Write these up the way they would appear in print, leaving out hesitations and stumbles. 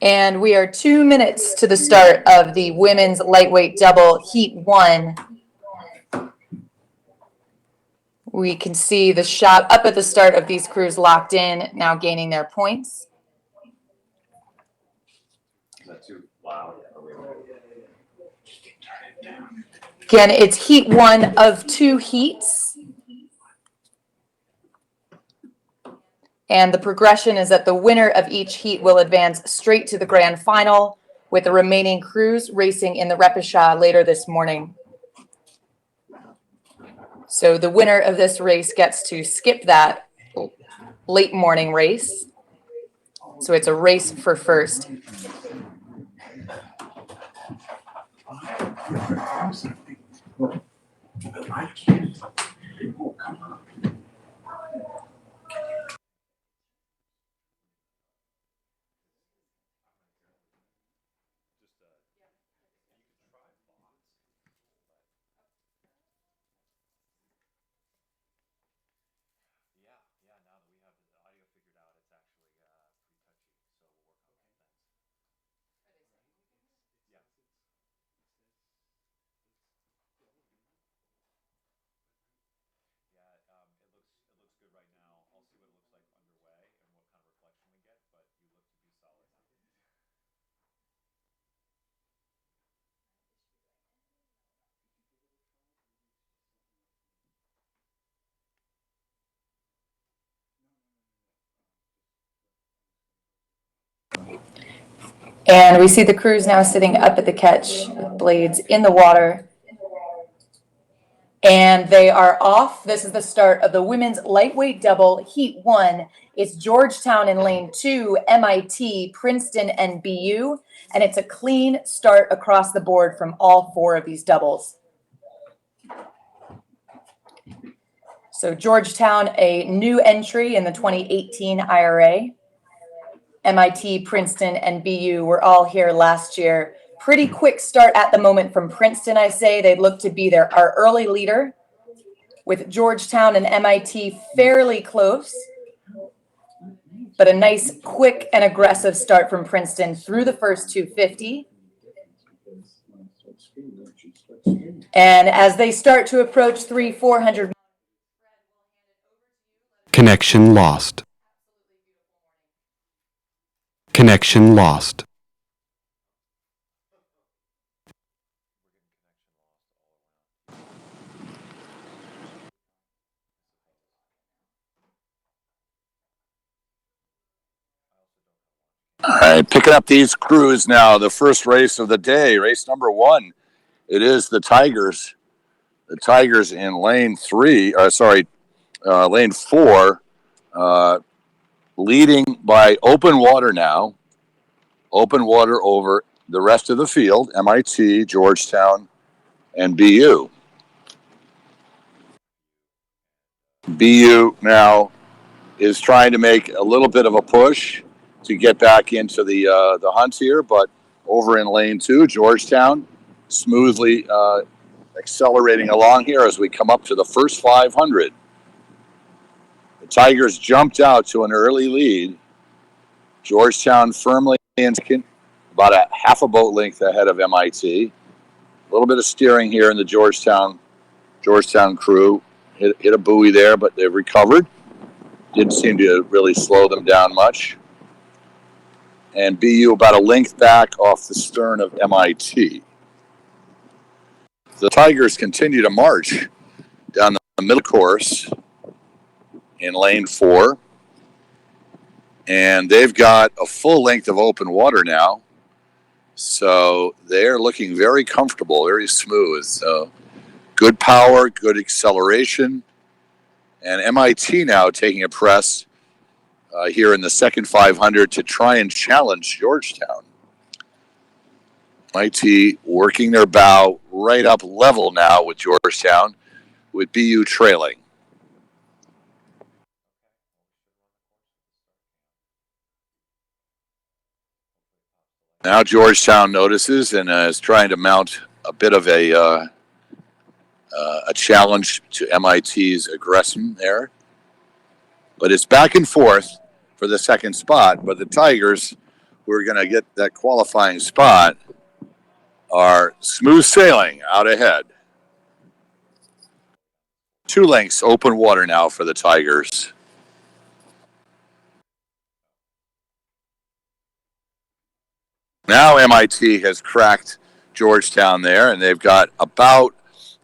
And we are 2 minutes to the start of the women's lightweight double heat 1. We can see the shot up at the start of these crews locked in, now gaining their points. Is that too loud? Again, it's heat 1 of 2 heats. And the progression is that the winner of each heat will advance straight to the grand final, with the remaining crews racing in the repechage later this morning. So the winner of this race gets to skip that late morning race. So it's a race for first. And we see the crews now sitting up at the catch, with blades in the water. And they are off. This is the start of the women's lightweight double heat 1. It's Georgetown in lane 2, MIT, Princeton, and BU. And it's a clean start across the board from all 4 of these doubles. So Georgetown, a new entry in the 2018 IRA. MIT, Princeton, and BU were all here last year. Pretty quick start at the moment from Princeton, I say. They look to be our early leader, with Georgetown and MIT fairly close. But a nice, quick, and aggressive start from Princeton through the first 250. And as they start to approach 300-400. Connection lost. Connection lost. All right, picking up these crews now. The first race of the day, race number 1. It is the Tigers. The Tigers in lane 4, leading by open water now. Open water over the rest of the field, MIT, Georgetown, and BU. BU now is trying to make a little bit of a push to get back into the hunt here, but over in lane 2, Georgetown smoothly accelerating along here as we come up to the first 500. The Tigers jumped out to an early lead. Georgetown firmly in second, about a half a boat length ahead of MIT. A little bit of steering here in the Georgetown crew. Hit a buoy there, but they've recovered. Didn't seem to really slow them down much. And BU about a length back off the stern of MIT. The Tigers continue to march down the middle course in lane 4. And they've got a full length of open water now. So they're looking very comfortable, very smooth. So good power, good acceleration. And MIT now taking a press here in the second 500 to try and challenge Georgetown. MIT working their bow right up level now with Georgetown, with BU trailing. Now Georgetown notices and is trying to mount a bit of a challenge to MIT's aggression there. But it's back and forth for the second spot, but the Tigers who are going to get that qualifying spot are smooth sailing out ahead. 2 lengths open water now for the Tigers. Now MIT has cracked Georgetown there, and they've got about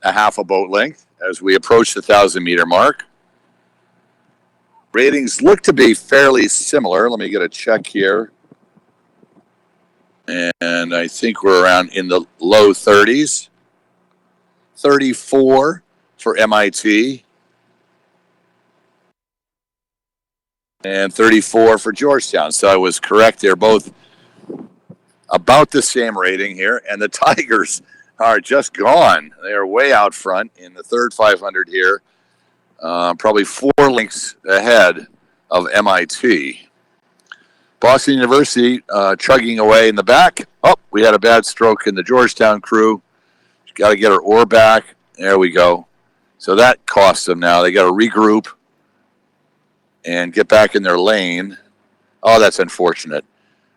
a half a boat length as we approach the 1,000-meter mark. Ratings look to be fairly similar. Let me get a check here. And I think we're around in the low 30s. 34 for MIT. And 34 for Georgetown. So I was correct. They're both about the same rating here. And the Tigers are just gone. They are way out front in the third 500 here. Probably 4 lengths ahead of MIT. Boston University chugging away in the back. Oh, we had a bad stroke in the Georgetown crew. She's got to get her oar back. There we go. So that costs them now. They got to regroup and get back in their lane. Oh, that's unfortunate.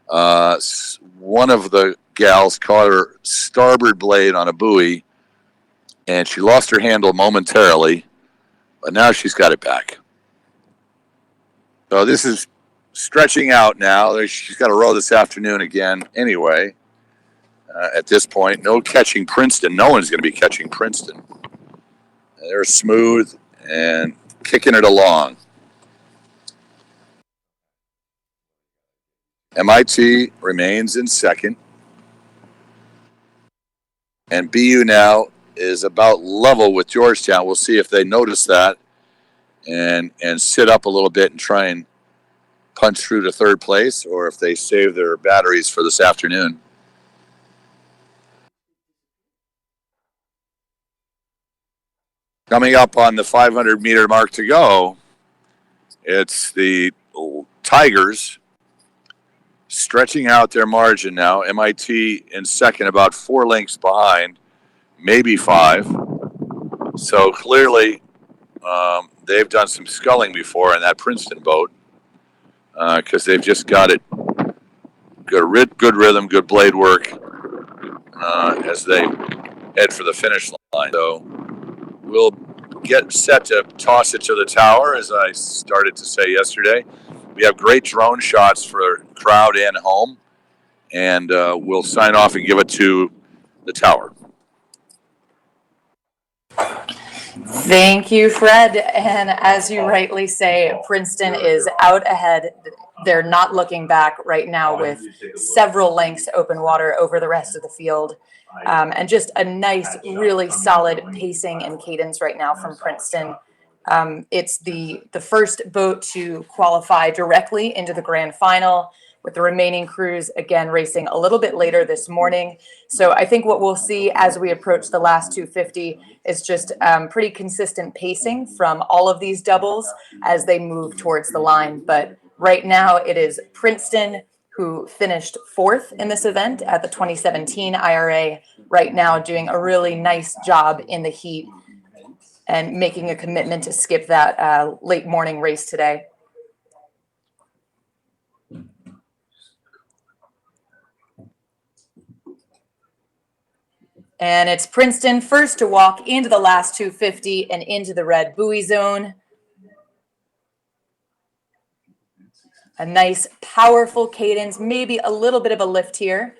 One of the gals caught her starboard blade on a buoy, and she lost her handle momentarily, but now she's got it back. So this is stretching out now. She's got to row this afternoon again anyway. At this point, no catching Princeton. No one's going to be catching Princeton. They're smooth and kicking it along. MIT remains in second. And BU now is about level with Georgetown. We'll see if they notice that and sit up a little bit and try and punch through to third place, or if they save their batteries for this afternoon. Coming up on the 500-meter mark to go, it's the Tigers stretching out their margin now. MIT in second, about 4 lengths behind, maybe 5. So clearly they've done some sculling before in that Princeton boat because they've just got it good rhythm, good blade work as they head for the finish line. So we'll get set to toss it to the tower, as I started to say yesterday. We have great drone shots for crowd and home, and we'll sign off and give it to the tower. Thank you, Fred. And as you rightly say, Princeton is out ahead. They're not looking back right now with several lengths open water over the rest of the field. And just a nice, really solid pacing and cadence right now from Princeton. It's the first boat to qualify directly into the grand final, with the remaining crews again racing a little bit later this morning. So I think what we'll see as we approach the last 250 is just pretty consistent pacing from all of these doubles as they move towards the line. But right now it is Princeton, who finished 4th in this event at the 2017 IRA, right now doing a really nice job in the heat and making a commitment to skip that late morning race today. And it's Princeton first to walk into the last 250 and into the red buoy zone. A nice, powerful cadence, maybe a little bit of a lift here,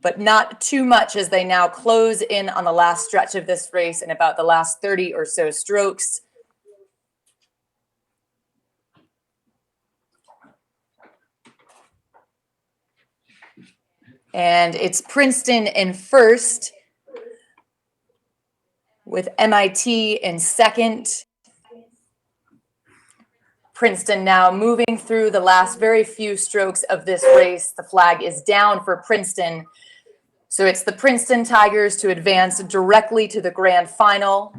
but not too much as they now close in on the last stretch of this race and about the last 30 or so strokes. And it's Princeton in first, with MIT in second. Princeton now moving through the last very few strokes of this race. The flag is down for Princeton. So it's the Princeton Tigers to advance directly to the grand final.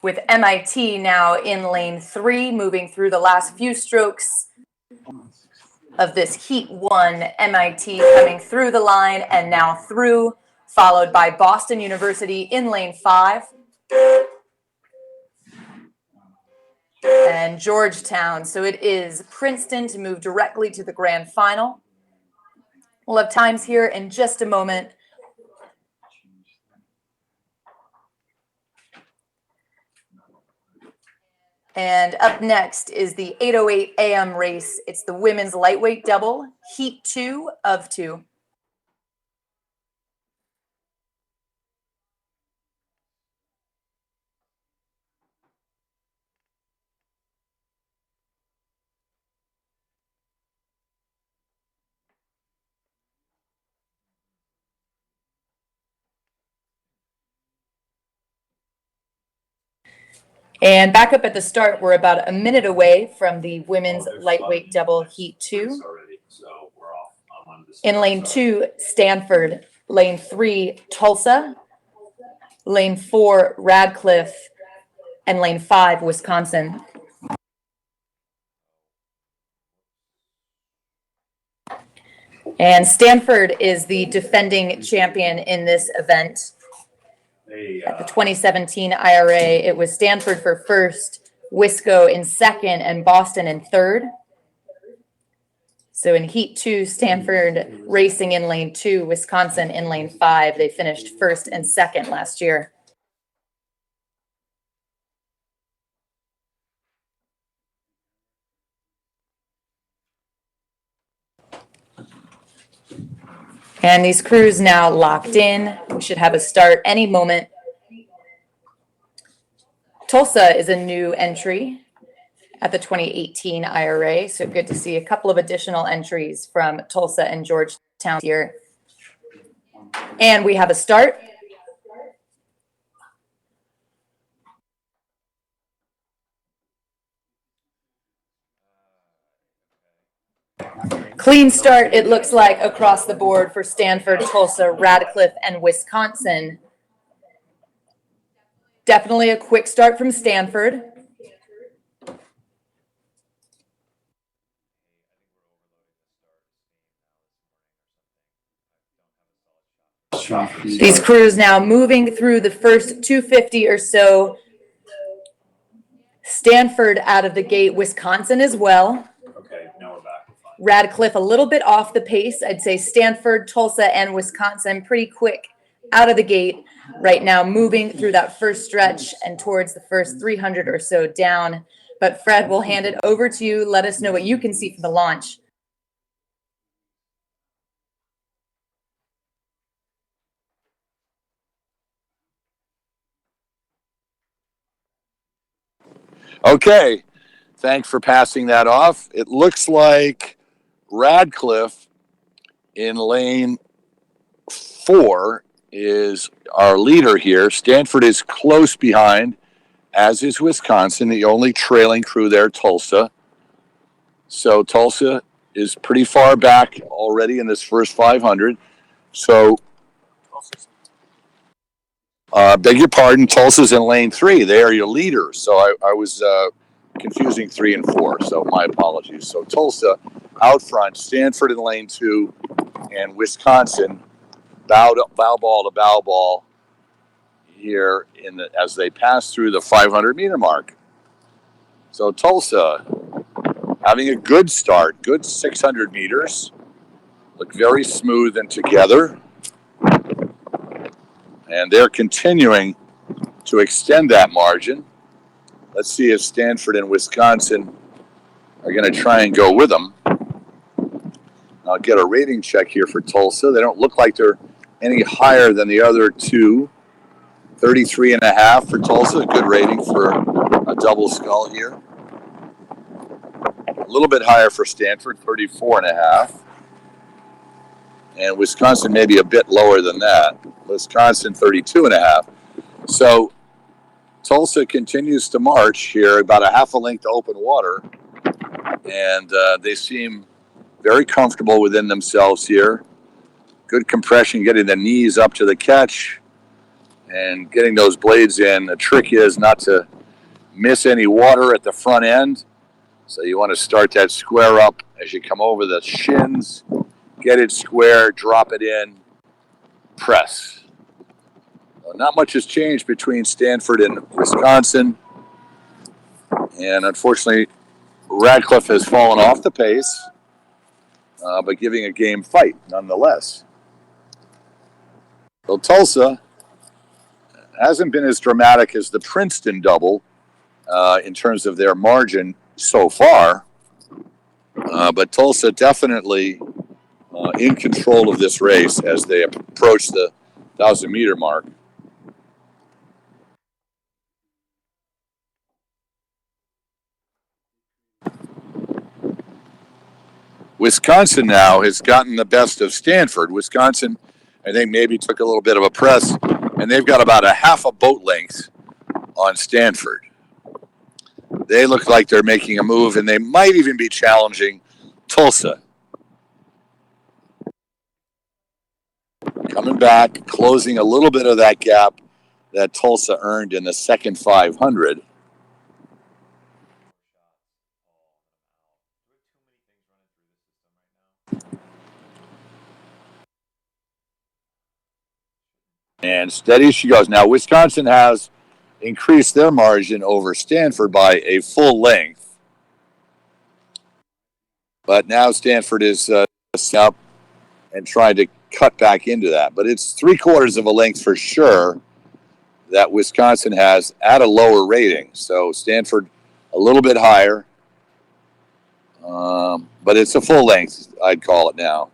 With MIT now in lane 3, moving through the last few strokes of this Heat 1. MIT coming through the line and now through, followed by Boston University in lane 5. And Georgetown. So it is Princeton to move directly to the grand final. We'll have times here in just a moment. And up next is the 8:08 a.m. race. It's the women's lightweight double, heat 2 of 2. And back up at the start, we're about a minute away from the women's lightweight double heat 2. In lane 2, Stanford. Lane 3, Tulsa. Lane 4, Radcliffe. And lane 5, Wisconsin. And Stanford is the defending champion in this event. At the 2017 IRA, it was Stanford for first, Wisco in second, and Boston in third. So in heat 2, Stanford racing in lane 2, Wisconsin in lane 5. They finished first and second last year. And these crews now locked in. We should have a start any moment. Tulsa is a new entry at the 2018 IRA, so good to see a couple of additional entries from Tulsa and Georgetown here. And we have a start. Clean start, it looks like, across the board for Stanford, Tulsa, Radcliffe, and Wisconsin. Definitely a quick start from Stanford. These crews now moving through the first 250 or so. Stanford out of the gate, Wisconsin as well. Okay, now we're back. Radcliffe a little bit off the pace. I'd say Stanford, Tulsa, and Wisconsin pretty quick out of the gate right now, moving through that first stretch and towards the first 300 or so down. But Fred, we'll hand it over to you. Let us know what you can see from the launch. Okay, thanks for passing that off. It looks like Radcliffe in lane 4 is our leader here. Stanford is close behind, as is Wisconsin, the only trailing crew there, Tulsa. So Tulsa is pretty far back already in this first 500. So, beg your pardon, Tulsa's in lane 3. They are your leaders. So I was confusing 3 and 4. So my apologies. So Tulsa out front, Stanford in lane 2, and Wisconsin bow ball to bow ball here as they pass through the 500-meter mark. So Tulsa having a good start, good 600 meters, look very smooth and together. And they're continuing to extend that margin. Let's see if Stanford and Wisconsin are going to try and go with them. I'll get a rating check here for Tulsa. They don't look like they're any higher than the other two. 33.5 for Tulsa, a good rating for a double skull here. A little bit higher for Stanford, 34.5. And Wisconsin maybe a bit lower than that. Wisconsin, 32.5. So Tulsa continues to march here about a half a length to open water. And they seem very comfortable within themselves here. Good compression, getting the knees up to the catch and getting those blades in. The trick is not to miss any water at the front end. So you want to start that square up as you come over the shins, get it square, drop it in, press. Not much has changed between Stanford and Wisconsin. And unfortunately, Radcliffe has fallen off the pace, but giving a game fight nonetheless. So Tulsa hasn't been as dramatic as the Princeton double in terms of their margin so far. But Tulsa definitely in control of this race as they approach the 1,000-meter mark. Wisconsin now has gotten the best of Stanford. Wisconsin, I think, maybe took a little bit of a press, and they've got about a half a boat length on Stanford. They look like they're making a move, and they might even be challenging Tulsa. Coming back, closing a little bit of that gap that Tulsa earned in the second 500. And steady she goes. Now, Wisconsin has increased their margin over Stanford by a full length. But now Stanford is up and trying to cut back into that. But it's 3/4 of a length for sure that Wisconsin has at a lower rating. So Stanford a little bit higher. But it's a full length, I'd call it now.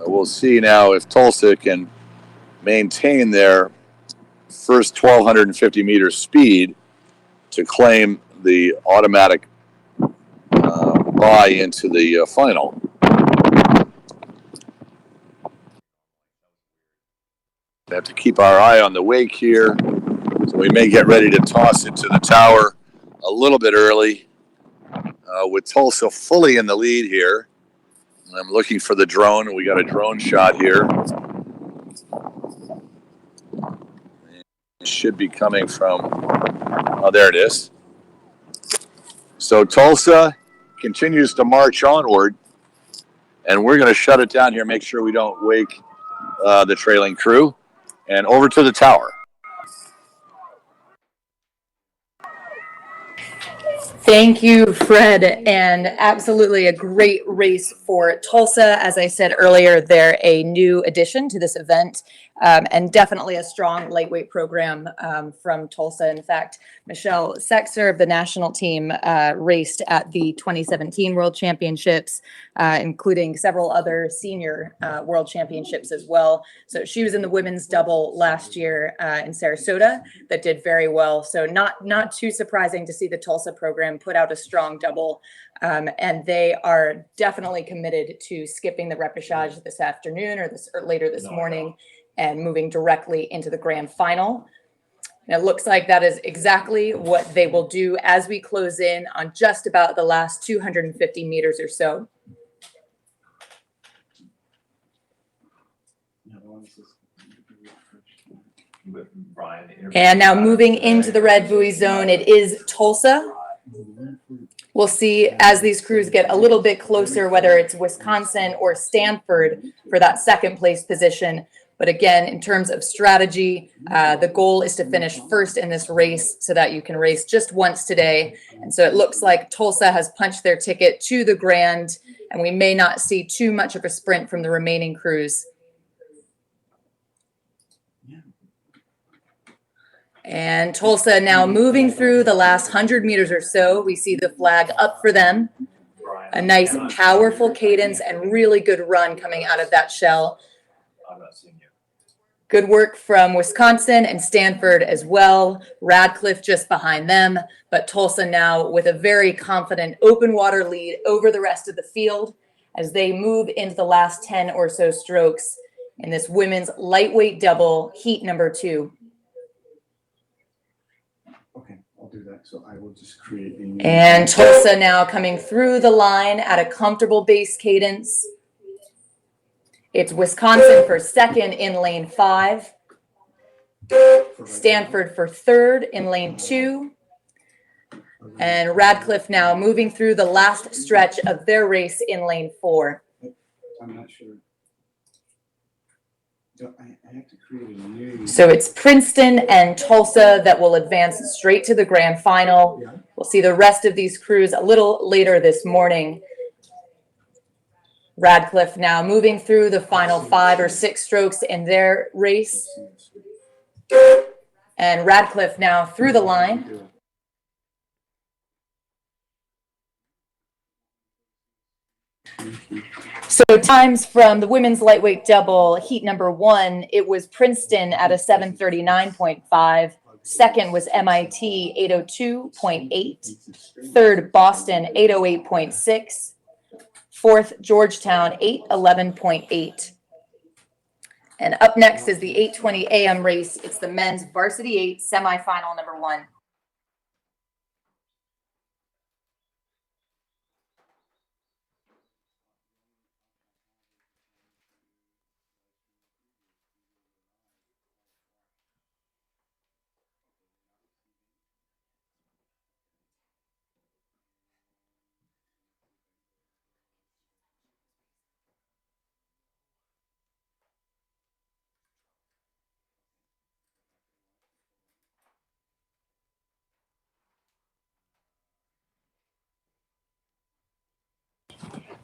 We'll see now if Tulsa can maintain their first 1,250 meter speed to claim the automatic bye into the final. We have to keep our eye on the wake here. So we may get ready to toss it to the tower a little bit early with Tulsa fully in the lead here. I'm looking for the drone. We got a drone shot here. It should be coming from, oh, there it is. So Tulsa continues to march onward, and we're going to shut it down here, make sure we don't wake the trailing crew, and over to the tower. Thank you, Fred, and absolutely a great race for Tulsa. As I said earlier, they're a new addition to this event, and definitely a strong lightweight program from Tulsa. In fact, Michelle Sexer of the national team raced at the 2017 World Championships, including several other senior World Championships as well. So she was in the women's double last year in Sarasota that did very well. So not too surprising to see the Tulsa program put out a strong double, and they are definitely committed to skipping the repechage this afternoon or later this morning and moving directly into the grand final. And it looks like that is exactly what they will do as we close in on just about the last 250 meters or so. And now moving into the red buoy zone, it is Tulsa. We'll see as these crews get a little bit closer, whether it's Wisconsin or Stanford for that second place position. But again, in terms of strategy, the goal is to finish first in this race so that you can race just once today. And so it looks like Tulsa has punched their ticket to the grand, and we may not see too much of a sprint from the remaining crews. And Tulsa now moving through the last 100 meters or so. We see the flag up for them. A nice, powerful cadence and really good run coming out of that shell. Good work from Wisconsin and Stanford as well. Radcliffe just behind them, but Tulsa now with a very confident open water lead over the rest of the field as they move into the last 10 or so strokes in this women's lightweight double heat number 2. Okay, I'll do that. So I will just create a new. And Tulsa now coming through the line at a comfortable base cadence. It's Wisconsin for second in lane 5. Stanford for third in lane 2. And Radcliffe now moving through the last stretch of their race in lane 4. I'm not sure. I have to create a new. So it's Princeton and Tulsa that will advance straight to the grand final. Yeah. We'll see the rest of these crews a little later this morning. Radcliffe now moving through the final 5 or 6 strokes in their race. And Radcliffe now through the line. So times from the women's lightweight double heat number 1, it was Princeton at a 7:39.5. Second was MIT 8:02.8. Third, Boston 8:08.6. Fourth, Georgetown 8:11.8. And up next is the 8:20 a.m. race. It's the men's varsity 8 semifinal number 1.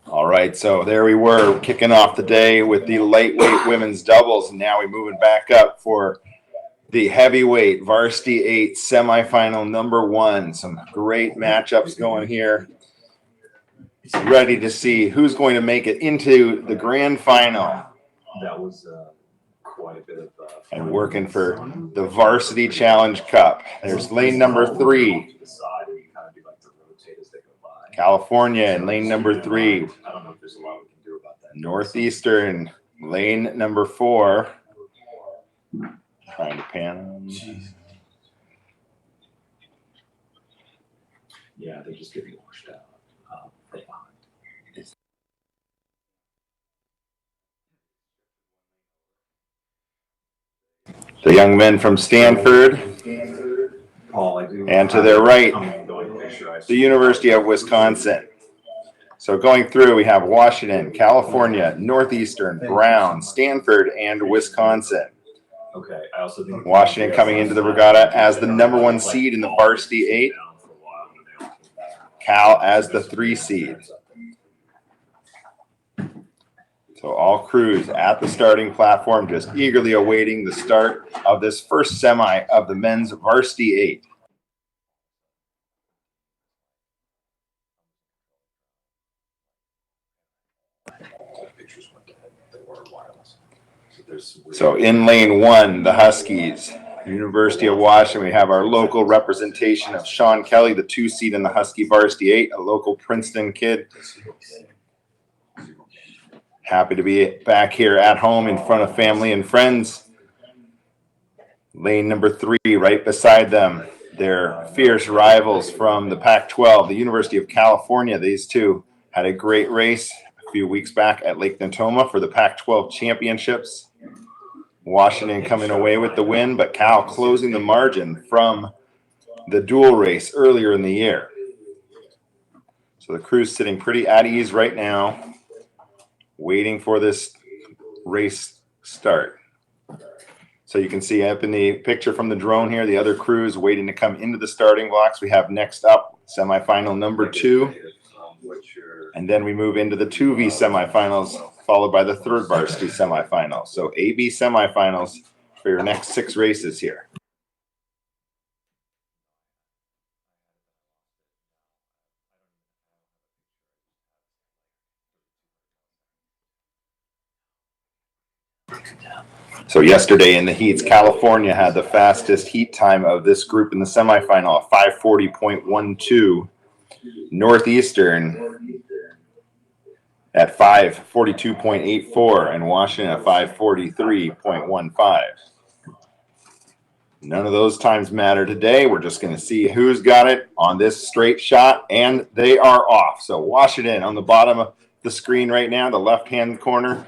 All right, so there we were kicking off the day with the lightweight women's doubles. And now we're moving back up for the heavyweight varsity 8 semifinal number 1. Some great matchups going here. Ready to see who's going to make it into the grand final. That was quite a bit of And working for the Varsity Challenge Cup. There's lane number 3. California in lane number 3. I don't know if there's a lot we can do about that. Northeastern, lane number 4. Trying to pan. Yeah, they're just getting washed out. The young men from Stanford. Paul, I do. And to their right, I'm going to make sure I the University of Wisconsin. So going through, we have Washington, California, Northeastern, Brown, Stanford, and Wisconsin. Okay, I also think Washington coming into the regatta as the number 1 seed in the varsity 8. Cal as the 3 seed. So all crews at the starting platform just eagerly awaiting the start of this first semi of the men's varsity 8. So in lane 1, the Huskies, University of Washington, we have our local representation of Sean Kelly, the 2 seed in the Husky varsity 8, a local Princeton kid. Happy to be back here at home in front of family and friends. Lane number 3, right beside them, their fierce rivals from the Pac-12, the University of California. These two had a great race a few weeks back at Lake Natoma for the Pac-12 championships. Washington coming away with the win, but Cal closing the margin from the dual race earlier in the year. So the crew's sitting pretty at ease right now, waiting for this race start. So you can see up in the picture from the drone here, the other crews waiting to come into the starting blocks. We have next up semifinal number 2. And then we move into the 2V semifinals, followed by the 3rd varsity semifinals. So AB semifinals for your next 6 races here. So yesterday in the heats, California had the fastest heat time of this group in the semifinal, 5:40.12. Northeastern at 5:42.84, and Washington at 5:43.15. None of those times matter today. We're just going to see who's got it on this straight shot, and they are off. So Washington on the bottom of the screen right now, the left-hand corner.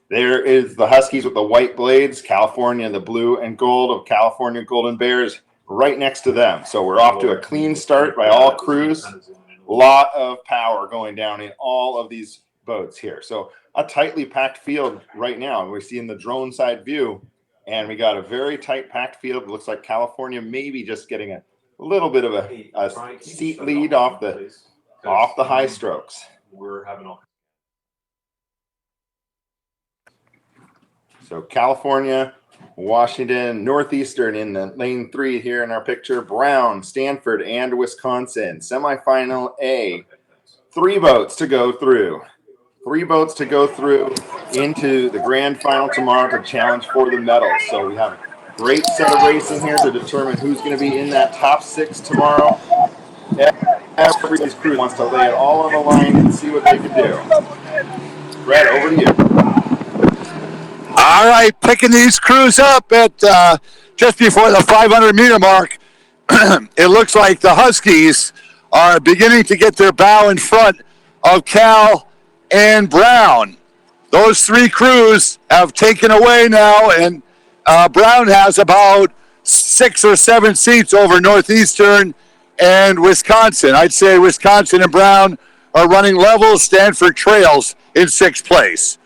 There is the Huskies with the white blades, California, the blue and gold of California Golden Bears right next to them. So we're off to a clean start by all crews. A lot of power going down in all of these boats here. So a tightly packed field right now. We're seeing the drone side view, and we got a very tight packed field. It looks like California maybe just getting a little bit of a seat lead off the high strokes. We're having all. So California, Washington, Northeastern in the lane 3 here in our picture. Brown, Stanford, and Wisconsin. Semifinal A. 3 boats to go through. 3 boats to go through into the grand final tomorrow to challenge for the medals. So we have a great set of racing here to determine who's going to be in that top 6 tomorrow. Every crew wants to lay it all on the line and see what they can do. Brett, over to you. All right, picking these crews up at just before the 500-meter mark. It looks like the Huskies are beginning to get their bow in front of Cal and Brown. Those 3 crews have taken away now, and Brown has about 6 or 7 seats over Northeastern and Wisconsin. I'd say Wisconsin and Brown are running level. Stanford trails in 6th place.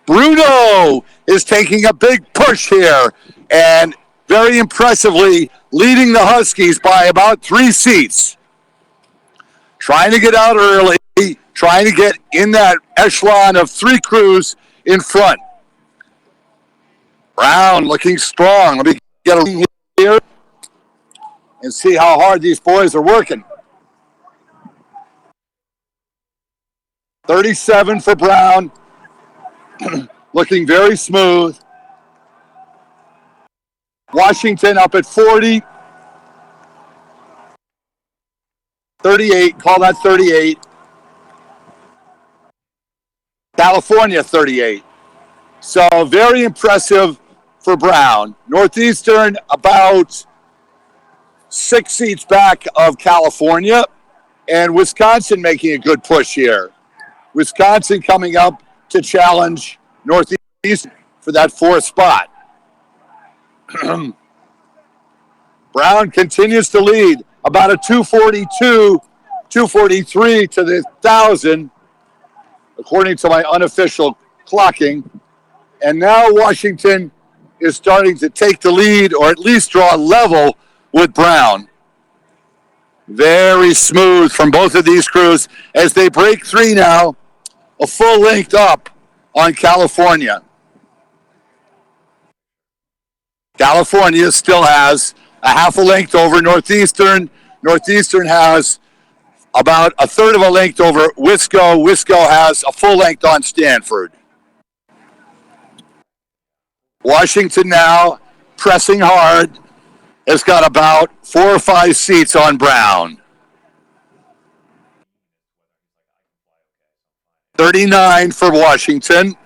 Bruno is taking a big push here and very impressively leading the Huskies by about 3 seats. Trying to get out early, trying to get in that echelon of 3 crews in front. Brown looking strong. Let me get a lead here and see how hard these boys are working. 37 for Brown. Looking very smooth. Washington up at 40. 38, call that 38. California 38. So very impressive for Brown. Northeastern about 6 seats back of California, and Wisconsin making a good push here. Wisconsin coming up to challenge Northeast for that 4th spot. Brown continues to lead about a 242, 243 to the 1,000, according to my unofficial clocking. And now Washington is starting to take the lead, or at least draw level with Brown. Very smooth from both of these crews as they break 3 now, a full length up on California. California still has a half a length over Northeastern. Northeastern has about a third of a length over Wisco. Wisco has a full length on Stanford. Washington now pressing hard has got about 4 or 5 seats on Brown. 39 for Washington.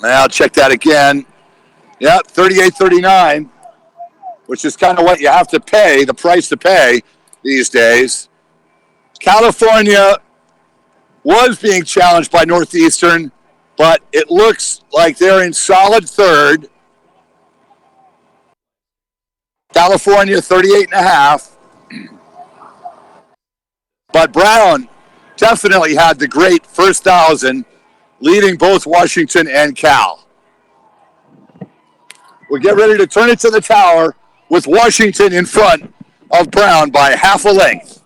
I'll check that again. Yeah, 38-39, which is kind of what you have to pay, the price to pay these days. California was being challenged by Northeastern, but it looks like they're in solid 3rd. California 38.5. But Brown definitely had the great first 1,000, leading both Washington and Cal. We'll get ready to turn it to the tower with Washington in front of Brown by half a length.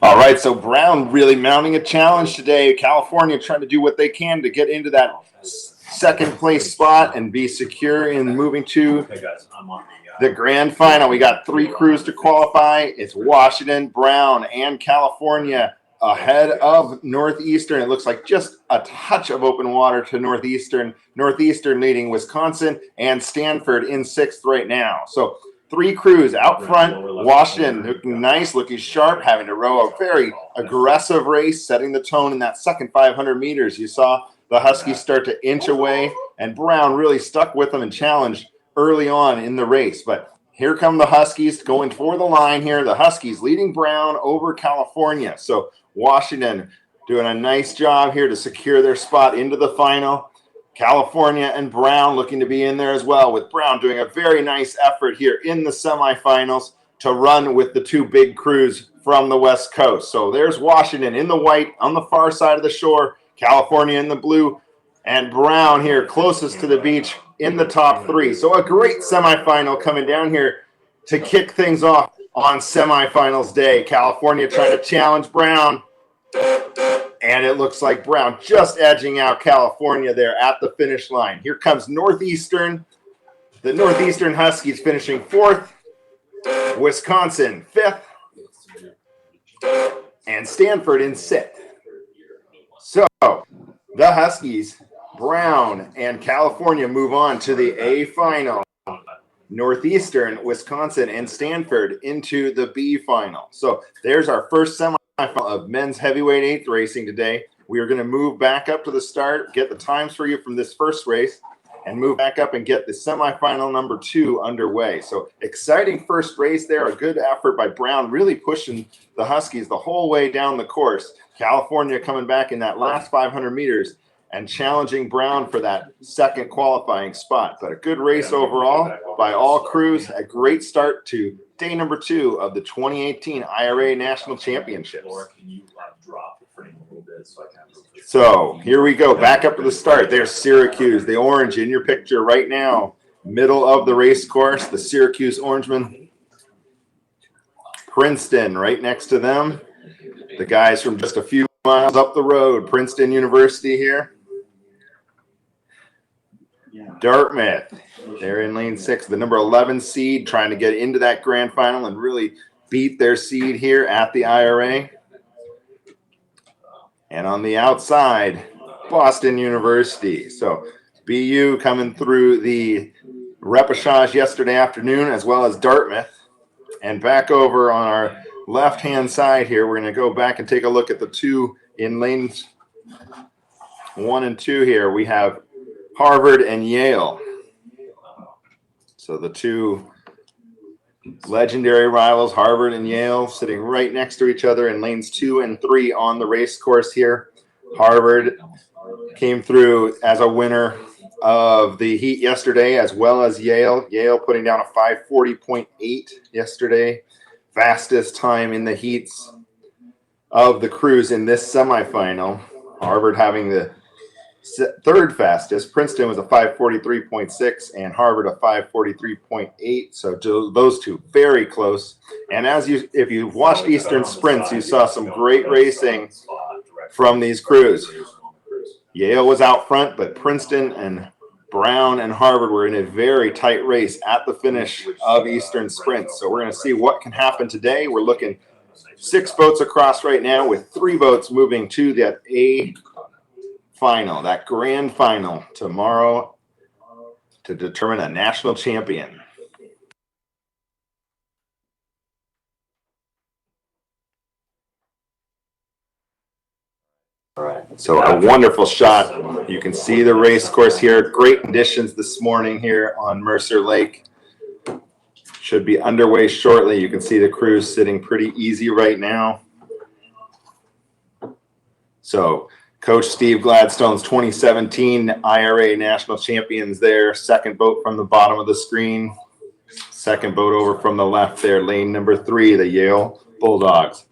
All right, so Brown really mounting a challenge today. California trying to do what they can to get into that 2nd place spot and be secure in moving to Okay, guys, I'm on the grand final. We got 3 crews to qualify. It's Washington, Brown, and California ahead of Northeastern. It looks like just a touch of open water to Northeastern. Northeastern leading Wisconsin and Stanford in 6th right now. So 3 crews out front. Washington looking nice, looking sharp, having to row a very aggressive race, setting the tone in that second 500 meters. You saw the Huskies start to inch away, and Brown really stuck with them and challenged early on in the race. But here come the Huskies going for the line here. The Huskies leading Brown over California. So Washington doing a nice job here to secure their spot into the final. California and Brown looking to be in there as well, with Brown doing a very nice effort here in the semifinals to run with the 2 big crews from the West Coast. So there's Washington in the white on the far side of the shore, California in the blue, and Brown here closest to the beach in the top three. So a great semifinal coming down here to kick things off on semifinals day. California trying to challenge Brown. And it looks like Brown just edging out California there at the finish line. Here comes Northeastern. The Northeastern Huskies finishing fourth. Wisconsin fifth. And Stanford in sixth. So the Huskies, Brown, and California move on to the A final. Northeastern, Wisconsin, and Stanford into the B final. So there's our first semifinal of men's heavyweight eighth racing today. We are going to move back up to the start, get the times for you from this first race, and move back up and get the semifinal number 2 underway. So exciting first race there. A good effort by Brown, really pushing the Huskies the whole way down the course. California coming back in that last 500 meters and challenging Brown for that second qualifying spot. But a good race overall by all crews. A great start to day number 2 of the 2018 IRA National Championships. So here we go, back up to the start. There's Syracuse, the orange in your picture right now. Middle of the race course, the Syracuse Orangemen. Princeton right next to them. The guys from just a few miles up the road, Princeton University here. Dartmouth, they're in lane 6, the number 11 seed, trying to get into that grand final and really beat their seed here at the IRA. And on the outside, Boston University. So BU coming through the repechage yesterday afternoon, as well as Dartmouth. And back over on our left-hand side here, we're going to go back and take a look at the 2 in lanes 1 and 2 here. We have Harvard and Yale. So the 2 legendary rivals, Harvard and Yale, sitting right next to each other in lanes 2 and 3 on the race course here. Harvard came through as a winner of the heat yesterday, as well as Yale. Yale putting down a 5:40.8 yesterday. Fastest time in the heats of the crews in this semifinal. Harvard having the third fastest. Princeton was a 5:43.6 and Harvard a 5:43.8. So those two very close. And if you watched Eastern Sprints, you saw some great racing from these crews. Yale was out front, but Princeton and Brown and Harvard were in a very tight race at the finish of Eastern Sprints. So we're going to see what can happen today. We're looking 6 boats across right now, with 3 boats moving to that A final, that grand final tomorrow, to determine a national champion. All right, so a wonderful shot. You can see the race course here. Great conditions this morning here on Mercer Lake. Should be underway shortly. You can see the crews sitting pretty easy right now. So Coach Steve Gladstone's 2017 IRA National Champions there. Second boat from the bottom of the screen. Second boat over from the left there, lane number 3, the Yale Bulldogs.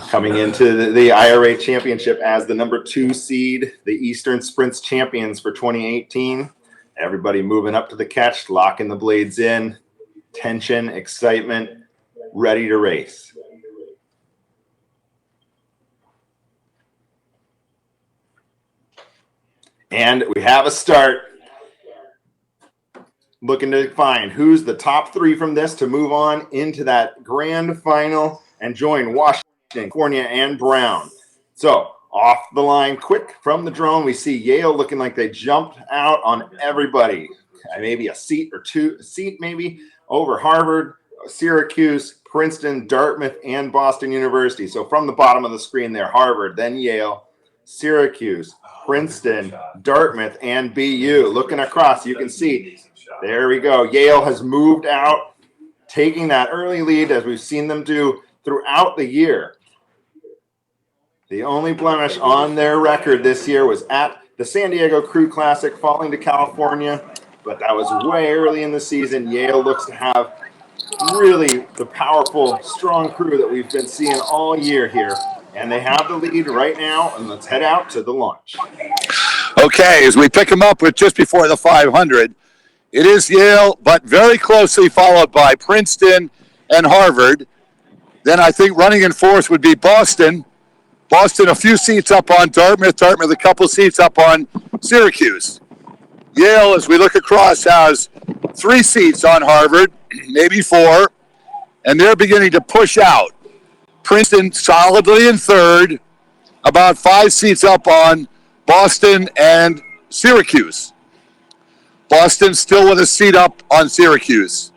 Coming into the IRA Championship as the number 2 seed, the Eastern Sprints champions for 2018. Everybody moving up to the catch, locking the blades in. Tension, excitement, ready to race. And we have a start. Looking to find who's the top 3 from this to move on into that grand final and join Washington, California, and Brown. So off the line quick from the drone, we see Yale looking like they jumped out on everybody. Maybe a seat or 2, maybe over Harvard, Syracuse, Princeton, Dartmouth, and Boston University. So from the bottom of the screen there, Harvard, then Yale, Syracuse, Princeton, Dartmouth, and BU. Looking across, you can see, there we go. Yale has moved out, taking that early lead as we've seen them do throughout the year. The only blemish on their record this year was at the San Diego Crew Classic, falling to California, but that was way early in the season. Yale looks to have really the powerful, strong crew that we've been seeing all year here. And they have the lead right now, and let's head out to the launch. Okay, as we pick them up with just before the 500, it is Yale, but very closely followed by Princeton and Harvard. Then I think running in fourth would be Boston. Boston a few seats up on Dartmouth. Dartmouth a couple seats up on Syracuse. Yale, as we look across, has 3 seats on Harvard, maybe 4, and they're beginning to push out. Princeton solidly in third, about 5 seats up on Boston and Syracuse. Boston still with a seat up on Syracuse.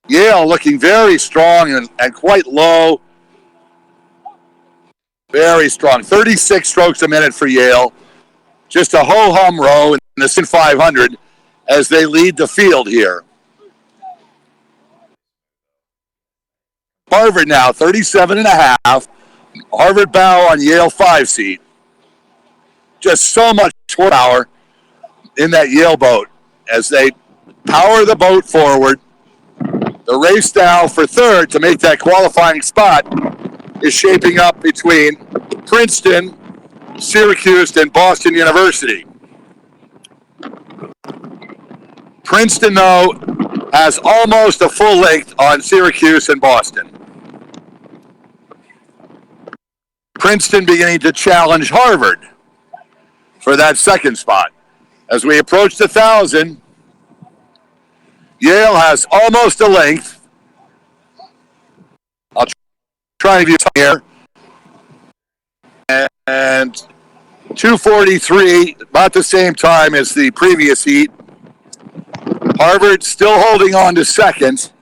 Yale looking very strong and quite low. Very strong. 36 strokes a minute for Yale. Just a ho-hum row in the 500 as they lead the field here. Harvard now, 37 and a half. Harvard bow on Yale 5 seat. Just so much power in that Yale boat as they power the boat forward. The race now for third to make that qualifying spot is shaping up between Princeton, Syracuse, and Boston University. Princeton, though, has almost a full length on Syracuse and Boston. Princeton beginning to challenge Harvard for that second spot. As we approach the 1,000, Yale has almost a length. I'll try to give you time here. And 2:43, about the same time as the previous heat. Harvard still holding on to second.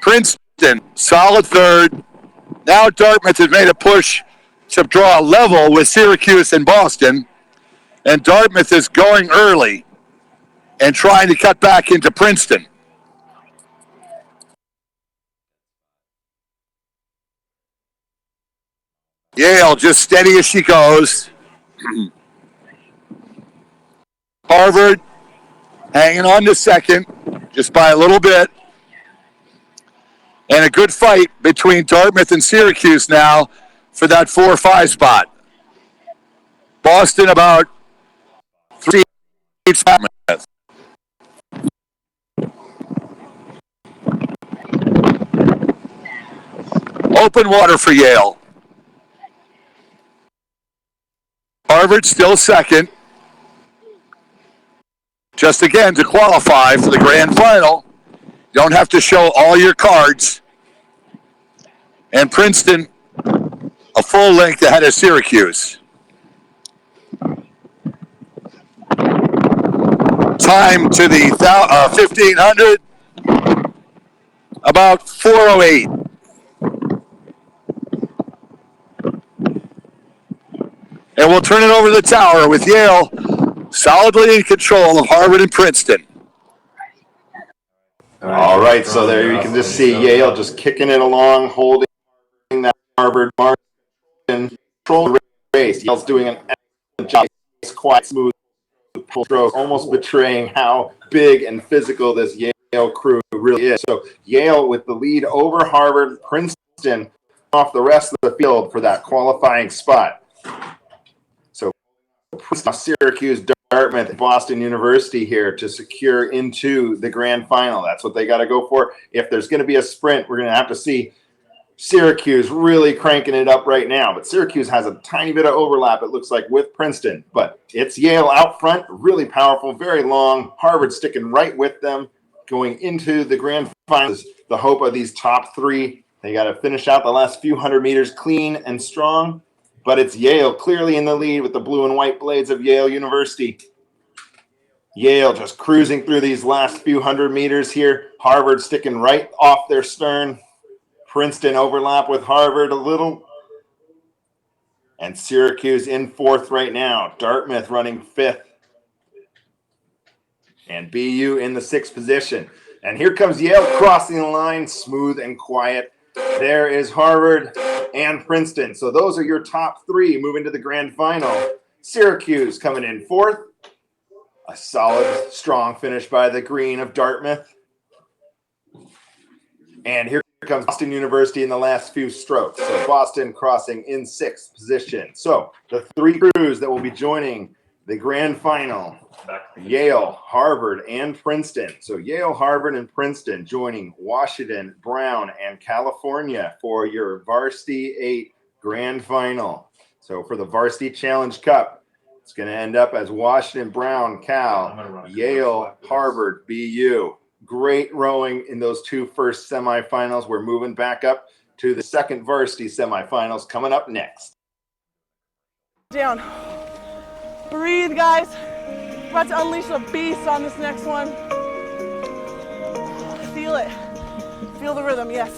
Princeton, solid third. Now Dartmouth has made a push to draw a level with Syracuse and Boston. And Dartmouth is going early and trying to cut back into Princeton. Yale just steady as she goes. Harvard hanging on to second just by a little bit. And a good fight between Dartmouth and Syracuse now for that 4-5 spot. Boston about 3 seats. Open water for Yale. Harvard still second. Just again to qualify for the grand final. You don't have to show all your cards. And Princeton a full length ahead of Syracuse. Time to the 1,500, about 4:08. And we'll turn it over to the tower with Yale solidly in control of Harvard and Princeton. All right, so there you can just see Yale just kicking it along, holding that Harvard mark and control the race. Yale's doing an excellent job. It's quiet, smooth stroke, almost betraying how big and physical this Yale crew really is. So Yale with the lead over Harvard, Princeton off the rest of the field for that qualifying spot. So Princeton, Syracuse, Dartmouth, Boston University here to secure into the grand final. That's what they got to go for. If there's going to be a sprint, we're going to have to see Syracuse really cranking it up right now. But Syracuse has a tiny bit of overlap, it looks like, with Princeton. But it's Yale out front, really powerful, very long. Harvard sticking right with them going into the grand finals. The hope of these top 3. They got to finish out the last few hundred meters clean and strong. But it's Yale clearly in the lead with the blue and white blades of Yale University. Yale just cruising through these last few hundred meters here. Harvard sticking right off their stern. Princeton overlap with Harvard a little. And Syracuse in 4th right now. Dartmouth running 5th. And BU in the 6th position. And here comes Yale crossing the line, smooth and quiet. There is Harvard and Princeton. So those are your top 3 moving to the grand final. Syracuse coming in 4th. A solid, strong finish by the green of Dartmouth. And here comes Boston University in the last few strokes. So Boston crossing in 6th position. So the 3 crews that will be joining the grand final, Yale, Harvard, and Princeton. So Yale, Harvard, and Princeton joining Washington, Brown, and California for your Varsity 8 grand final. So for the Varsity Challenge Cup, it's going to end up as Washington, Brown, Cal, Yale, Harvard, BU. Great rowing in those 2 first semifinals. We're moving back up to the second varsity semifinals coming up next. Down. Breathe, guys. We're about to unleash a beast on this next one. Feel it. Feel the rhythm, yes.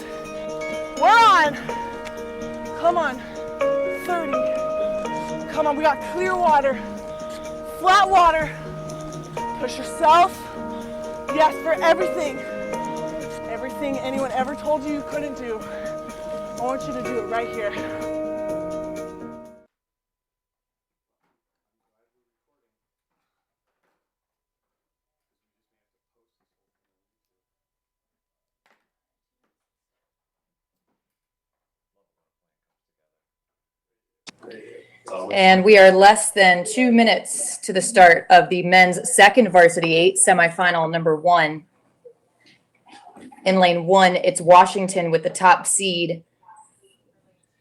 We're on. Come on. 30. Come on, we got clear water. Flat water. Push yourself. Yes, for everything. Everything anyone ever told you you couldn't do. I want you to do it right here. And we are less than 2 minutes to the start of the men's second varsity 8 semifinal number 1. In lane 1, it's Washington with the top seed,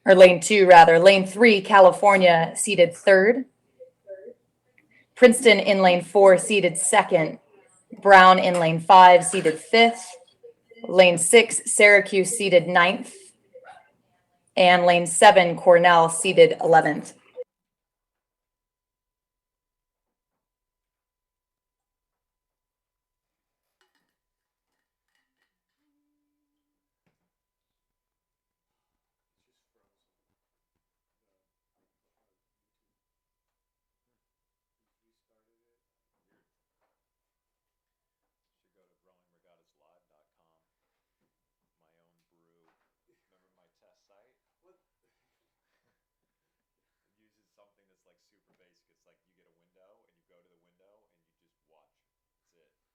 or lane 2 rather. Lane 3, California seeded 3rd. Princeton in lane 4 seeded 2nd. Brown in lane 5 seeded 5th. Lane 6, Syracuse seeded 9th. And lane 7, Cornell seeded 11th.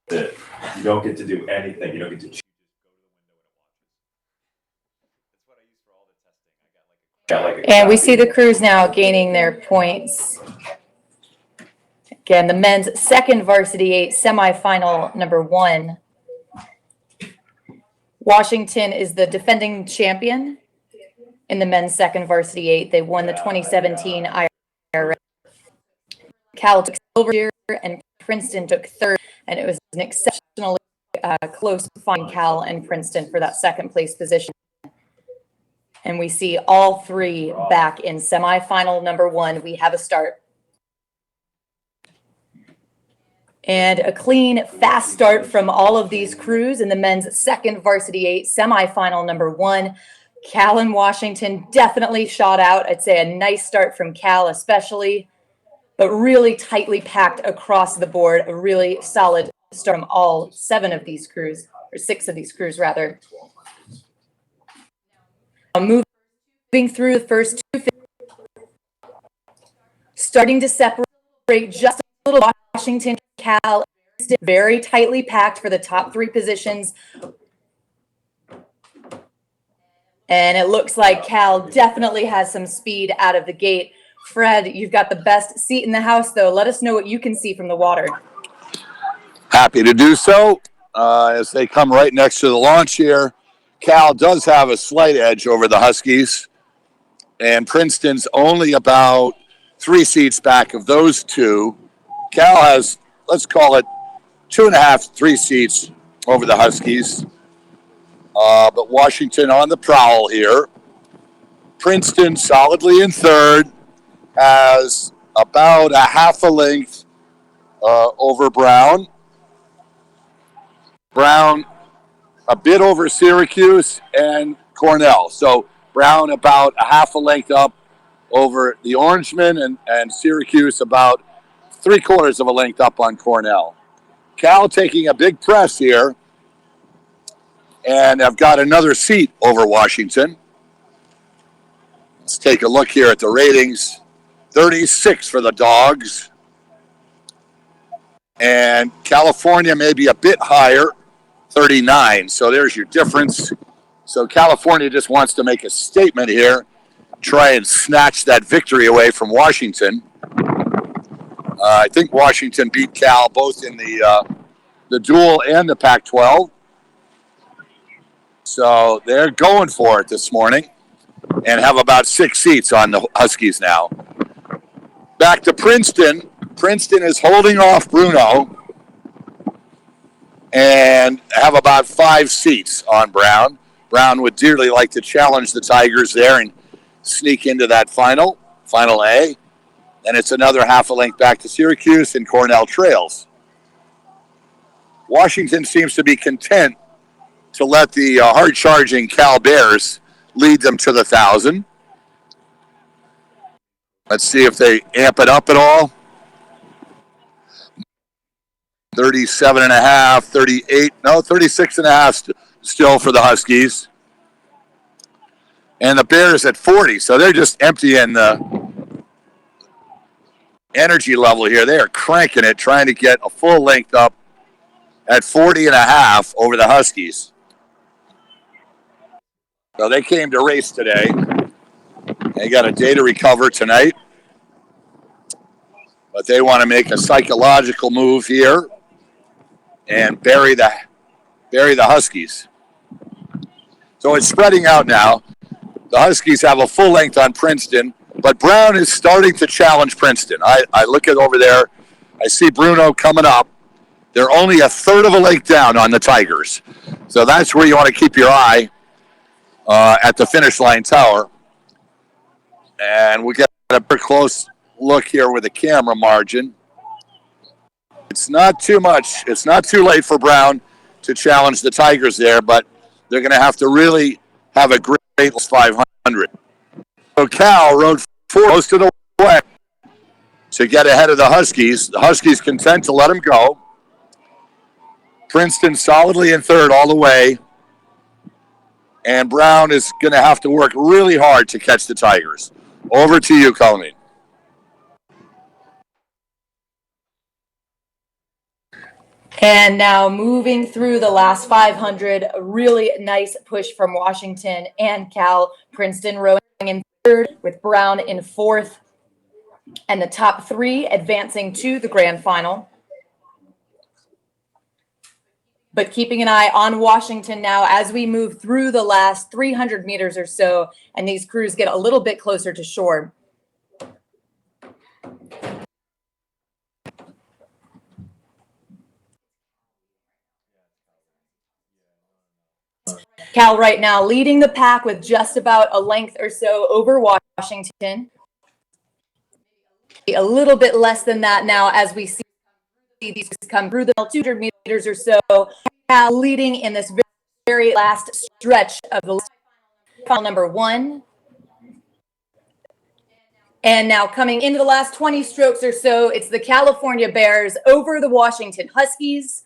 It. You don't get to do anything. You don't get to choose. And we see the crews now gaining their points. Again, the men's second varsity 8 semifinal number 1. Washington is the defending champion in the men's second varsity 8. They won the 2017 IRA. Cal took silver here and Princeton took 3rd, and it was an exceptionally close fight, Cal and Princeton, for that second place position. And we see all 3 back in semifinal number 1. We have a start. And a clean, fast start from all of these crews in the men's second varsity 8 semifinal number 1. Cal and Washington definitely shot out. I'd say a nice start from Cal especially, but really tightly packed across the board. A really solid start from all 7 of these crews, or 6 of these crews rather. Moving through the first 2, starting to separate just a little. Washington, Cal, very tightly packed for the top 3 positions. And it looks like Cal definitely has some speed out of the gate. Fred, you've got the best seat in the house, though. Let us know what you can see from the water. Happy to do so. As they come right next to the launch here, Cal does have a slight edge over the Huskies, and Princeton's only about 3 seats back of those 2. Cal has, let's call it, 2.5, 3 seats over the Huskies. But Washington on the prowl here. Princeton solidly in 3rd, has about a half a length over Brown. Brown a bit over Syracuse and Cornell. So Brown about a half a length up over the Orangemen, and Syracuse about 3/4 of a length up on Cornell. Cal taking a big press here, and I've got another seat over Washington. Let's take a look here at the ratings. 36 for the Dogs. And California may be a bit higher, 39. So there's your difference. So California just wants to make a statement here, try and snatch that victory away from Washington. I think Washington beat Cal both in the dual and the Pac-12. So they're going for it this morning and have about 6 seats on the Huskies now. Back to Princeton. Princeton is holding off Bruno and have about 5 seats on Brown. Brown would dearly like to challenge the Tigers there and sneak into that final A. And it's another half a length back to Syracuse and Cornell trails. Washington seems to be content to let the hard-charging Cal Bears lead them to the 1,000. Let's see if they amp it up at all. 37 and a half, 38, no, 36 and a half still for the Huskies. And the Bears at 40, so they're just emptying the energy level here. They are cranking it, trying to get a full length up at 40 and a half over the Huskies. So they came to race today. They got a day to recover tonight. But they want to make a psychological move here and bury the Huskies. So it's spreading out now. The Huskies have a full length on Princeton, but Brown is starting to challenge Princeton. I look at over there. I see Bruno coming up. They're only a third of a length down on the Tigers. So that's where you want to keep your eye at the finish line tower. And we get a pretty close look here with the camera margin. It's not too much. It's not too late for Brown to challenge the Tigers there, but they're going to have to really have a great 500. So Cal rode most of the way to get ahead of the Huskies. The Huskies content to let him go. Princeton solidly in third all the way. And Brown is going to have to work really hard to catch the Tigers. Over to you, Colleen. And now moving through the last 500, a really nice push from Washington and Cal. Princeton rowing in third with Brown in fourth, and the top 3 advancing to the grand final. But keeping an eye on Washington now as we move through the last 300 meters or so, and these crews get a little bit closer to shore. Cal right now leading the pack with just about a length or so over Washington. A little bit less than that now as we see these come through the 200 meters or so. Cal leading in this very last stretch of the final number 1. And now coming into the last 20 strokes or so, it's the California Bears over the Washington Huskies.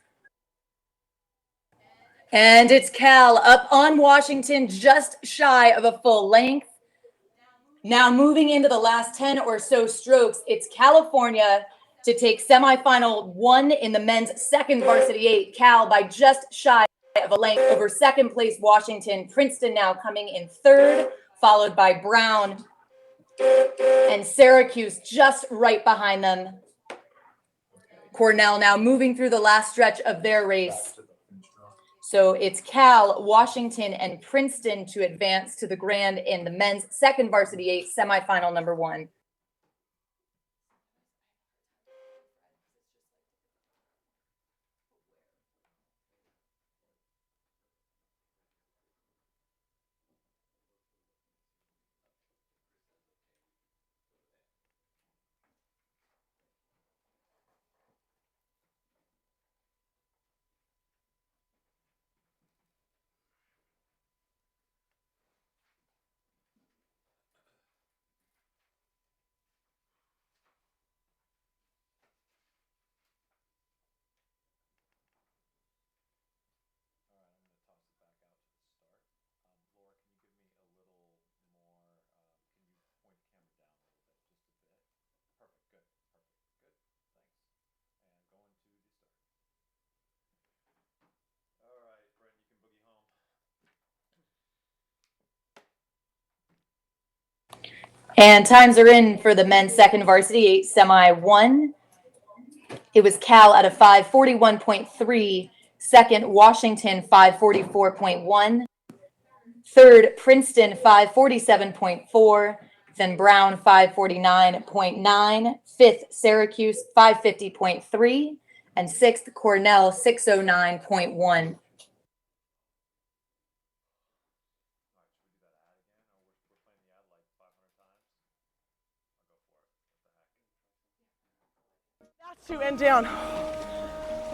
And it's Cal up on Washington, just shy of a full length. Now moving into the last 10 or so strokes, it's California to take semifinal 1 in the men's second varsity 8. Cal by just shy of a length over second place Washington. Princeton now coming in third, followed by Brown and Syracuse just right behind them. Cornell now moving through the last stretch of their race. So it's Cal, Washington, and Princeton to advance to the grand in the men's second varsity 8 semifinal number 1. And times are in for the men's second varsity 8 semi 1. It was Cal at a 5:41.3. Second, Washington 5:44.1. Third, Princeton 5:47.4. Then Brown 5:49.9. Fifth, Syracuse 5:50.3. And sixth, Cornell 6:09.1. That's two and down.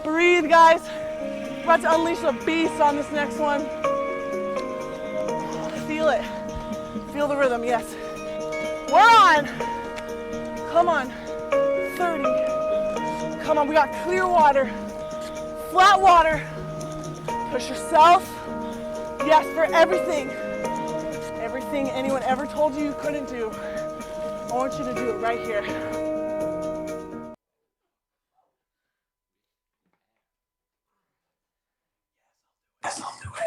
Breathe, guys. We're about to unleash a beast on this next one. Feel it. Feel the rhythm, yes. We're on. Come on. 30. Come on, we got clear water. Flat water. Push yourself. Yes, for everything. Everything anyone ever told you couldn't do. I want you to do it right here.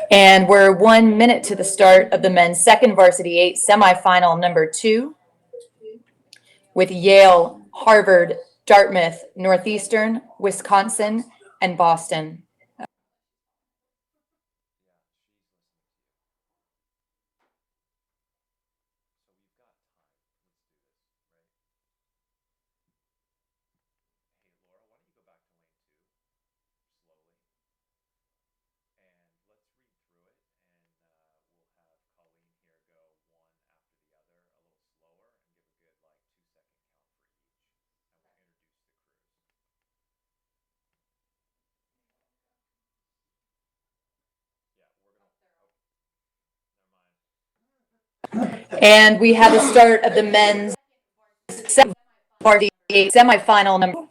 And we're 1 minute to the start of the men's second varsity 8 semifinal number 2 with Yale, Harvard, Dartmouth, Northeastern, Wisconsin, and Boston. And we have the start of the men's semifinal number.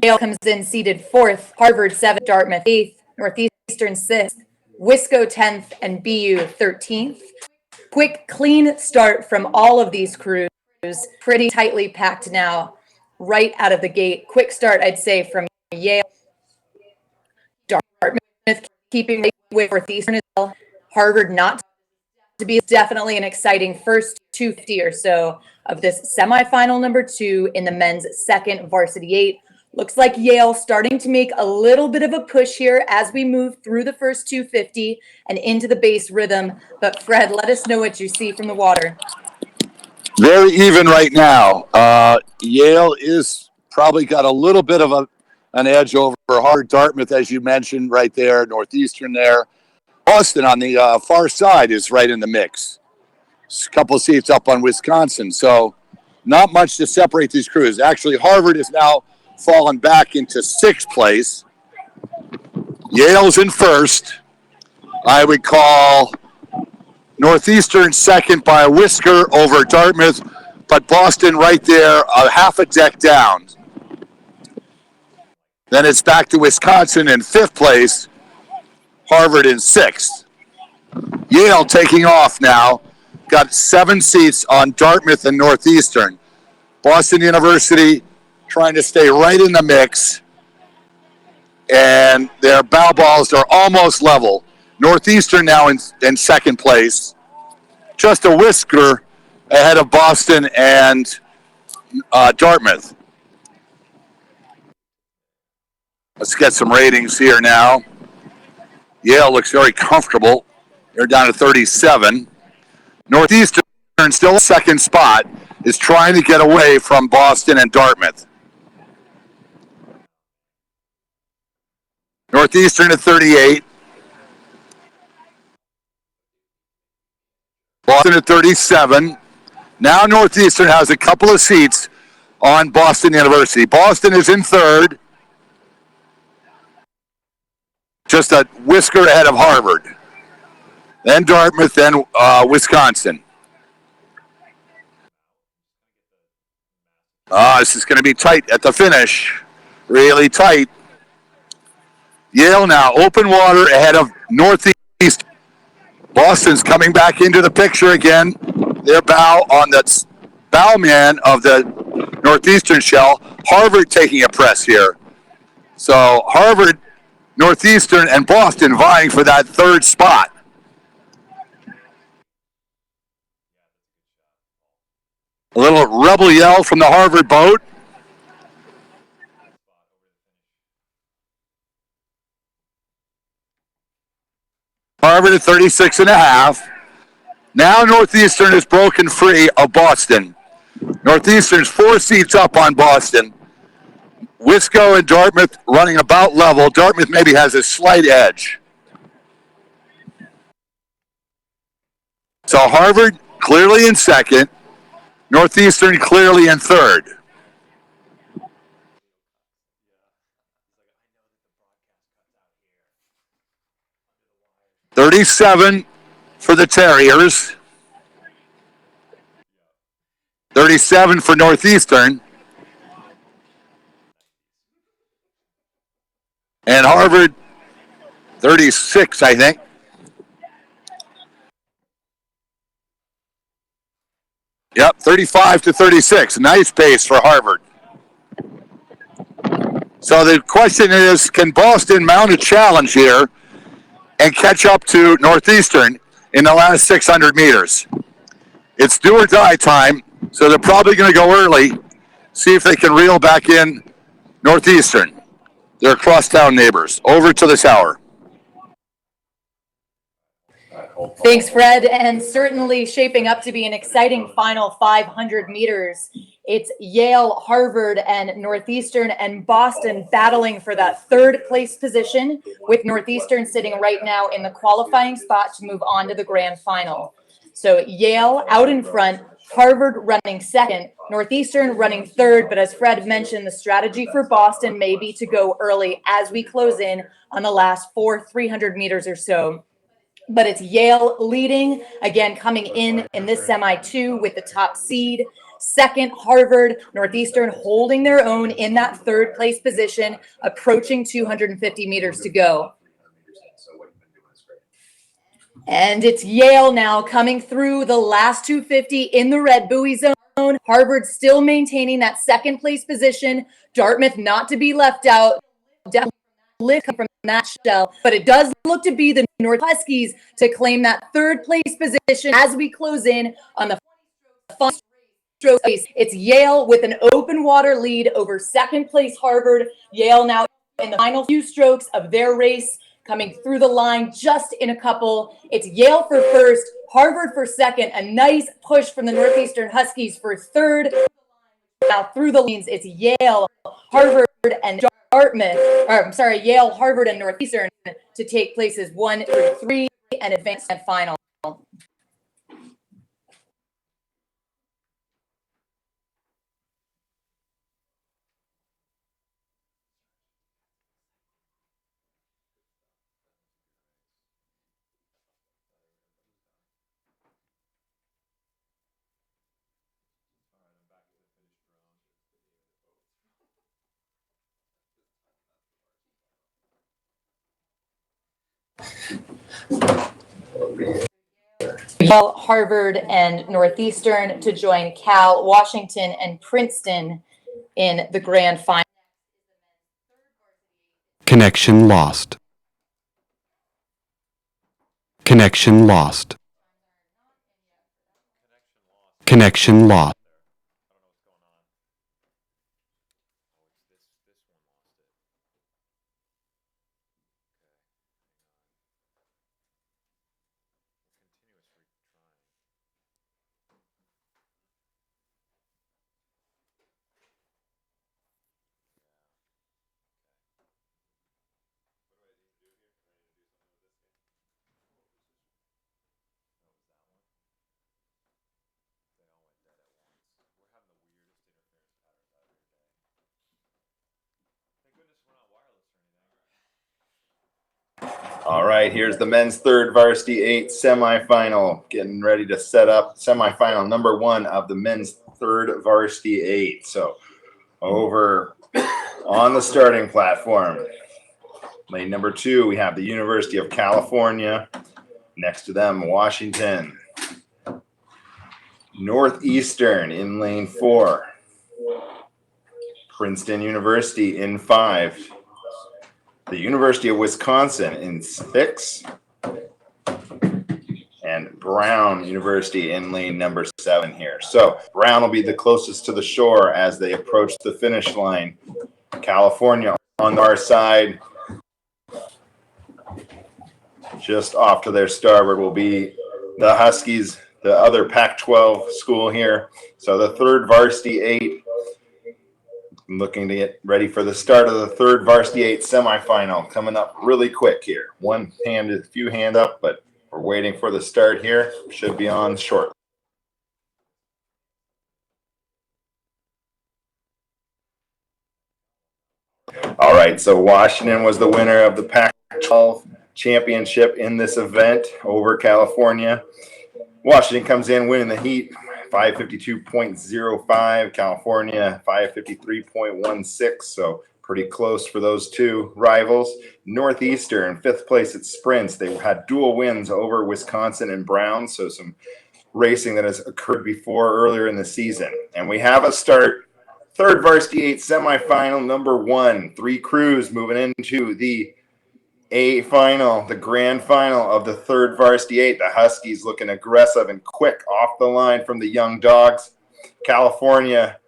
Yale comes in seeded 4th, Harvard 7th, Dartmouth 8th, Northeastern 6th, Wisco 10th, and BU 13th. Quick, clean start from all of these crews. Pretty tightly packed now, right out of the gate. Quick start, I'd say, from Yale, Dartmouth keeping with Northeastern as well. Harvard not to be definitely an exciting first 250 or so of this semifinal number 2 in the men's second varsity 8. Looks like Yale starting to make a little bit of a push here as we move through the first 250 and into the base rhythm. But Fred, let us know what you see from the water. Very even right now. Yale is probably got a little bit of an edge over Harvard, Dartmouth, as you mentioned, right there, Northeastern there. Boston on the far side is right in the mix. A couple of seats up on Wisconsin. So not much to separate these crews. Actually, Harvard is now fallen back into 6th place. Yale's in 1st. I would call Northeastern 2nd by a whisker over Dartmouth, but Boston right there, a half a deck down. Then it's back to Wisconsin in 5th place. Harvard in 6th. Yale taking off now. Got 7 seats on Dartmouth and Northeastern. Boston University trying to stay right in the mix. And their bow balls are almost level. Northeastern now in 2nd place. Just a whisker ahead of Boston and Dartmouth. Let's get some ratings here now. Yale looks very comfortable. They're down to 37. Northeastern, still 2nd spot, is trying to get away from Boston and Dartmouth. Northeastern at 38. Boston at 37. Now Northeastern has a couple of seats on Boston University. Boston is in 3rd. Just a whisker ahead of Harvard. Then Dartmouth, then Wisconsin. This is going to be tight at the finish. Really tight. Yale now open water ahead of Northeast. Boston's coming back into the picture again. Their bow on the bowman of the Northeastern shell. Harvard taking a press here. So Harvard, Northeastern, and Boston vying for that 3rd spot. A little rebel yell from the Harvard boat. Harvard at 36 and a half. Now Northeastern has broken free of Boston. Northeastern's 4 seats up on Boston. Wisco and Dartmouth running about level. Dartmouth maybe has a slight edge. So Harvard clearly in second. Northeastern clearly in third. $37 for the Terriers. $37 for Northeastern. And Harvard, 36, I think. Yep, 35 to 36. Nice pace for Harvard. So the question is, can Boston mount a challenge here and catch up to Northeastern in the last 600 meters? It's do or die time, so they're probably going to go early, see if they can reel back in Northeastern. They're crosstown neighbors. Over to the tower. Thanks, Fred, and certainly shaping up to be an exciting final 500 meters. It's Yale, Harvard, and Northeastern and Boston battling for that third place position, with Northeastern sitting right now in the qualifying spot to move on to the grand final. So Yale out in front, Harvard running second, Northeastern running third, but as Fred mentioned, the strategy for Boston may be to go early as we close in on the last 300 meters or so. But it's Yale leading, again, coming in this semi-2 with the top seed. Second, Harvard, Northeastern holding their own in that third place position, approaching 250 meters to go. And it's Yale now coming through the last 250 in the red buoy zone. Harvard still maintaining that second place position. Dartmouth not to be left out. Definitely lift from that shell, but it does look to be the North Huskies to claim that third place position as we close in on the final stroke race. It's Yale with an open water lead over second place Harvard. Yale now in the final few strokes of their race, coming through the line just in a couple. It's Yale for first, Harvard for second. A nice push from the Northeastern Huskies for third. Now through the lanes, it's Yale, Harvard, and Dartmouth, Yale, Harvard, and Northeastern to take places 1 through 3 and advance to final. Yale, Harvard, and Northeastern to join Cal, Washington, and Princeton in the grand final. Connection lost. Connection lost. Connection lost. All right, here's the men's third varsity 8 semifinal. Getting ready to set up semifinal number 1 of the men's third varsity 8. So over on the starting platform, lane number 2, we have the University of California. Next to them, Washington. Northeastern in lane 4. Princeton University in 5. The University of Wisconsin in 6. and Brown University in lane number 7 here. So Brown will be the closest to the shore as they approach the finish line. California on our side, just off to their starboard, will be the Huskies, the other Pac-12 school here. So the third Varsity 8, looking to get ready for the start of the third Varsity 8 semifinal, coming up really quick here. One hand, a few hand up, but we're waiting for the start here. Should be on shortly. All right, so Washington was the winner of the Pac-12 championship in this event over California. Washington comes in winning the heat, 552.05. California, 553.16. So pretty close for those two rivals. Northeastern, 5th place at sprints. They had dual wins over Wisconsin and Brown. So some racing that has occurred before earlier in the season. And we have a start. Third Varsity 8 semifinal, number 1. 3 crews moving into the A final, the grand final of the third Varsity 8. The Huskies looking aggressive and quick off the line from the young dogs. California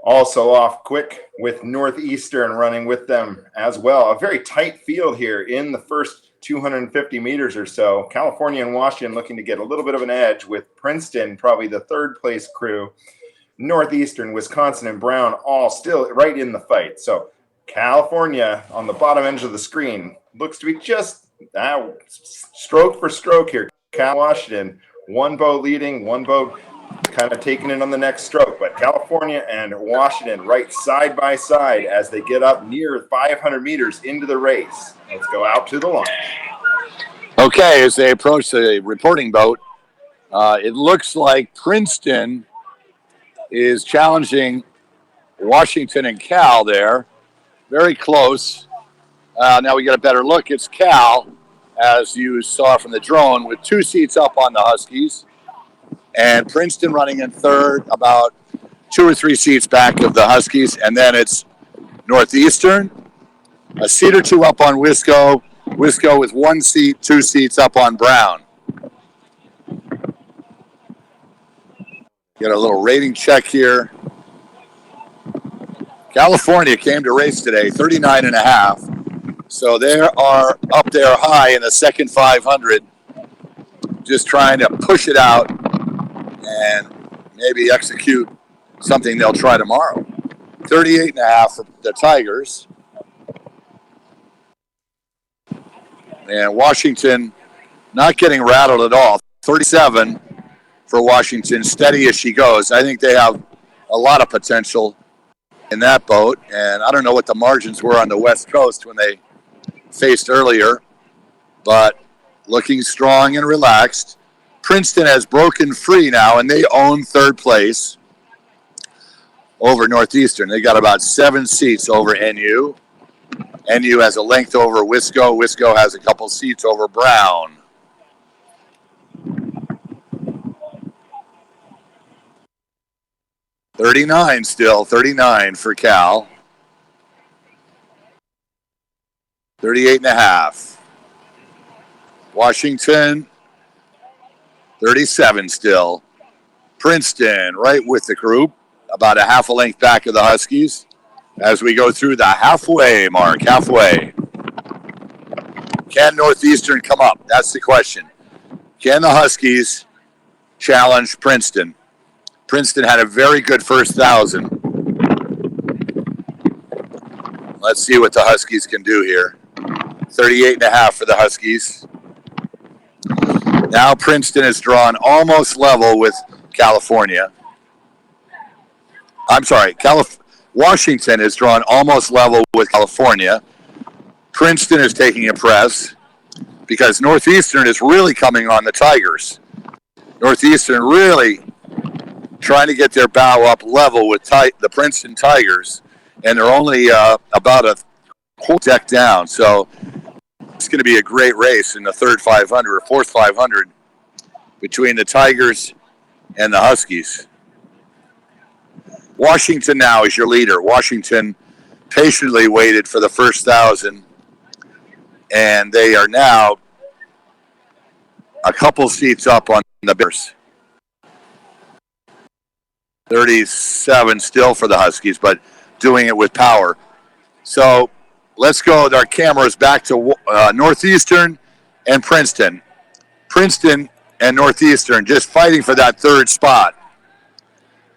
also off quick with Northeastern running with them as well. A very tight field here in the first 250 meters or so. California and Washington looking to get a little bit of an edge, with Princeton probably the third place crew. Northeastern, Wisconsin, and Brown all still right in the fight. So California on the bottom edge of the screen looks to be just stroke for stroke here. Washington, one boat leading, one boat kind of taking it on the next stroke. But California and Washington right side by side as they get up near 500 meters into the race. Let's go out to the launch. Okay, as they approach the reporting boat, it looks like Princeton is challenging Washington and Cal there. Very close. Now we get a better look. It's Cal, as you saw from the drone, with 2 seats up on the Huskies. And Princeton running in third, about 2 or 3 seats back of the Huskies. And then it's Northeastern, a seat or 2 up on Wisco. Wisco with 1 seat, 2 seats up on Brown. Get a little rating check here. California came to race today, 39.5. So they are up there high in the second 500, just trying to push it out and maybe execute something they'll try tomorrow. 38.5 for the Tigers. And Washington not getting rattled at all. 37 for Washington, steady as she goes. I think they have a lot of potential in that boat. And I don't know what the margins were on the West Coast when they faced earlier, but looking strong and relaxed. Princeton has broken free now, and they own third place over Northeastern. They got about 7 seats over NU. NU has a length over Wisco. Wisco has a couple seats over Brown. $39 still, $39 for Cal. 38.5. Washington, 37 still. Princeton right with the group, about a half a length back of the Huskies as we go through the halfway mark, halfway. Can Northeastern come up? That's the question. Can the Huskies challenge Princeton? Princeton had a very good first 1,000. Let's see what the Huskies can do here. 38.5 for the Huskies. Now Princeton is drawn almost level with California. I'm sorry, Washington is drawn almost level with California. Princeton is taking a press because Northeastern is really coming on the Tigers. Northeastern really trying to get their bow up level with the Princeton Tigers, and they're only about a whole deck down. So it's going to be a great race in the third 500 or fourth 500 between the Tigers and the Huskies. Washington now is your leader. Washington patiently waited for the first 1,000, and they are now a couple seats up on the Bears. 37 still for the Huskies, but doing it with power. So let's go with our cameras back to Northeastern and Princeton. Princeton and Northeastern just fighting for that third spot.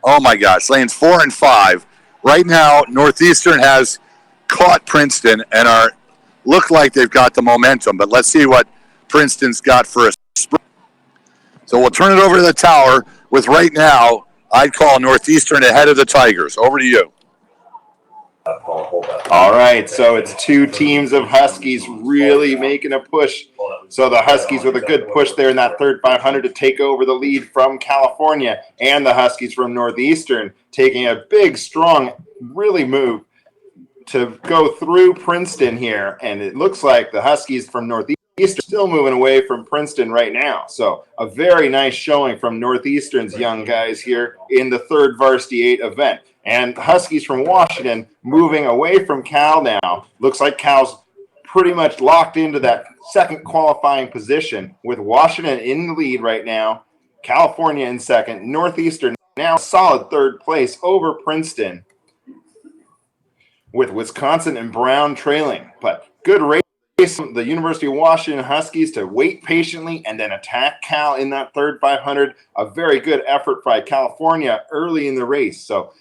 Oh my gosh, lanes 4 and 5. Right now, Northeastern has caught Princeton and look like they've got the momentum, but let's see what Princeton's got for a sprint. So we'll turn it over to the tower with right now, I'd call Northeastern ahead of the Tigers. Over to you. All right, so it's two teams of Huskies really making a push. So the Huskies with a good push there in that third 500 to take over the lead from California, and the Huskies from Northeastern taking a big, strong, really move to go through Princeton here. And it looks like the Huskies from Northeastern still moving away from Princeton right now. So a very nice showing from Northeastern's young guys here in the third Varsity 8 event. And Huskies from Washington moving away from Cal now. Looks like Cal's pretty much locked into that second qualifying position with Washington in the lead right now, California in second, Northeastern now solid third place over Princeton with Wisconsin and Brown trailing. But good race. The University of Washington Huskies to wait patiently and then attack Cal in that third 500. A very good effort by California early in the race. So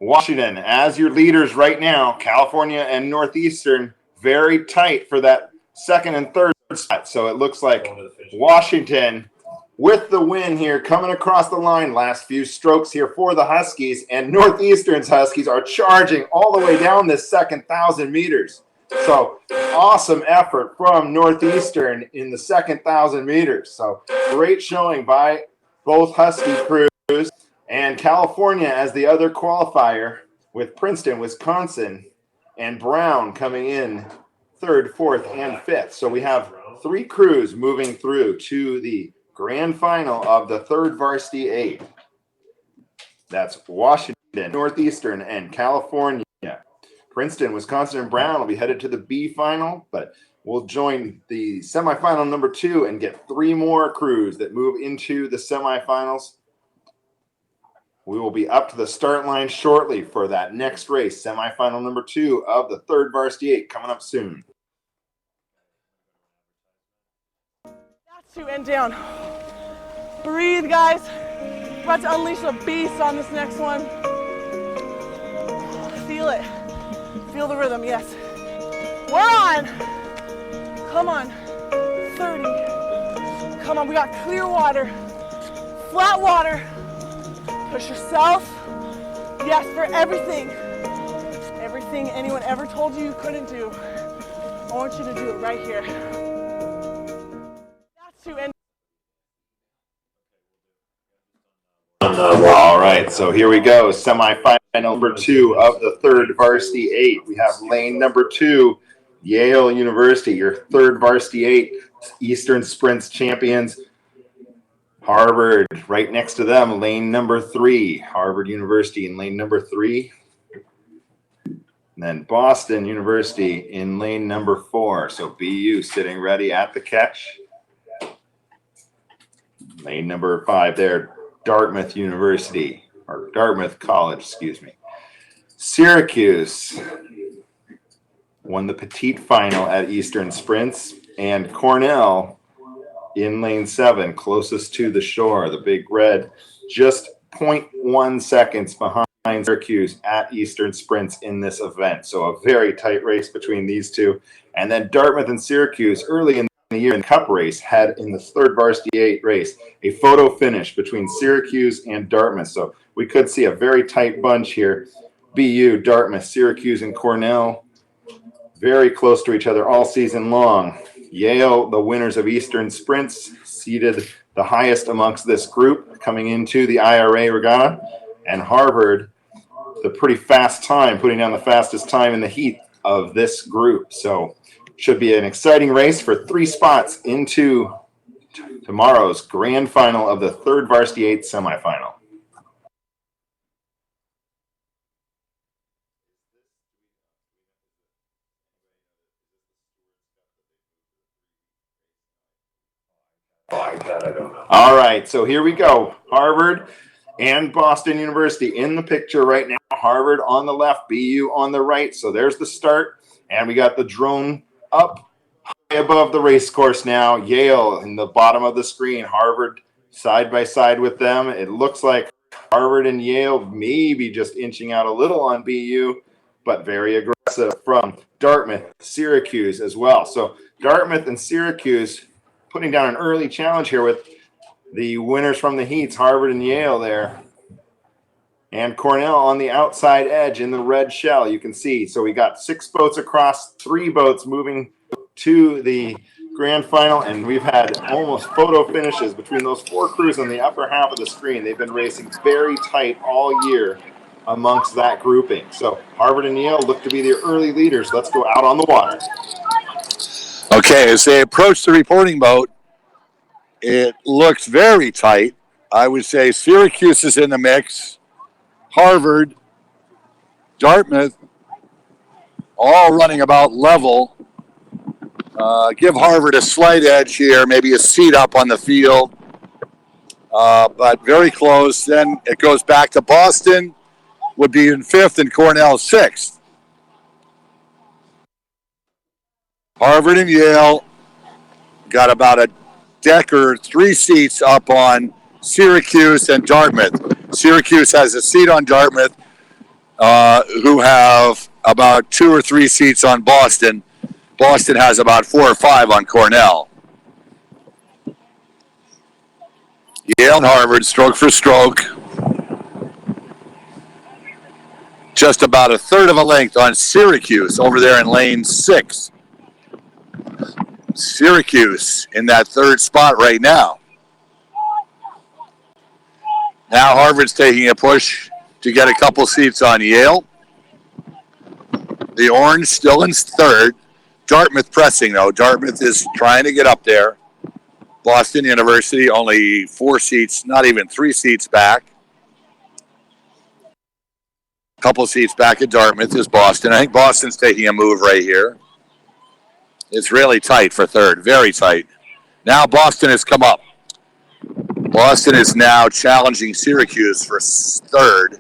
Washington, as your leaders right now, California and Northeastern, very tight for that second and third spot. So it looks like Washington with the win here coming across the line. Last few strokes here for the Huskies, and Northeastern's Huskies are charging all the way down this second 1,000 meters. So awesome effort from Northeastern in the second 1,000 meters. So great showing by both Husky crews, and California as the other qualifier with Princeton, Wisconsin, and Brown coming in third, fourth, and fifth. So we have three crews moving through to the grand final of the third Varsity 8. That's Washington, Northeastern, and California. Princeton, Wisconsin, and Brown will be headed to the B final, but we'll join the semifinal number 2 and get 3 more crews that move into the semifinals. We will be up to the start line shortly for that next race, semifinal number 2 of the third Varsity 8, coming up soon. That's 2 and down. Breathe, guys. We're about to unleash a beast on this next one. Feel it. Feel the rhythm, yes. We're on. Come on. 30. Come on, we got clear water, flat water. Push yourself. Yes, for everything. Everything anyone ever told you you couldn't do. I want you to do it right here. That's 2 and All right, so here we go. Semifinal number 2 of the third Varsity 8. We have lane number 2, Yale University, your third Varsity 8 Eastern Sprints champions. Harvard right next to them, lane number 3. Harvard University in lane number 3. And then Boston University in lane number 4. So BU sitting ready at the catch. Lane number 5 there, Dartmouth University, or Dartmouth College, excuse me. Syracuse won the petite final at Eastern Sprints, and Cornell in lane 7, closest to the shore, the big red, just 0.1 seconds behind Syracuse at Eastern Sprints in this event. So a very tight race between these two. And then Dartmouth and Syracuse early in the year in the Cup race had in the third Varsity 8 race a photo finish between Syracuse and Dartmouth. So we could see a very tight bunch here. BU, Dartmouth, Syracuse, and Cornell very close to each other all season long. Yale, the winners of Eastern Sprints, seated the highest amongst this group coming into the IRA regatta. And Harvard, the pretty fast time, putting down the fastest time in the heat of this group. So should be an exciting race for 3 spots into tomorrow's grand final of the third Varsity 8 semifinal. That I don't know. All right, so here we go. Harvard and Boston University in the picture right now. Harvard on the left, BU on the right. So there's the start. And we got the drone up high above the race course now. Yale in the bottom of the screen. Harvard side by side with them. It looks like Harvard and Yale maybe just inching out a little on BU, but very aggressive from Dartmouth, Syracuse as well. So Dartmouth and Syracuse putting down an early challenge here with the winners from the heats, Harvard and Yale there. And Cornell on the outside edge in the red shell, you can see. So we got 6 boats across, 3 boats moving to the grand final, and we've had almost photo finishes between those 4 crews on the upper half of the screen. They've been racing very tight all year amongst that grouping. So Harvard and Yale look to be the early leaders. Let's go out on the water. Okay, as they approach the reporting boat, it looks very tight. I would say Syracuse is in the mix. Harvard, Dartmouth, all running about level. Give Harvard a slight edge here, maybe a seat up on the field, but very close. Then it goes back to Boston, would be in 5th, and Cornell 6th. Harvard and Yale got about a deck or 3 seats up on Syracuse and Dartmouth. Syracuse has a seat on Dartmouth, who have about 2 or 3 seats on Boston. Boston has about 4 or 5 on Cornell. Yale and Harvard, stroke for stroke. Just about a third of a length on Syracuse over there in lane 6. Syracuse in that 3rd spot right now. Now Harvard's taking a push to get a couple seats on Yale. The orange still in 3rd. Dartmouth pressing, though. Dartmouth is trying to get up there. Boston University only 4 seats, not even 3 seats back. A couple seats back at Dartmouth is Boston. I think Boston's taking a move right here. It's really tight for 3rd, very tight. Now Boston has come up. Boston is now challenging Syracuse for 3rd,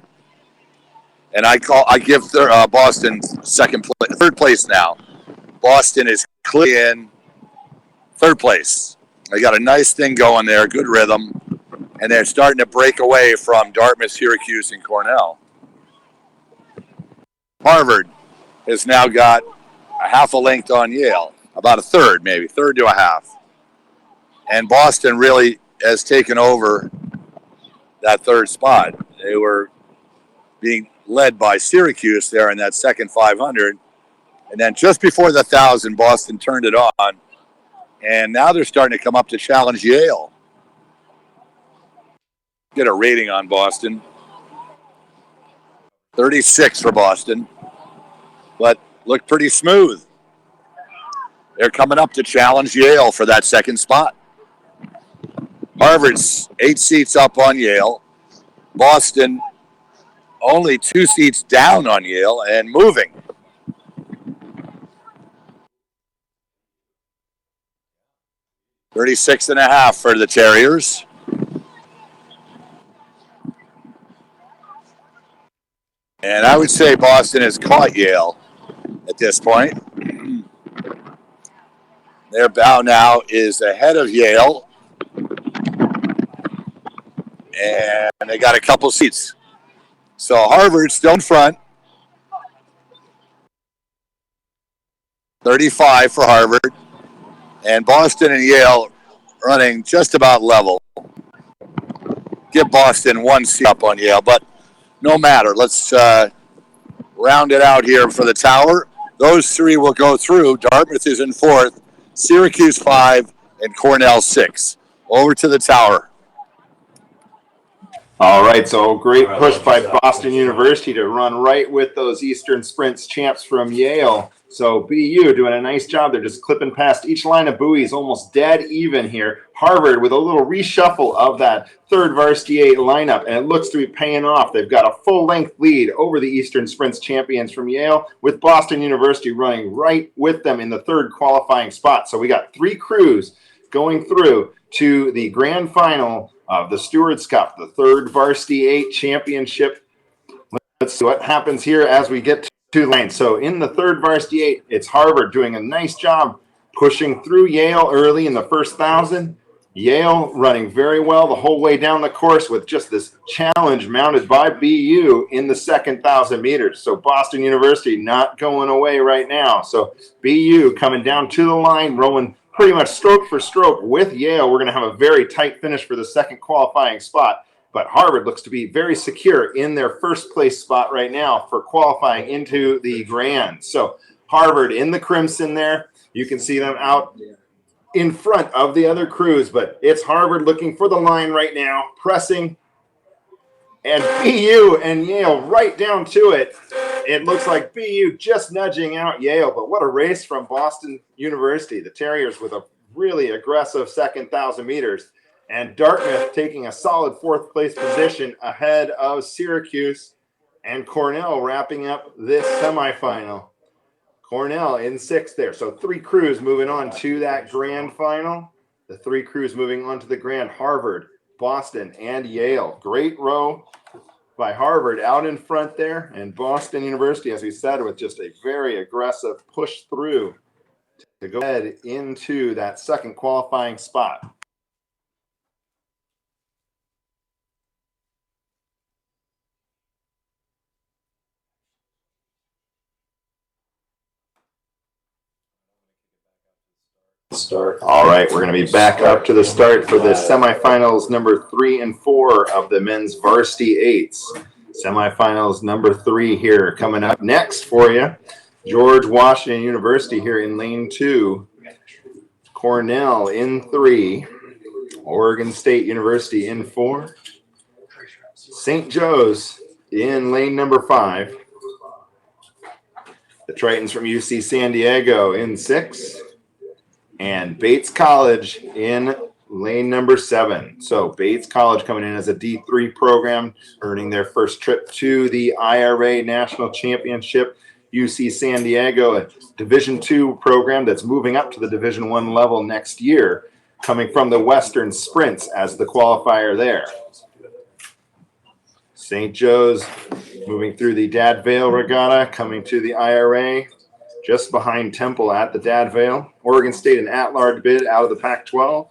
and I give Boston 3rd place now. Boston is clear in 3rd place. They got a nice thing going there, good rhythm, and they're starting to break away from Dartmouth, Syracuse, and Cornell. Harvard has now got a half a length on Yale, about a third maybe, 1/3 to a half. And Boston really has taken over that 3rd spot. They were being led by Syracuse there in that second 500. And then just before the 1,000, Boston turned it on. And now they're starting to come up to challenge Yale. Get a rating on Boston. 36 for Boston. But looked pretty smooth. They're coming up to challenge Yale for that 2nd spot. Harvard's 8 seats up on Yale. Boston only 2 seats down on Yale and moving. $36.5 for the Terriers. And I would say Boston has caught Yale at this point. Their bow now is ahead of Yale. And they got a couple seats. So Harvard's still in front. 35 for Harvard. And Boston and Yale running just about level. Give Boston 1 seat up on Yale, but no matter. Let's round it out here for the tower. Those 3 will go through. Dartmouth is in 4th, Syracuse 5, and Cornell 6. Over to the tower. All right, so great push by Boston University to run right with those Eastern Sprints champs from Yale. So BU doing a nice job. They're just clipping past each line of buoys, almost dead even here. Harvard with a little reshuffle of that 3rd Varsity 8 lineup, and it looks to be paying off. They've got a full-length lead over the Eastern Sprints champions from Yale, with Boston University running right with them in the 3rd qualifying spot. So we got 3 crews going through to the grand final of the Stewards Cup, the third Varsity 8 championship. Let's see what happens here as we get to the lane. So in the third Varsity 8, it's Harvard doing a nice job pushing through Yale early in the first 1,000. Yale running very well the whole way down the course with just this challenge mounted by BU in the second 1,000 meters. So Boston University not going away right now. So BU coming down to the line, rolling pretty much stroke for stroke with Yale. We're going to have a very tight finish for the second qualifying spot. But Harvard looks to be very secure in their first place spot right now for qualifying into the grand. So Harvard in the crimson there. You can see them out in front of the other crews, but it's Harvard looking for the line right now, pressing, and BU and Yale right down to it. It looks like BU just nudging out Yale, but what a race from Boston University. The Terriers with a really aggressive second 1,000 meters, and Dartmouth taking a solid fourth place position ahead of Syracuse, and Cornell wrapping up this semifinal. Cornell in sixth there. So three crews moving on to that grand final. The three crews moving on to the grand: Harvard, Boston, and Yale. Great row by Harvard out in front there. And Boston University, as we said, with just a very aggressive push through to go ahead into that second qualifying spot. All right, we're going to be back up to the start for the semifinals number 3 and 4 of the men's varsity 8s. Semifinals number 3 here coming up next for you. George Washington University here in lane 2. Cornell in 3. Oregon State University in 4. St. Joe's in lane number 5. The Tritons from UC San Diego in 6. And Bates College in lane number 7. So Bates College coming in as a D3 program, earning their first trip to the IRA National Championship. UC San Diego, a Division II program that's moving up to the Division I level next year, coming from the Western Sprints as the qualifier there. St. Joe's moving through the Dad Vale Regatta, coming to the IRA. Just behind Temple at the Dad Vale. Oregon State and at-large bid out of the Pac-12.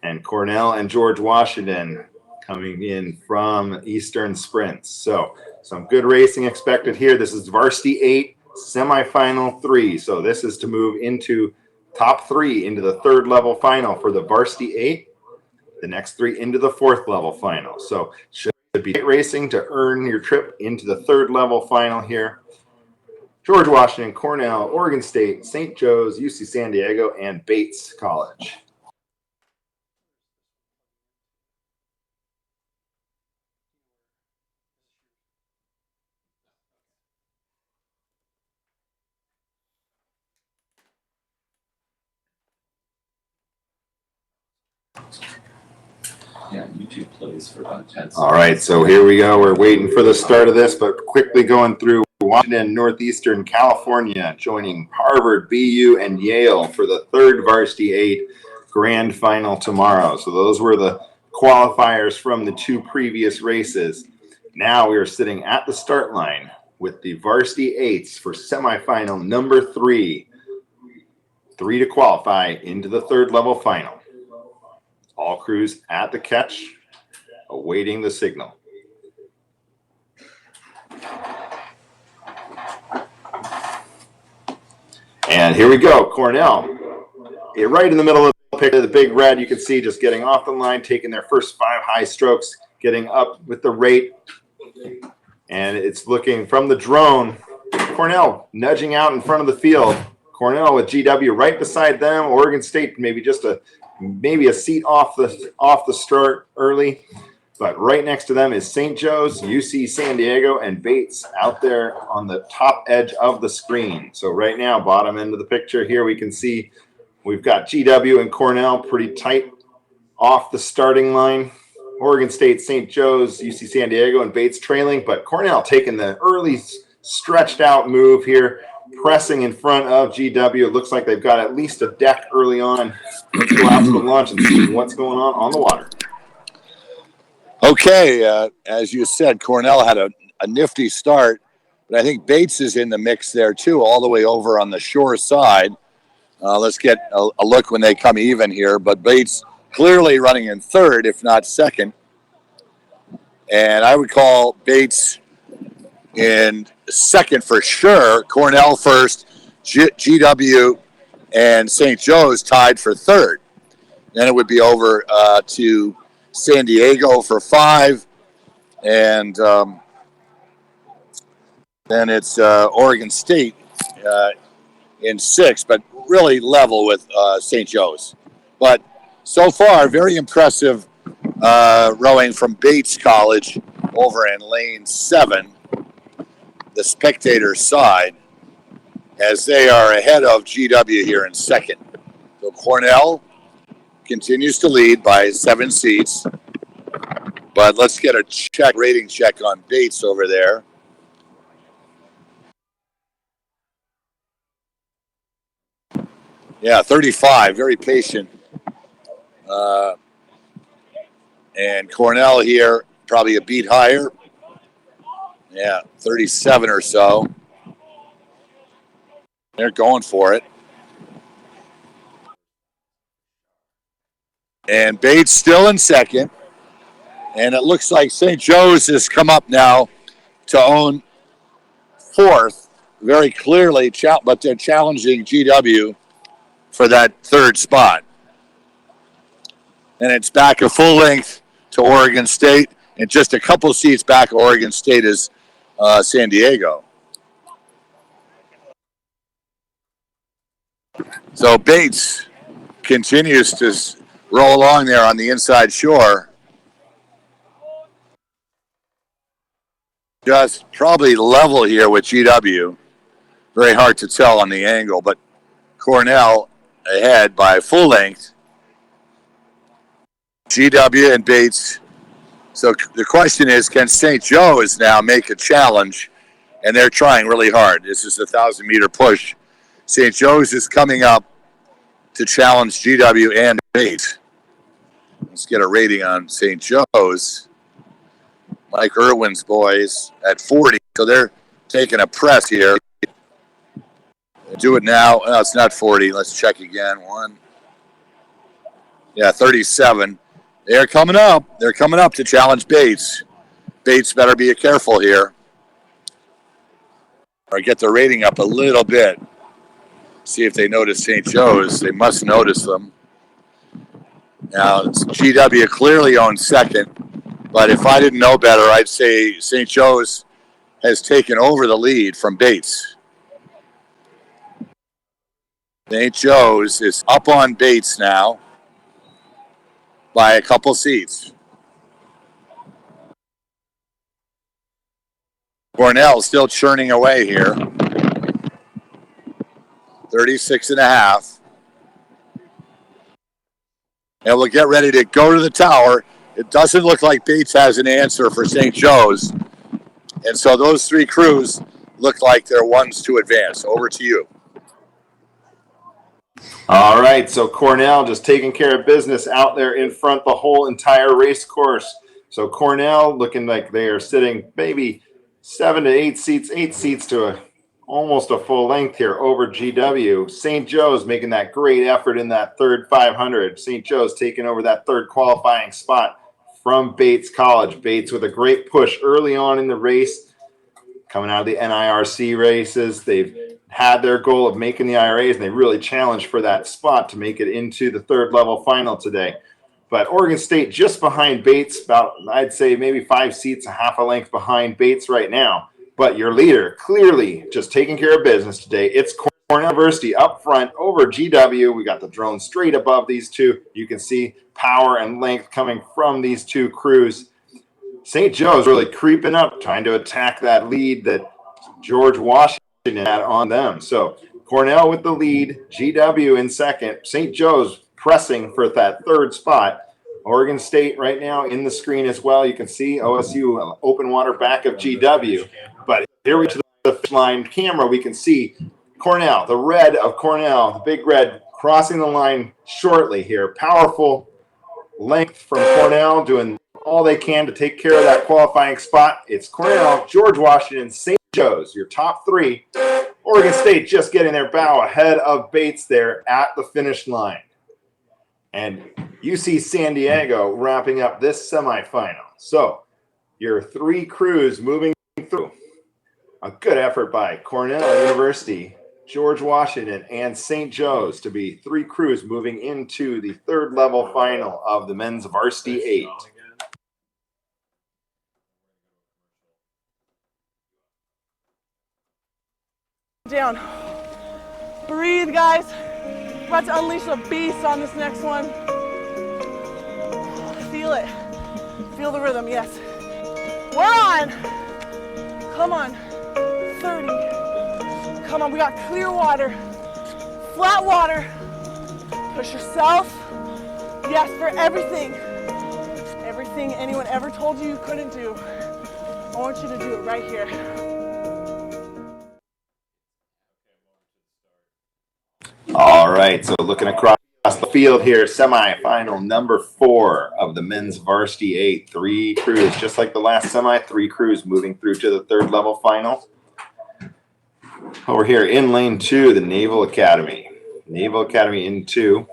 And Cornell and George Washington coming in from Eastern Sprints. So some good racing expected here. This is Varsity 8, semifinal 3. So this is to move into top 3 into the third level final for the Varsity 8. The next 3 into the fourth level final. So should be great racing to earn your trip into the third level final here. George Washington, Cornell, Oregon State, St. Joe's, UC San Diego, and Bates College. Yeah, YouTube plays for about 10 seconds. All right, so here we go. We're waiting for the start of this, but quickly going through Washington, Northeastern California, joining Harvard, BU, and Yale for the third Varsity 8 grand final tomorrow. So those were the qualifiers from the 2 previous races. Now we are sitting at the start line with the Varsity 8s for semifinal number 3. 3 to qualify into the third level final. All crews at the catch, awaiting the signal. And here we go, Cornell. Right in the middle of the picture, the big red, you can see just getting off the line, taking their first 5 high strokes, getting up with the rate. And it's looking from the drone, Cornell nudging out in front of the field. Cornell with GW right beside them. Oregon State maybe just a seat off the start early, but right next to them is St. Joe's, UC San Diego, and Bates out there on the top edge of the screen. So right now, bottom end of the picture here, we can see we've got GW and Cornell pretty tight off the starting line. Oregon State, St. Joe's, UC San Diego, and Bates trailing, but Cornell taking the early stretched out move here, pressing in front of GW. It looks like they've got at least a deck early on. Let's go out to the launch and see what's going on the water. Okay, as you said, Cornell had a nifty start, but I think Bates is in the mix there too, all the way over on the shore side. Let's get a look when they come even here, but Bates clearly running in third, if not second. And I would call Bates in second for sure. Cornell first, GW and St. Joe's tied for third. Then it would be over to San Diego for 5, and then it's Oregon State in 6, but really level with St. Joe's. But so far, very impressive rowing from Bates College over in lane 7, the spectator side, as they are ahead of GW here in second. So Cornell continues to lead by 7 seats. But let's get a rating check on Bates over there. Yeah, 35, very patient. And Cornell here, probably a beat higher. Yeah, 37 or so. They're going for it. And Bates still in second. And it looks like St. Joe's has come up now to own fourth very clearly, but they're challenging GW for that third spot. And it's back a full length to Oregon State, and just a couple seats back Oregon State is San Diego. So Bates continues to roll along there on the inside shore. Just probably level here with GW. Very hard to tell on the angle, but Cornell ahead by full length. GW and Bates. So the question is, can St. Joe's now make a challenge? And they're trying really hard. This is the 1,000-meter push. St. Joe's is coming up to challenge GW and Bates. Let's get a rating on St. Joe's. Mike Irwin's boys at 40. So they're taking a press here. Do it now. No, it's not 40. Let's check again. 37. They're coming up. They're coming up to challenge Bates. Bates better be careful here, or get the rating up a little bit. See if they notice St. Joe's. They must notice them. Now, GW clearly owns second, but if I didn't know better, I'd say St. Joe's has taken over the lead from Bates. St. Joe's is up on Bates now by a couple seats. Cornell still churning away here. 36.5. And we'll get ready to go to the tower. It doesn't look like Bates has an answer for St. Joe's. And so those 3 crews look like they're ones to advance. Over to you. All right, so Cornell just taking care of business out there in front the whole entire race course. So Cornell looking like they are sitting maybe 7 to 8 seats, 8 seats to almost a full length here over GW. St. Joe's making that great effort in that third 500. St. Joe's taking over that third qualifying spot from Bates College. Bates with a great push early on in the race, coming out of the NIRC races. They've had their goal of making the IRAs, and they really challenged for that spot to make it into the third level final today. But Oregon State just behind Bates, about, I'd say, maybe 5 seats, a half a length behind Bates right now. But your leader clearly just taking care of business today. It's Cornell University up front over GW. We got the drone straight above these two. You can see power and length coming from these 2 crews. St. Joe's really creeping up, trying to attack that lead that George Washington had on them. So Cornell with the lead, GW in second, St. Joe's pressing for that third spot. Oregon State right now in the screen as well. You can see OSU open water back of GW. But here we to the finish line camera, we can see Cornell, the red of Cornell, the big red, crossing the line shortly here. Powerful length from Cornell, doing all they can to take care of that qualifying spot. It's Cornell, George Washington, St. Joe's, your top three. Oregon State just getting their bow ahead of Bates there at the finish line. And UC San Diego wrapping up this semifinal. So your three crews moving through. A good effort by Cornell University, George Washington, and St. Joe's to be three crews moving into the third level final of the men's varsity 8. Down. Breathe, guys. We're about to unleash a beast on this next one. Feel it. Feel the rhythm, yes. We're on. Come on. 30. Come on, we got clear water. Flat water. Push yourself. Yes, for everything. Everything anyone ever told you you couldn't do. I want you to do it right here. All right, so looking across the field here, semifinal number 4 of the men's varsity 8. 3 crews, just like the last semi, 3 crews moving through to the third level final. Over here in lane 2, the Naval Academy. Naval Academy in 2.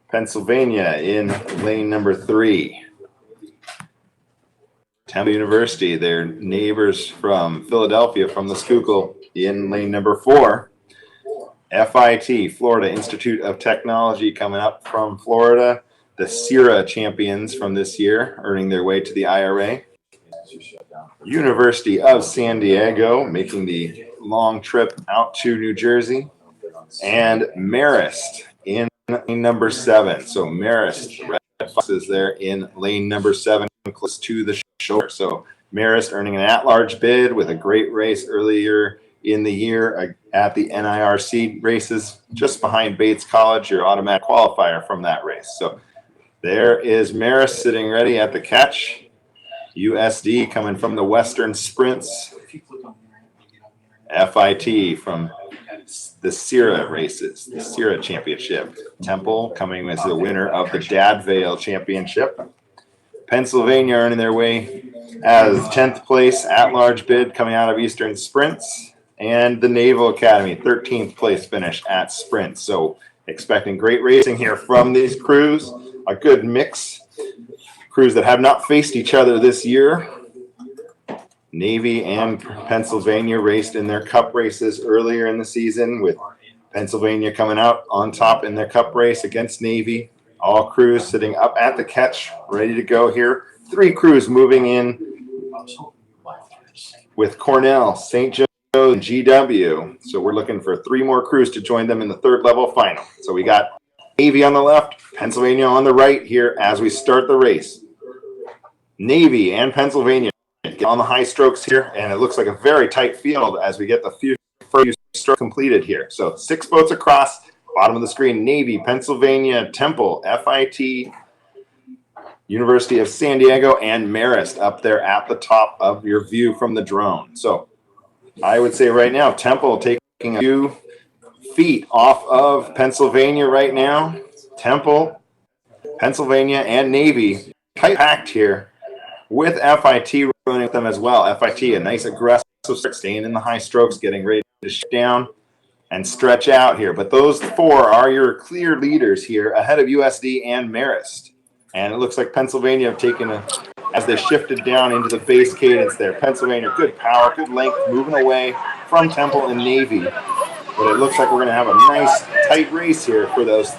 Pennsylvania in lane number 3. Temple University, their neighbors from Philadelphia, from the Schuylkill, in lane number 4. FIT, Florida Institute of Technology, coming up from Florida. The SIRA champions from this year, earning their way to the IRA. University of San Diego, making the long trip out to New Jersey. And Marist in lane number 7. So Marist, Red Foxes there in lane number 7, close to the shore. So Marist earning an at-large bid with a great race earlier in the year at the NIRC races, just behind Bates College, your automatic qualifier from that race. So there is Marist sitting ready at the catch. USD coming from the Western Sprints. FIT from the SIRA races, the SIRA Championship. Temple coming as the winner of the Dadvale Championship. Pennsylvania earning their way as 10th place at-large bid coming out of Eastern Sprints. And the Naval Academy, 13th place finish at Sprint. So expecting great racing here from these crews. A good mix. Crews that have not faced each other this year. Navy and Pennsylvania raced in their cup races earlier in the season, with Pennsylvania coming out on top in their cup race against Navy. All crews sitting up at the catch, ready to go here. 3 crews moving in with Cornell, St. Joe, and GW. So we're looking for 3 more crews to join them in the third level final. So we got Navy on the left, Pennsylvania on the right here as we start the race. Navy and Pennsylvania get on the high strokes here, and it looks like a very tight field as we get the first stroke completed here. So 6 boats across, bottom of the screen, Navy, Pennsylvania, Temple, FIT, University of San Diego, and Marist up there at the top of your view from the drone. So I would say right now, Temple taking a few feet off of Pennsylvania right now. Temple, Pennsylvania, and Navy tight packed here with FIT running with them as well. FIT, a nice aggressive start, staying in the high strokes, getting ready to shut down and stretch out here. But those 4 are your clear leaders here ahead of USD and Marist. And it looks like Pennsylvania have taken as they shifted down into the base cadence there. Pennsylvania, good power, good length, moving away from Temple and Navy. But it looks like we're going to have a nice, tight race here for those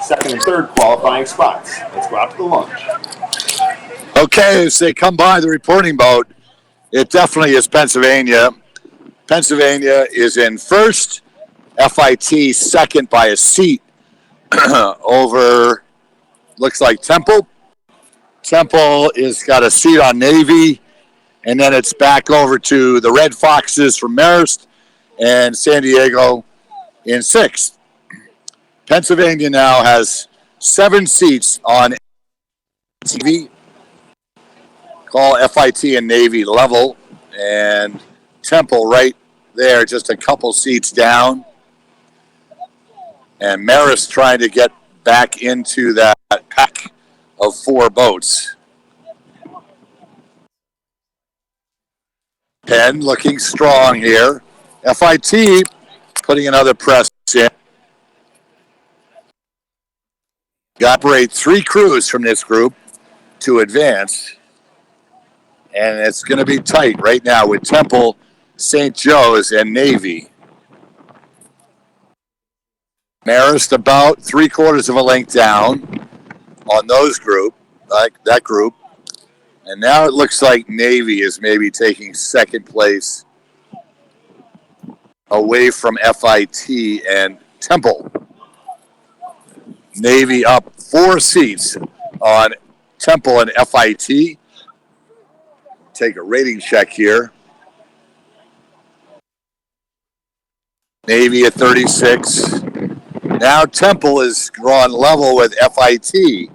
second and third qualifying spots. Let's go out to the lunch. Okay, as they come by the reporting boat, it definitely is Pennsylvania. Pennsylvania is in first, FIT second by a seat over, looks like Temple. Temple is got a seat on Navy, and then it's back over to the Red Foxes from Marist and San Diego in sixth. Pennsylvania now has 7 seats on TV. Call FIT and Navy level, and Temple right there, just a couple seats down. And Marist trying to get back into that pack of 4 boats. Penn looking strong here. FIT putting another press in. Got to operate 3 crews from this group to advance. And it's going to be tight right now with Temple, St. Joe's, and Navy. Marist about 3/4 of a length down on those group, like that group. And now it looks like Navy is maybe taking second place away from FIT and Temple. Navy up 4 seats on Temple and FIT. Take a rating check here. Navy at 36. Now Temple is drawn level with FIT.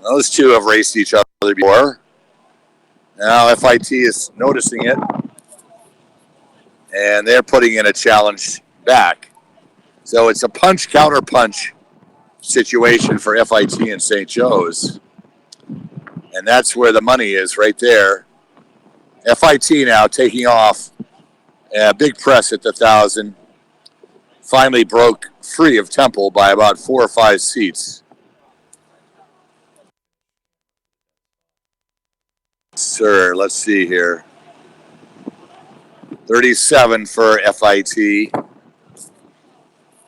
Those two have raced each other before. Now FIT is noticing it. And they're putting in a challenge back. So it's a punch, counter punch situation for FIT and St. Joe's. And that's where the money is right there. FIT now taking off. A big press at the 1,000. Finally broke free of Temple by about 4 or 5 seats. Sir, let's see here. 37 for FIT.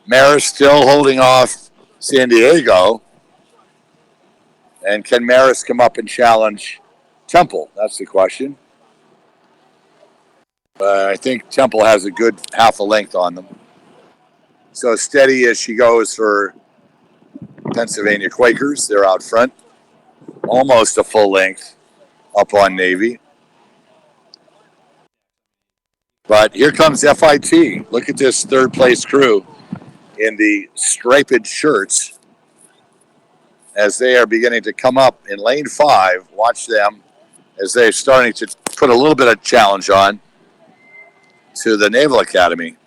Marist still holding off San Diego. And can Marist come up and challenge Temple? That's the question. I think Temple has a good half a length on them. So steady as she goes for Pennsylvania Quakers. They're out front. Almost a full length up on Navy. But here comes FIT. Look at this 3rd place crew in the striped shirts as they are beginning to come up in lane 5. Watch them as they're starting to put a little bit of challenge on to the Naval Academy.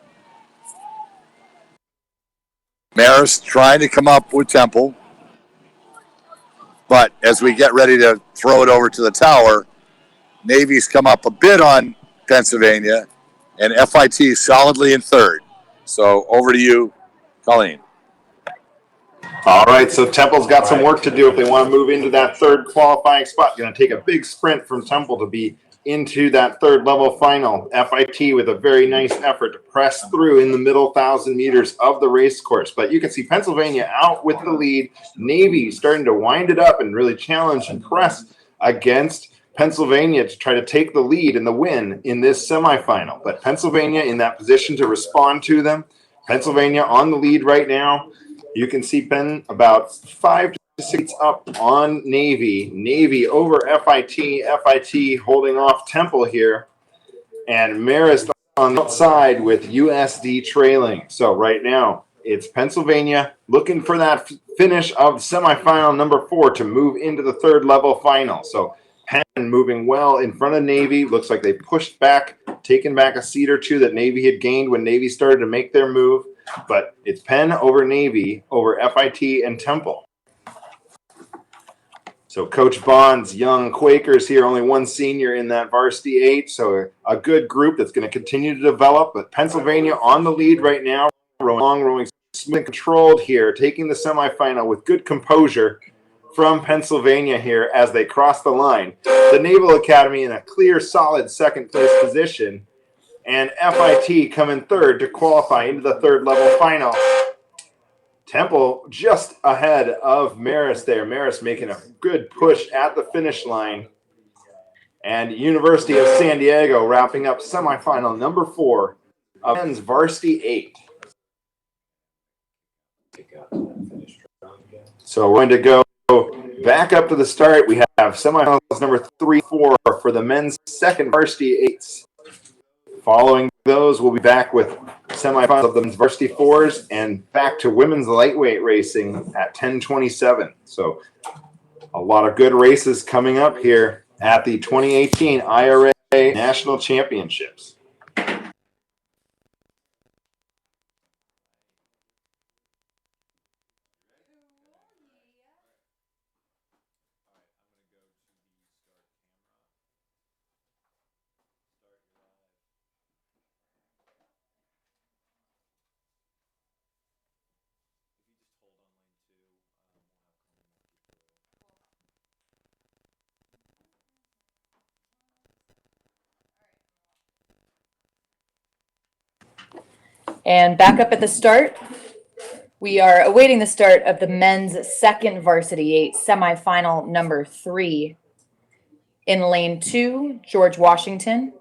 Marist trying to come up with Temple. But as we get ready to throw it over to the tower, Navy's come up a bit on Pennsylvania, and FIT solidly in 3rd. So over to you, Colleen. All right, so Temple's got some work to do if they want to move into that 3rd qualifying spot. Going to take a big sprint from Temple to be into that 3rd level final. FIT with a very nice effort to press through in the middle 1,000 meters of the race course. But you can see Pennsylvania out with the lead. Navy starting to wind it up and really challenge and press against Pennsylvania to try to take the lead and the win in this semifinal. But Pennsylvania in that position to respond to them. Pennsylvania on the lead right now. You can see Penn about 5 to 6 up on Navy. Navy over FIT. FIT holding off Temple here. And Marist on the outside with USD trailing. So right now it's Pennsylvania looking for that finish of semifinal number 4 to move into the 3rd level final. So Penn moving well in front of Navy. Looks like they pushed back, taken back a seat or 2 that Navy had gained when Navy started to make their move. But it's Penn over Navy over FIT and Temple. So Coach Bond's young Quakers here, only 1 senior in that varsity 8. So a good group that's going to continue to develop. But Pennsylvania on the lead right now, rowing smooth and controlled here, taking the semifinal with good composure from Pennsylvania here as they cross the line. The Naval Academy in a clear, solid 2nd place position. And FIT coming 3rd to qualify into the 3rd level final. Temple just ahead of Marist there. Marist making a good push at the finish line. And University of San Diego wrapping up semifinal number 4 of men's varsity 8. So we're going to go back up to the start. We have semifinals number 3, 4 for the men's 2nd varsity 8s. Following those, we'll be back with semifinals of the men's varsity 4s and back to women's lightweight racing at 10:27. So a lot of good races coming up here at the 2018 IRA National Championships. And back up at the start, we are awaiting the start of the men's second varsity 8 semifinal number 3. In lane 2, George Washington.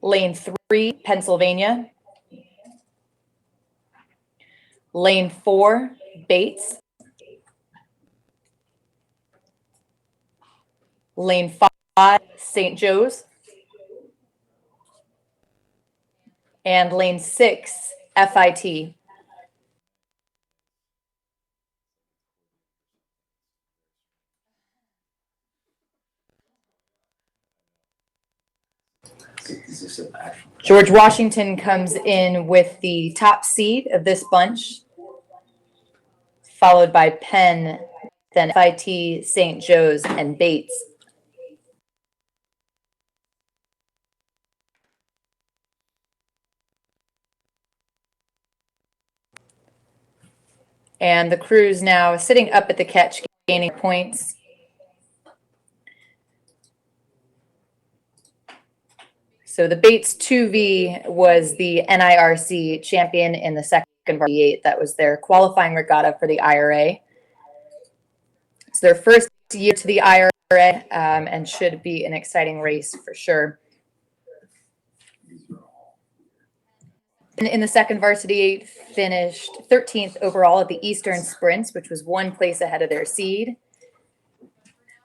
Lane 3, Pennsylvania. Lane 4, Bates. Lane 5, St. Joe's. And lane 6, FIT. Is this an actual? George Washington comes in with the top seed of this bunch, followed by Penn, then FIT, St. Joe's, and Bates. And the crew's now sitting up at the catch, gaining points. So the Bates 2V was the NIRC champion in the second varsity 8. That was their qualifying regatta for the IRA. It's their first year to the IRA and should be an exciting race for sure. In the second varsity 8, finished 13th overall at the Eastern Sprints, which was 1 place ahead of their seed.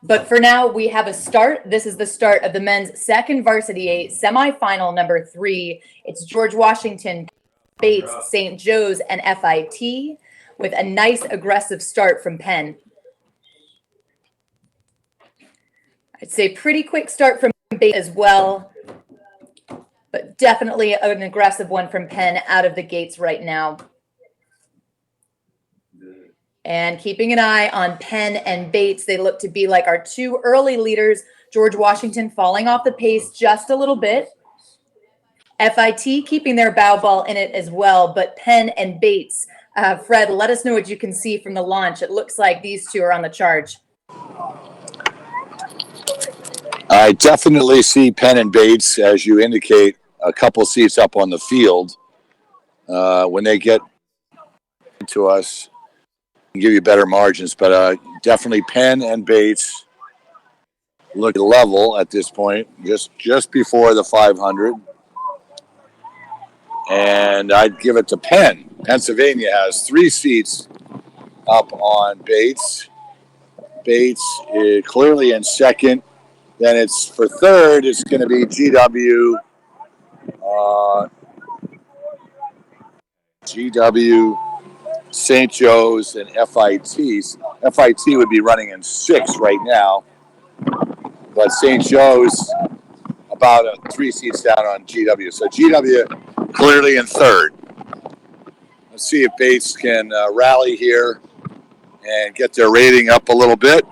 But for now, we have a start. This is the start of the men's second varsity 8 semifinal number 3. It's George Washington, Bates, St. Joe's, and FIT with a nice aggressive start from Penn. I'd say pretty quick start from Bates as well, but definitely an aggressive one from Penn out of the gates right now. And keeping an eye on Penn and Bates, they look to be like our 2 early leaders. George Washington falling off the pace just a little bit. FIT keeping their bow ball in it as well, but Penn and Bates. Fred, let us know what you can see from the launch. It looks like these 2 are on the charge. I definitely see Penn and Bates, as you indicate, a couple seats up on the field. When they get to us, give you better margins, but definitely Penn and Bates look level at this point, just before the 500. And I'd give it to Penn. Pennsylvania has 3 seats up on Bates. Bates is clearly in second. Then it's for third. It's going to be GW. St. Joe's, and FIT's. FIT would be running in 6 right now, but St. Joe's about 3 seats down on GW. So GW clearly in third. Let's see if Bates can rally here and get their rating up a little bit.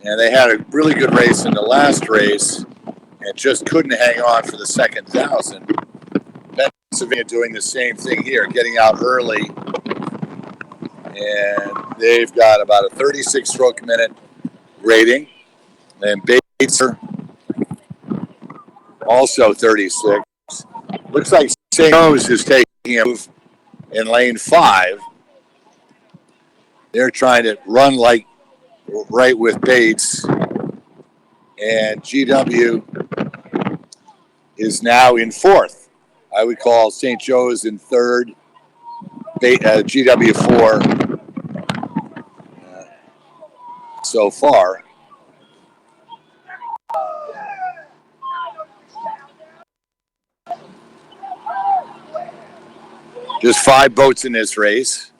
And they had a really good race in the last race and just couldn't hang on for the second 1,000. Pennsylvania doing the same thing here, getting out early. And they've got about a 36 stroke minute rating. And Bates are also 36. Looks like St. Joe's is taking a move in lane 5. They're trying to run like right with Bates. And GW is now in 4th. I would call St. Joe's in 3rd, GW 4 so far. Just 5 boats in this race.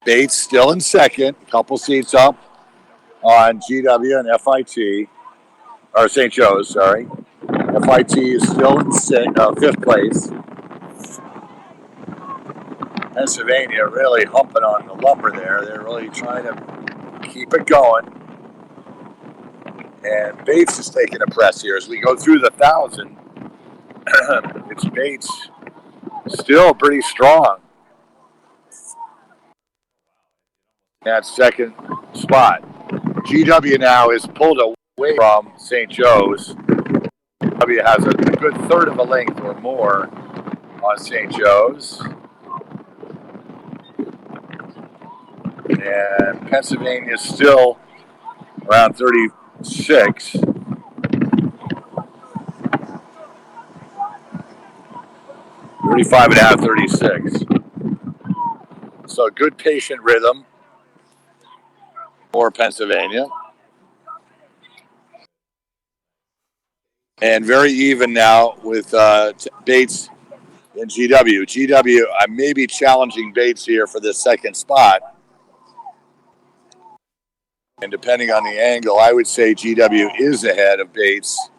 Bates still in second, a couple seats up on GW and FIT, or St. Joe's, sorry. FIT is still in 5th place. Pennsylvania really humping on the lumber there. They're really trying to keep it going. And Bates is taking a press here as we go through the 1,000. It's Bates still pretty strong. That second spot. GW now is pulled away from St. Joe's. W has a good third of a length or more on St. Joe's. And Pennsylvania is still around 36. .35.5, 36. So a good patient rhythm for Pennsylvania. And very even now with Bates and GW. GW, I may be challenging Bates here for the second spot. And depending on the angle, I would say GW is ahead of Bates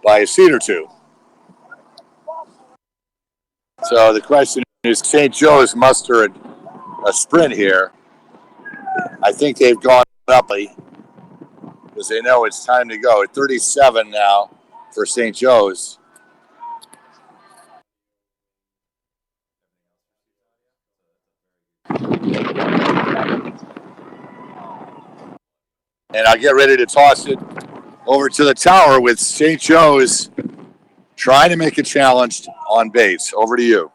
by a seat or two. So the question is, St. Joe's mustered a sprint here. I think they've gone up because they know it's time to go. At 37 now for St. Joe's. And I'll get ready to toss it over to the tower with St. Joe's trying to make a challenge on Bates. Over to you.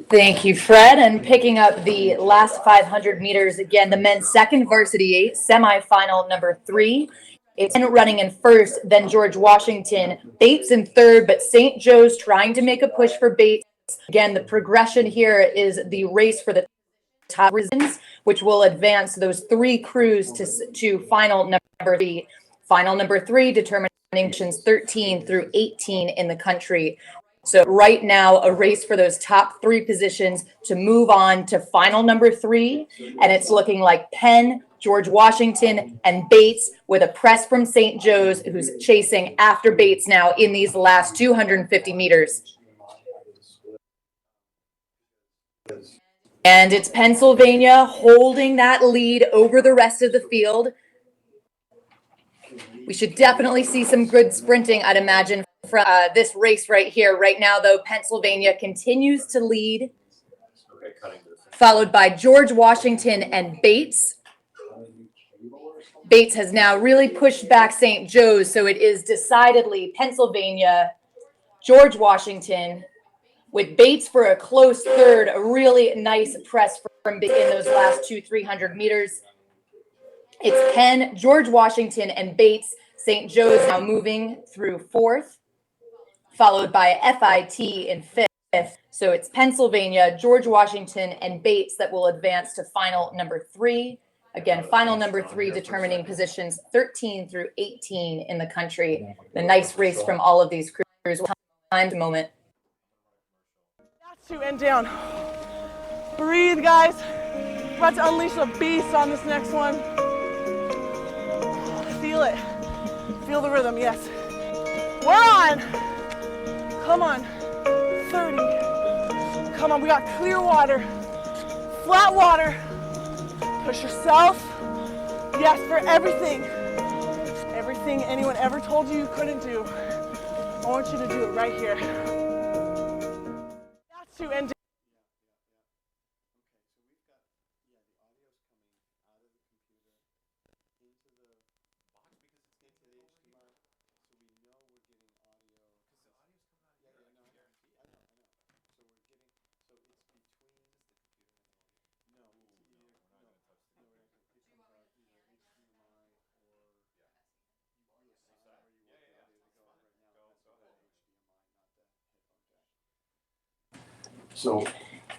Thank you, Fred. And picking up the last 500 meters again, the men's second varsity semifinal number 3. It's running in first, then George Washington, Bates in third, but St. Joe's trying to make a push for Bates. Again, the progression here is the race for the top reasons, which will advance those 3 crews to final number 3. Final number 3 determining positions 13 through 18 in the country. So right now, a race for those top 3 positions to move on to final number 3. And it's looking like Penn, George Washington, and Bates with a press from St. Joe's, who's chasing after Bates now in these last 250 meters. And it's Pennsylvania holding that lead over the rest of the field. We should definitely see some good sprinting, I'd imagine, from this race right here. Right now, though, Pennsylvania continues to lead, followed by George Washington and Bates. Bates has now really pushed back St. Joe's, so it is decidedly Pennsylvania, George Washington, with Bates for a close third, a really nice press from in those last 300 meters. It's Penn, George Washington, and Bates. St. Joe's now moving through fourth, followed by FIT in fifth. So it's Pennsylvania, George Washington, and Bates that will advance to final number 3. Again, final number 3 determining positions 13 through 18 in the country. The nice race from all of these crews. Time to moment. That's 2 and down. Breathe, guys. We're about to unleash a beast on this next one. Feel it. Feel the rhythm, yes. We're on. Come on. 30. Come on, we got clear water. Flat water. Push yourself. Yes, for everything. Everything anyone ever told you you couldn't do. I want you to do it right here. That's 2 and down.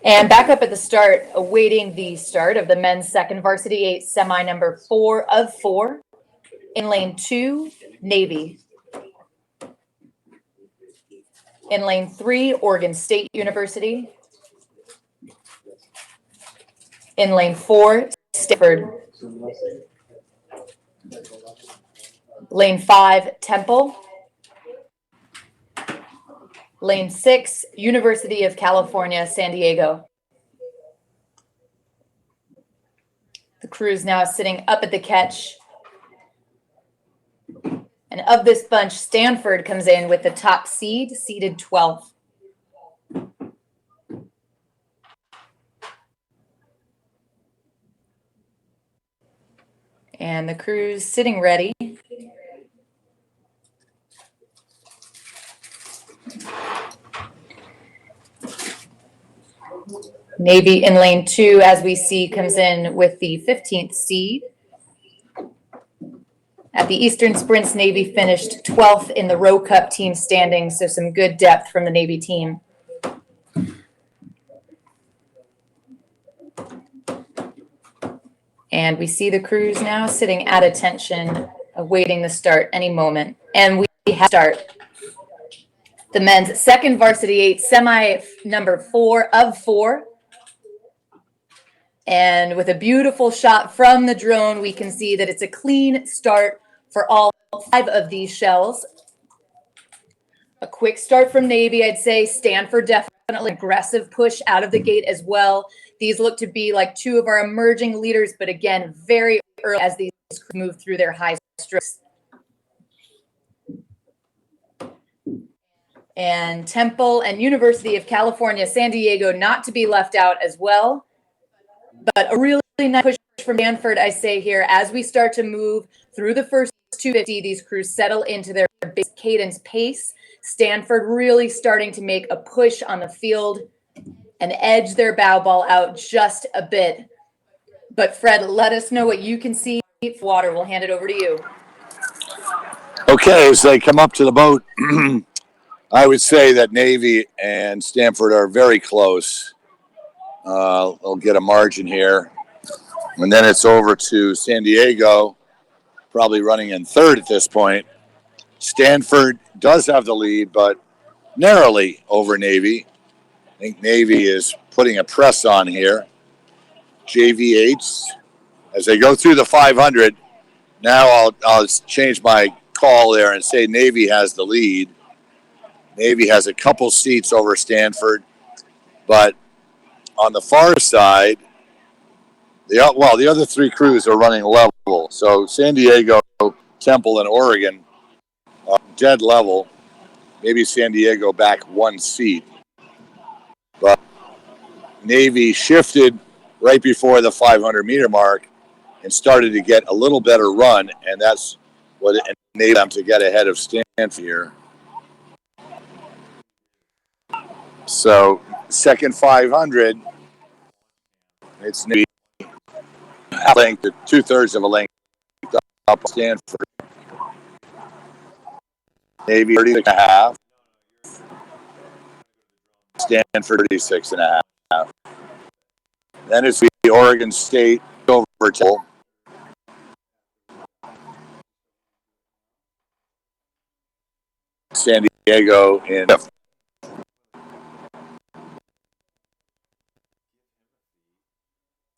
And back up at the start, awaiting the start of the men's second varsity 8 semi number 4 of 4. In lane 2, Navy. In lane 3, Oregon State University. In lane 4, Stanford. Lane 5, Temple. Lane 6, University of California, San Diego. The crew's now sitting up at the catch. And of this bunch, Stanford comes in with the top seed, seeded 12th. And the crew's sitting ready. Navy in lane 2, as we see, comes in with the 15th seed. At the Eastern Sprints, Navy finished 12th in the Row Cup team standings, so some good depth from the Navy team. And we see the crews now sitting at attention, awaiting the start any moment. And we have start. The men's second varsity 8, semi number 4 of 4. And with a beautiful shot from the drone, we can see that it's a clean start for all 5 of these shells. A quick start from Navy, I'd say. Stanford definitely aggressive push out of the gate as well. These look to be like 2 of our emerging leaders, but again, very early as these move through their high strokes. And Temple and University of California, San Diego, not to be left out as well. But a really nice push from Stanford, I say here, as we start to move through the first 250, these crews settle into their base cadence pace. Stanford really starting to make a push on the field and edge their bow ball out just a bit. But Fred, let us know what you can see. Water, we'll hand it over to you. Okay, as they come up to the boat, I would say that Navy and Stanford are very close. They'll get a margin here. And then it's over to San Diego, probably running in third at this point. Stanford does have the lead, but narrowly over Navy. I think Navy is putting a press on here. JV8s, as they go through the 500, now I'll change my call there and say Navy has the lead. Navy has a couple seats over Stanford, but on the far side, the other 3 crews are running level. So San Diego, Temple, and Oregon are dead level. Maybe San Diego back 1 seat. But Navy shifted right before the 500-meter mark and started to get a little better run, and that's what enabled them to get ahead of Stanford here. So second 500, it's Navy length, 2/3 of a length up Stanford. Navy 36.5. Stanford 36.5. Then it's the Oregon State over Temple. San Diego in fifth.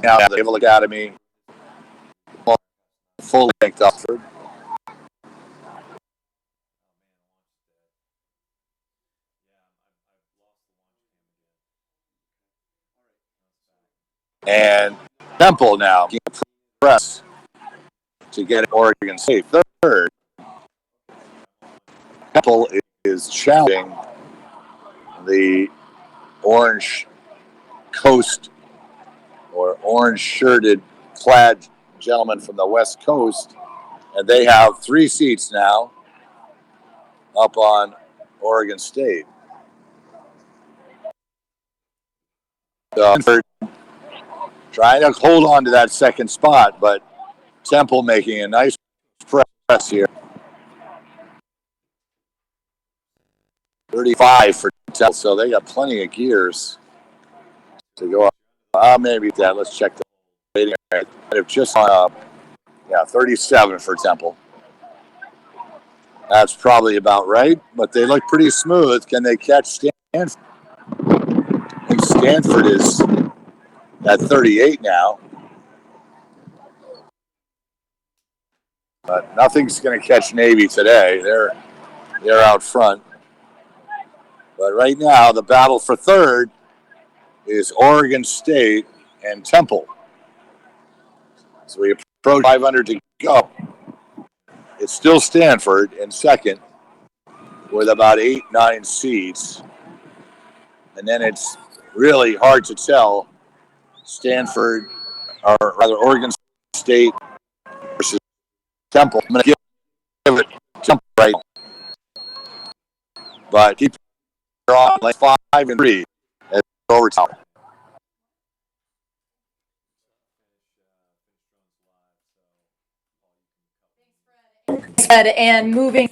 Now the Naval Academy, full length Oxford. And Temple now press to get Oregon State third. Temple is challenging the orange coast or orange shirted clad gentlemen from the West Coast, and they have 3 seats now up on Oregon State. So trying to hold on to that second spot, but Temple making a nice press here. 35 for Temple, so they got plenty of gears to go up. Maybe that. Let's check the rating. They've just gone up. 37 for Temple. That's probably about right, but they look pretty smooth. Can they catch Stanford? I think Stanford is at 38 now. But nothing's going to catch Navy today. They're out front. But right now, the battle for third is Oregon State and Temple. So we approach 500 to go. It's still Stanford in second with about 8-9 seats. And then it's really hard to tell Stanford, or rather Oregon State versus Temple. I'm going to give it Temple right now. But keep on like 5 and 3 at overtime. And moving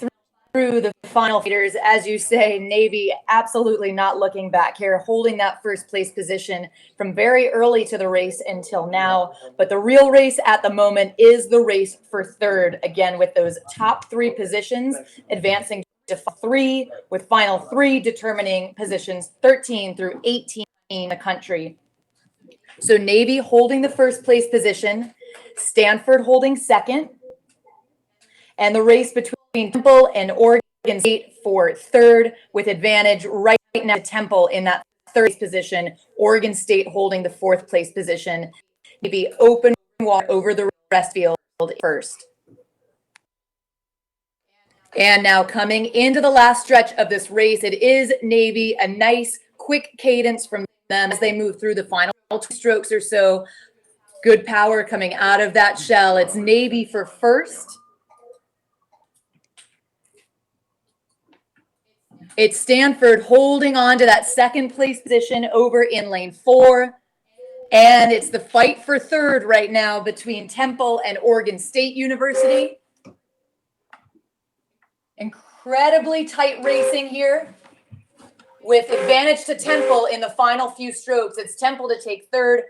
through the final feeders, as you say, Navy absolutely not looking back here, holding that first place position from very early to the race until now. But the real race at the moment is the race for third, again, with those top three positions advancing to 3, with final 3 determining positions 13 through 18 in the country. So Navy holding the first place position, Stanford holding second, and the race between Temple and Oregon State for third, with advantage right now to Temple in that third position, Oregon State holding the fourth place position. Navy open water over the rest field first. And now coming into the last stretch of this race, it is Navy, a nice quick cadence from them as they move through the final 2 strokes or so. Good power coming out of that shell. It's Navy for first. It's Stanford holding on to that second place position over in lane 4. And it's the fight for third right now between Temple and Oregon State University. Incredibly tight racing here with advantage to Temple in the final few strokes. It's Temple to take third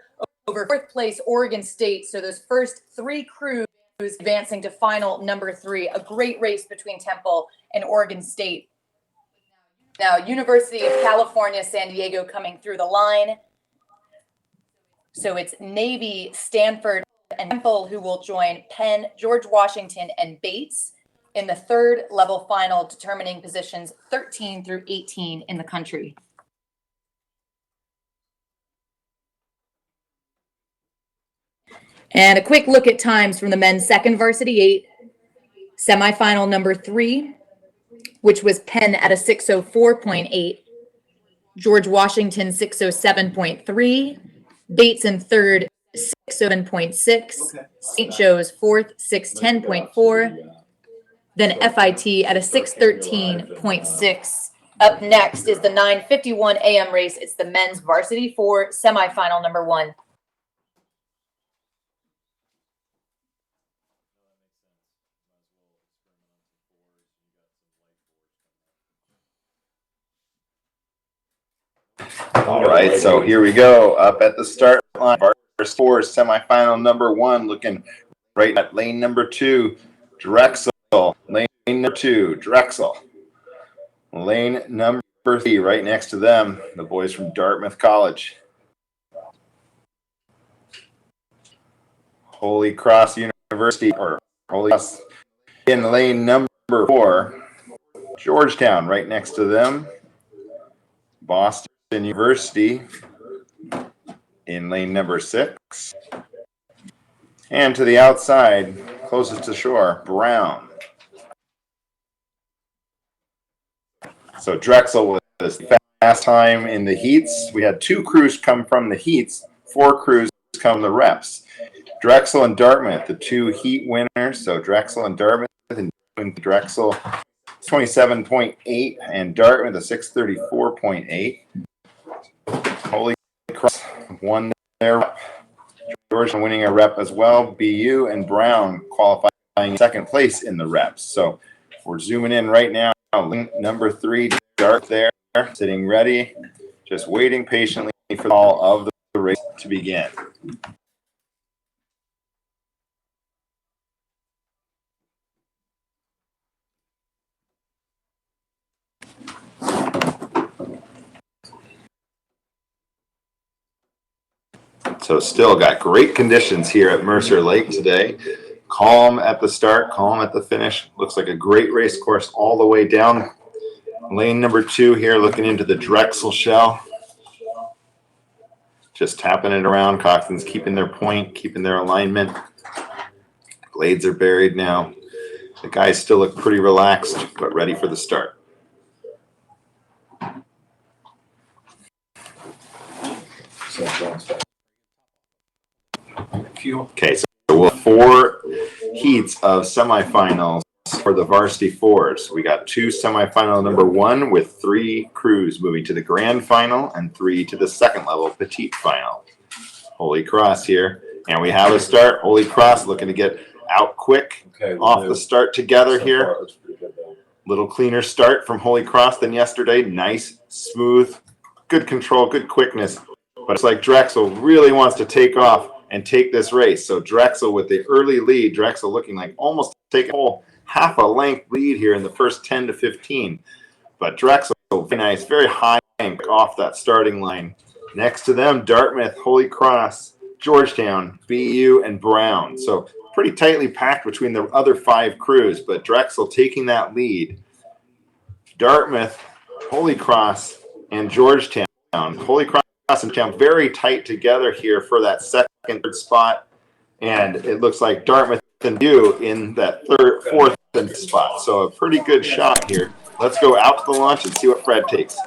over fourth place Oregon State. So those first 3 crews advancing to final number 3. A great race between Temple and Oregon State. Now, University of California, San Diego coming through the line. So it's Navy, Stanford, and Temple who will join Penn, George Washington, and Bates in the third level final, determining positions 13 through 18 in the country. And a quick look at times from the men's second varsity 8, semifinal number 3, which was Penn at a 6:04.8, George Washington 6:07.3, Bates in third 6:07.6, St. Joe's fourth 6:10.4, then FIT at a 6:13.6. Up next is the 9:51 a.m. race. It's the men's varsity 4 semifinal number 1. All right, so here we go. Up at the start line, Varsity 4 semifinal number 1, looking right at lane number 2, Drexel. Lane number 2, Drexel. Lane number 3, right next to them, the boys from Dartmouth College. Holy Cross University, or Holy Cross. In lane number 4, Georgetown, right next to them. Boston University in lane number 6. And to the outside, closest to shore, Brown. So Drexel was fast time in the heats. We had 2 crews come from the heats, 4 crews come the reps. Drexel and Dartmouth, the 2 heat winners. So Drexel and Dartmouth, and Drexel 27.8 and Dartmouth a 6:34.8. Holy Cross won their rep. Georgia winning a rep as well. BU and Brown qualifying second place in the reps. So we're zooming in right now. Number 3, Dart there, sitting ready, just waiting patiently for all of the race to begin. So still got great conditions here at Mercer Lake today. Calm at the start, calm at the finish. Looks like a great race course all the way down. Lane number 2 here, looking into the Drexel shell. Just tapping it around. Coxswain's keeping their point, keeping their alignment. Blades are buried now. The guys still look pretty relaxed, but ready for the start. Okay, so we'll have 4 heats of semifinals for the varsity 4s. We got 2 semifinal number 1 with 3 crews moving to the grand final and 3 to the second level petite final. Holy Cross here, and we have a start. Holy Cross looking to get out quick off the start together here. Little cleaner start from Holy Cross than yesterday. Nice, smooth, good control, good quickness. But it's like Drexel really wants to take off and take this race. So Drexel with the early lead, Drexel looking like almost taking a whole half a length lead here in the first 10 to 15. But Drexel, very nice, very high off that starting line. Next to them, Dartmouth, Holy Cross, Georgetown, BU, and Brown. So pretty tightly packed between the other 5 crews, but Drexel taking that lead. Dartmouth, Holy Cross, and Georgetown. Holy Cross and Georgetown very tight together here for that second, third spot. And it looks like Dartmouth and BU in that third, fourth spot. So a pretty good shot here. Let's go out to the launch and see what Fred takes.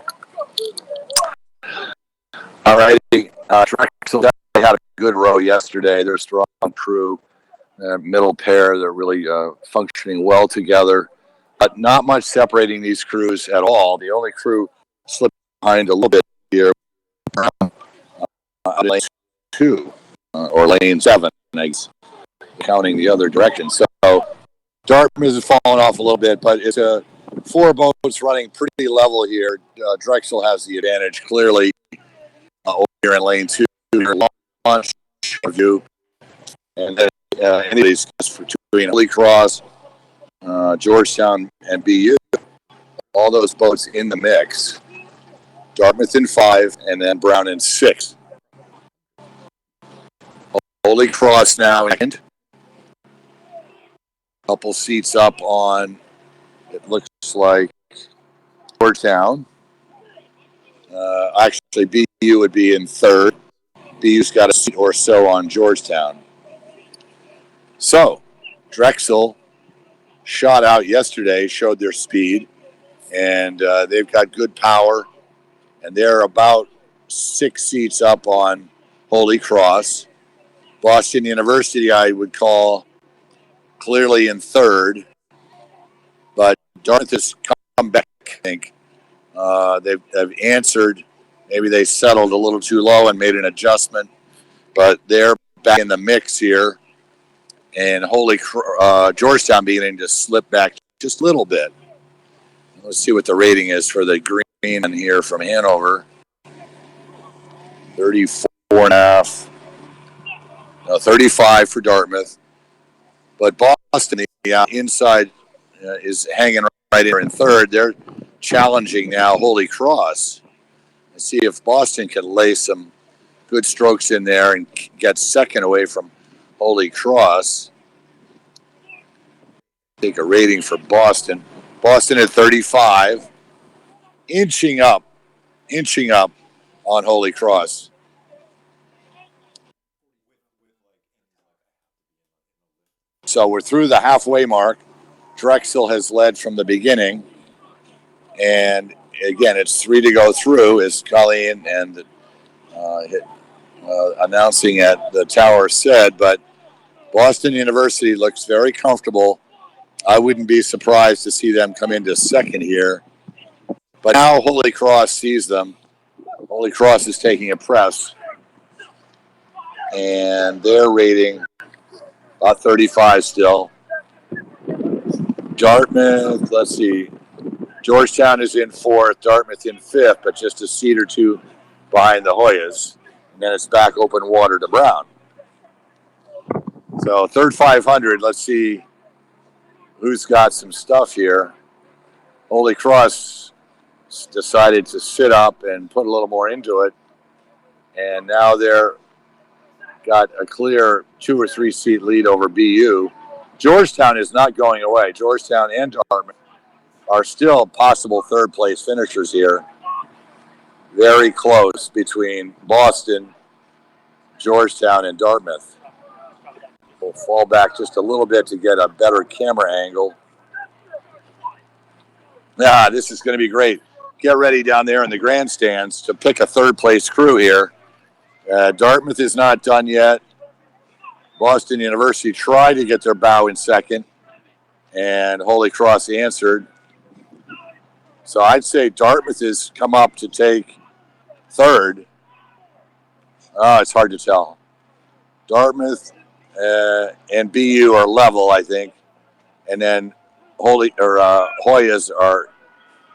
All righty. Drexel definitely had a good row yesterday. They're a strong crew. Middle pair, they're really functioning well together. But not much separating these crews at all. The only crew slipped behind a little bit here. Lane 2 or lane 7, I guess, counting the other direction. So Dartmouth is falling off a little bit, but it's 4 boats running pretty level here. Drexel has the advantage clearly over here in lane 2. Launch review, and then any of these between Holy Cross, Georgetown, and BU, all those boats in the mix. Dartmouth in 5, and then Brown in 6. Holy Cross now in. Couple seats up on, it looks like, Georgetown. Actually, BU would be in 3rd. BU's got a seat or so on Georgetown. So, Drexel shot out yesterday, showed their speed, and they've got good power, and they're about 6 seats up on Holy Cross. Boston University, I would call clearly in 3rd, but Dartmouth has come back, I think. They've answered. Maybe they settled a little too low and made an adjustment, but they're back in the mix here. And Georgetown beginning to slip back just a little bit. Let's see what the rating is for the green one here from Hanover. 34.5. No, 35 for Dartmouth. But Boston, the inside is hanging right here in 3rd. They're challenging now Holy Cross. Let's see if Boston can lay some good strokes in there and get 2nd away from Holy Cross. Take a rating for Boston. Boston at 35, inching up on Holy Cross. So we're through the halfway mark. Drexel has led from the beginning. And again, it's 3 to go through, as Colleen and announcing at the tower said. But Boston University looks very comfortable. I wouldn't be surprised to see them come into 2nd here. But now Holy Cross sees them. Holy Cross is taking a press. And they're rating about 35 still. Dartmouth, let's see. Georgetown is in 4th, Dartmouth in 5th, but just a seat or 2 behind the Hoyas. And then it's back open water to Brown. So 3rd 500, let's see who's got some stuff here. Holy Cross decided to sit up and put a little more into it. And now they're got a clear 2 or 3 seat lead over BU. Georgetown is not going away. Georgetown and Dartmouth are still possible 3rd place finishers here. Very close between Boston, Georgetown, and Dartmouth. We'll fall back just a little bit to get a better camera angle. This is going to be great. Get ready down there in the grandstands to pick a 3rd place crew here. Dartmouth is not done yet. Boston University tried to get their bow in 2nd, and Holy Cross answered. So I'd say Dartmouth has come up to take 3rd. It's hard to tell. Dartmouth and BU are level, I think. And then Hoyas are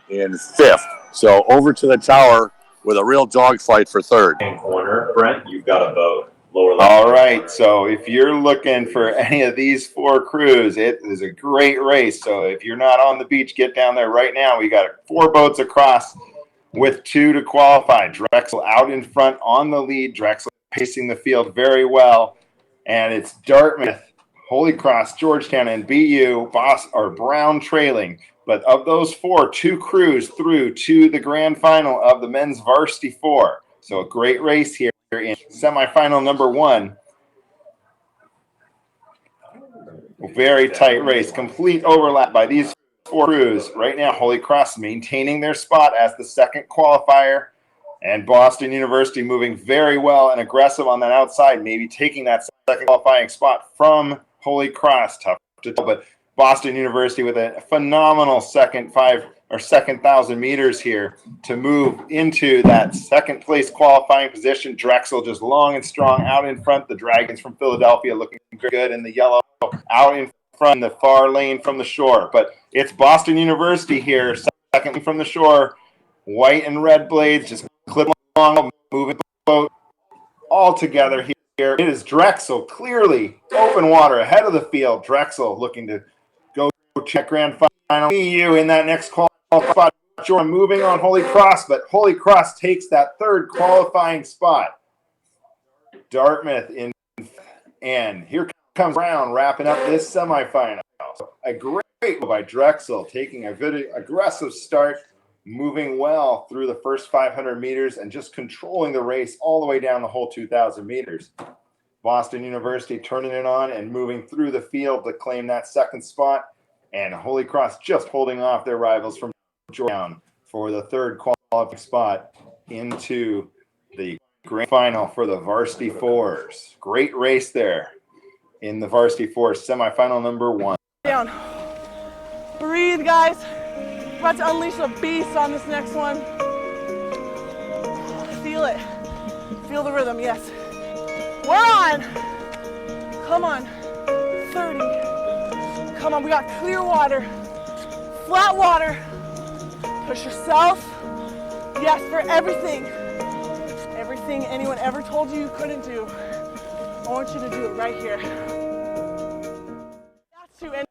in fifth. So over to the tower with a real dogfight for third. Corner, Brent, you've got a vote. Lower left. All right, so if you're looking for any of these four crews, it is a great race. So if you're not on the beach, get down there right now. We got 4 boats across with 2 to qualify. Drexel out in front on the lead. Drexel pacing the field very well. And it's Dartmouth, Holy Cross, Georgetown, and BU, Brown trailing. But of those 4, 2 crews through to the grand final of the men's varsity 4. So a great race here in semifinal number 1. Very tight race. Complete overlap by these 4 crews. Right now, Holy Cross maintaining their spot as the second qualifier. And Boston University moving very well and aggressive on that outside, maybe taking that second qualifying spot from Holy Cross. Tough to tell, but Boston University with a phenomenal second 1,000 meters here to move into that second place qualifying position. Drexel just long and strong out in front. The Dragons from Philadelphia looking good in the yellow out in front in the far lane from the shore. But it's Boston University here, second from the shore. White and red blades just clip along, moving the boat all together here. It is Drexel, clearly open water ahead of the field. Drexel looking to go check grand final. EU in that next qualifying spot. Jordan moving on Holy Cross, but Holy Cross takes that third qualifying spot. Dartmouth in, and here comes Brown wrapping up this semifinal. A great move by Drexel, taking a good aggressive start, moving well through the first 500 meters and just controlling the race all the way down the whole 2,000 meters. Boston University turning it on and moving through the field to claim that second spot. And Holy Cross just holding off their rivals from Georgetown for the third qualifying spot into the grand final for the Varsity Fours. Great race there in the Varsity Fours semifinal number 1. Down. Breathe, guys. We're about to unleash a beast on this next one. Feel it. Feel the rhythm, yes. We're on. Come on. 30. Come on, we got clear water. Flat water. Push yourself. Yes, for everything. Everything anyone ever told you couldn't do. I want you to do it right here. That's to end.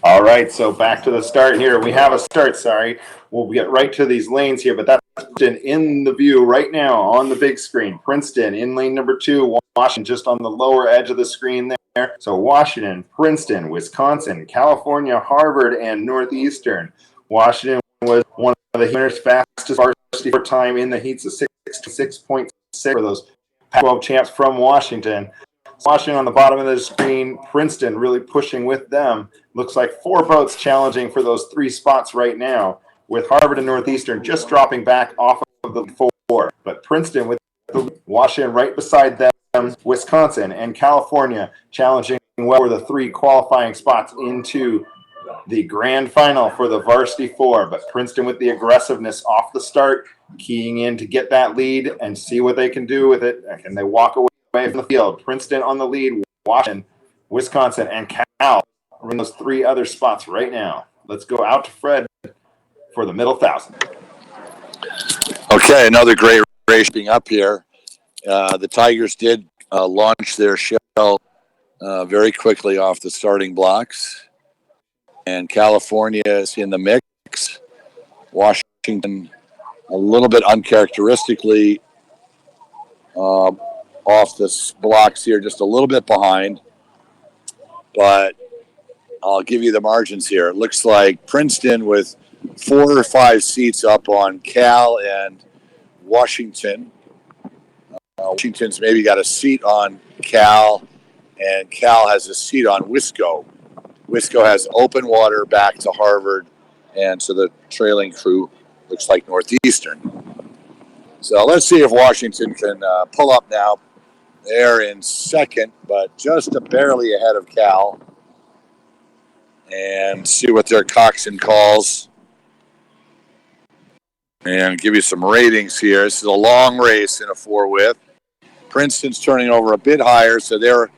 All right, so back to the start here. We have a start, sorry. We'll get right to these lanes here, but that's in the view right now on the big screen. Princeton in lane number 2, Washington just on the lower edge of the screen there. So Washington, Princeton, Wisconsin, California, Harvard, and Northeastern. Washington was one of the winners' fastest varsity time in the heats of 6.6 for those Pac-12 champs from Washington. Washington on the bottom of the screen, Princeton really pushing with them. Looks like 4 boats challenging for those 3 spots right now, with Harvard and Northeastern just dropping back off of the 4. But Princeton with Washington right beside them, Wisconsin and California challenging well for the 3 qualifying spots into the grand final for the Varsity 4. But Princeton with the aggressiveness off the start, keying in to get that lead and see what they can do with it. Can they walk away from the field? Princeton on the lead, Washington, Wisconsin, and Cal are in those 3 other spots right now. Let's go out to Fred for the middle 1,000. Okay, another great race being up here. The Tigers did launch their shell very quickly off the starting blocks. And California is in the mix. Washington, a little bit uncharacteristically off the blocks here, just a little bit behind. But I'll give you the margins here. It looks like Princeton with 4 or 5 seats up on Cal and Washington. Washington's maybe got a seat on Cal, and Cal has a seat on Wisco. Wisco has open water back to Harvard, and so the trailing crew looks like Northeastern. So let's see if Washington can pull up now. They're in second, but just barely ahead of Cal. And see what their coxswain calls. And give you some ratings here. This is a long race in a 4-width. Princeton's turning over a bit higher, so they're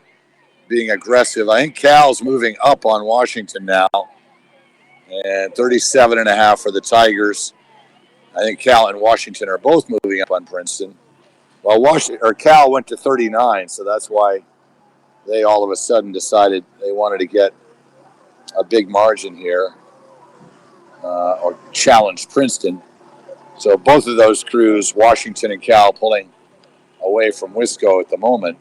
being aggressive. I think Cal's moving up on Washington now. And 37.5 for the Tigers. I think Cal and Washington are both moving up on Princeton. Well, Cal went to 39, so that's why they all of a sudden decided they wanted to get a big margin here or challenge Princeton. So both of those crews, Washington and Cal, pulling away from Wisco at the moment.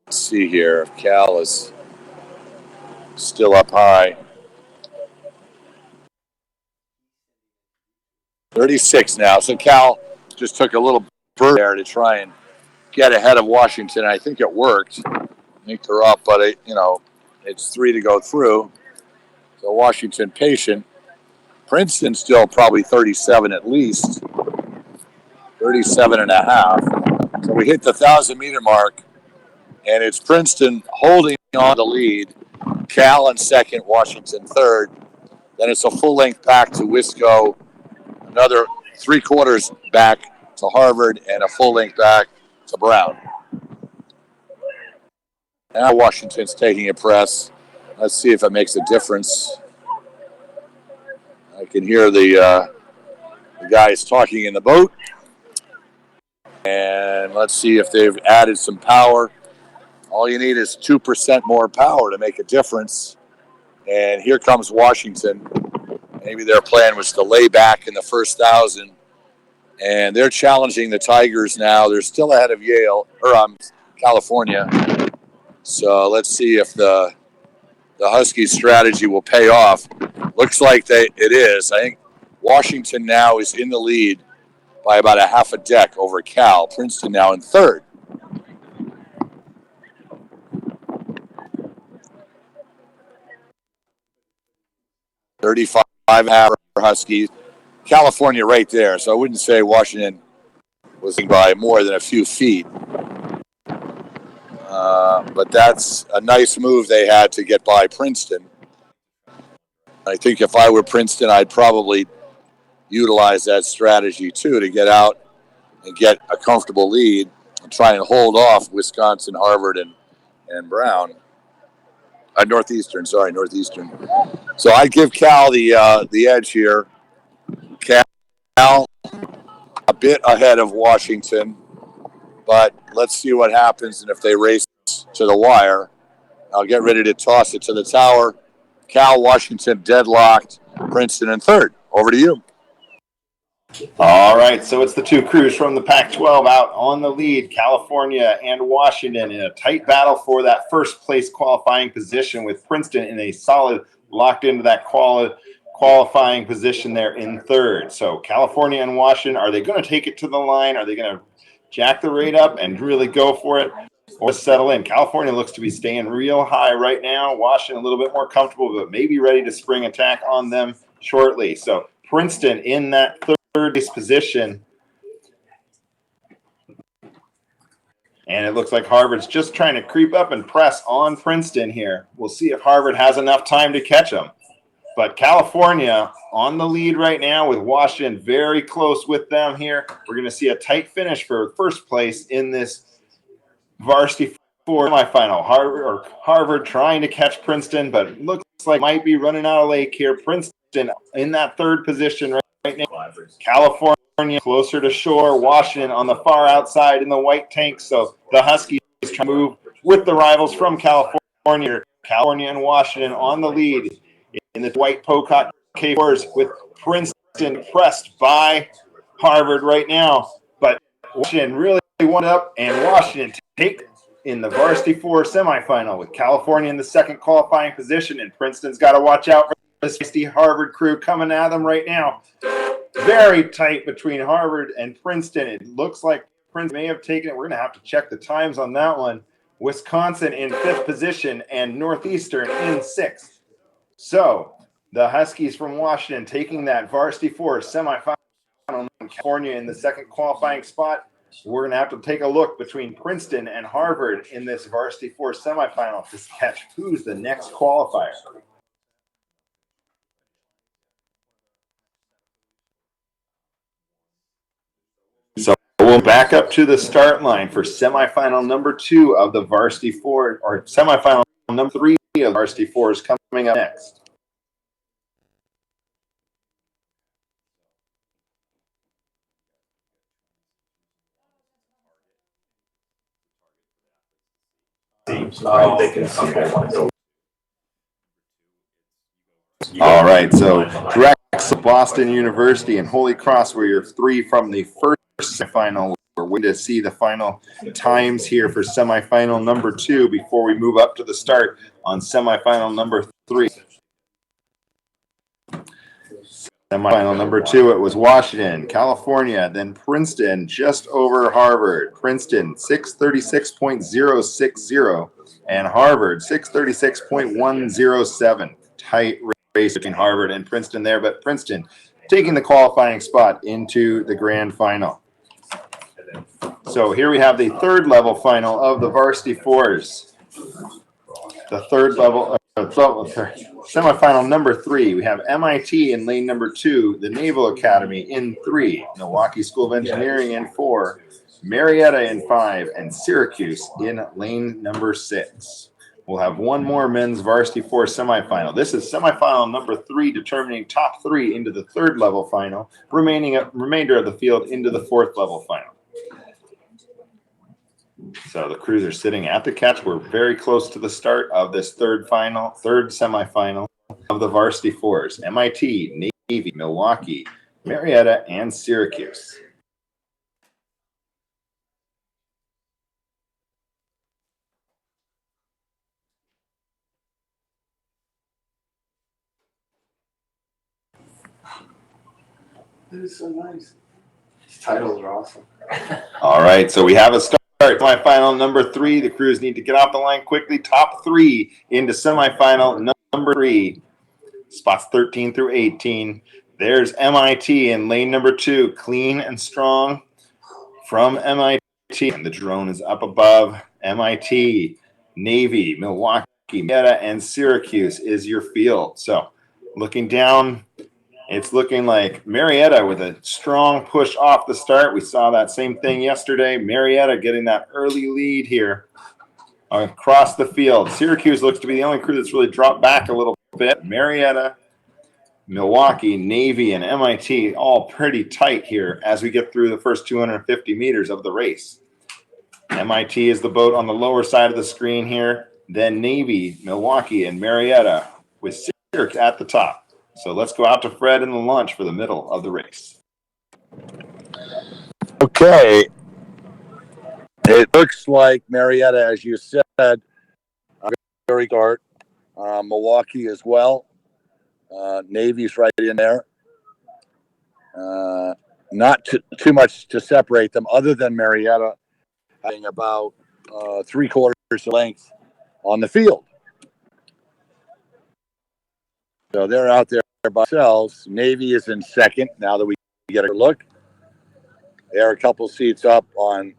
Let's see here if Cal is still up high. 36 now. So Cal just took a little bird there to try and get ahead of Washington. I think it worked. I think they're up, but it's 3 to go through. So Washington patient. Princeton still probably 37 at least. 37.5. So we hit the 1,000-meter mark, and it's Princeton holding on the lead. Cal in second, Washington third. Then it's a full length back to Wisco, another 3/4 back to Harvard, and a full length back to Brown. Now Washington's taking a press. Let's see if it makes a difference. I can hear the guys talking in the boat. And let's see if they've added some power. All you need is 2% more power to make a difference. And here comes Washington. Maybe their plan was to lay back in the first 1,000. And they're challenging the Tigers now. They're still ahead of California. So let's see if the Huskies' strategy will pay off. Looks like it is. I think Washington now is in the lead by about a half a deck over Cal. Princeton now in third. $35.5 for Huskies. California right there. So I wouldn't say Washington was by more than a few feet. But that's a nice move they had to get by Princeton. I think if I were Princeton, I'd probably utilize that strategy too to get out and get a comfortable lead and try and hold off Wisconsin, Harvard, and Brown. Northeastern. So I'd give Cal the edge here. Cal a bit ahead of Washington, but let's see what happens and if they race to the wire. I'll get ready to toss it to the tower. Cal, Washington deadlocked. Princeton in third. Over to you. All right, so it's the two crews from the Pac-12 out on the lead, California and Washington, in a tight battle for that first place qualifying position, with Princeton in a solid, locked into that qualifying position there in third. So California and Washington, are they going to take it to the line? Are they going to jack the rate up and really go for it, or settle in? California looks to be staying real high right now. Washington a little bit more comfortable, but maybe ready to spring attack on them shortly. So Princeton in that third place position. And it looks like Harvard's just trying to creep up and press on Princeton here. We'll see if Harvard has enough time to catch them. But California on the lead right now, with Washington very close with them here. We're going to see a tight finish for first place in this Varsity 4 semifinal. Harvard trying to catch Princeton, but it looks like might be running out of lake here. Princeton in that third position right now. California closer to shore. Washington on the far outside in the white tank. So the Huskies try to move with the rivals from California. California and Washington on the lead in the white Pocock K4s, with Princeton pressed by Harvard right now. But Washington really won up, and Washington take in the Varsity 4 semifinal, with California in the second qualifying position, and Princeton's got to watch out for this Harvard crew coming at them right now. Very tight between Harvard and Princeton. It looks like Princeton may have taken it. We're going to have to check the times on that one. Wisconsin in 5th position, and Northeastern in 6th. So the Huskies from Washington taking that Varsity 4 semifinal in California in the second qualifying spot. We're going to have to take a look between Princeton and Harvard in this Varsity 4 semifinal to catch who's the next qualifier. So we'll back up to the start line for semifinal number 2 of the Varsity 4, or semifinal number 3 of Varsity 4 is coming up next. They can see they want to go. All right, so Drexel, Boston University, and Holy Cross were your 3 from the first semifinal. We're waiting to see the final times here for semifinal number 2 before we move up to the start on semifinal number 3. Semifinal number 2, it was Washington, California, then Princeton, just over Harvard. Princeton, 636.060, and Harvard, 636.107. Tight race between Harvard and Princeton there, but Princeton taking the qualifying spot into the grand final. So here we have the third level final of the Varsity 4s. The third level, semifinal number 3, we have MIT in lane number 2, the Naval Academy in 3, Milwaukee School of Engineering in 4, Marietta in 5, and Syracuse in lane number 6. We'll have one more men's Varsity 4 semifinal. This is semifinal number 3, determining top 3 into the third level final, remainder of the field into the fourth level final. So the crews are sitting at the catch. We're very close to the start of this third semifinal of the Varsity 4s. MIT, Navy, Milwaukee, Marietta, and Syracuse. That is so nice. These titles are awesome. All right, so we have a start. Semifinal number 3. The crews need to get off the line quickly. Top 3 into semifinal number 3. Spots 13 through 18. There's MIT in lane number 2. Clean and strong from MIT. And the drone is up above. MIT, Navy, Milwaukee, Marietta, and Syracuse is your field. So looking down, it's looking like Marietta with a strong push off the start. We saw that same thing yesterday. Marietta getting that early lead here across the field. Syracuse looks to be the only crew that's really dropped back a little bit. Marietta, Milwaukee, Navy, and MIT all pretty tight here as we get through the first 250 meters of the race. MIT is the boat on the lower side of the screen here. Then Navy, Milwaukee, and Marietta with Syracuse at the top. So let's go out to Fred in the launch for the middle of the race. Okay. It looks like Marietta, as you said, very guard. Milwaukee as well. Navy's right in there. Not too much to separate them, other than Marietta having about 3/4 length on the field. So they're out there by themselves. Navy is in second now that we get a look. They're a couple seats up on,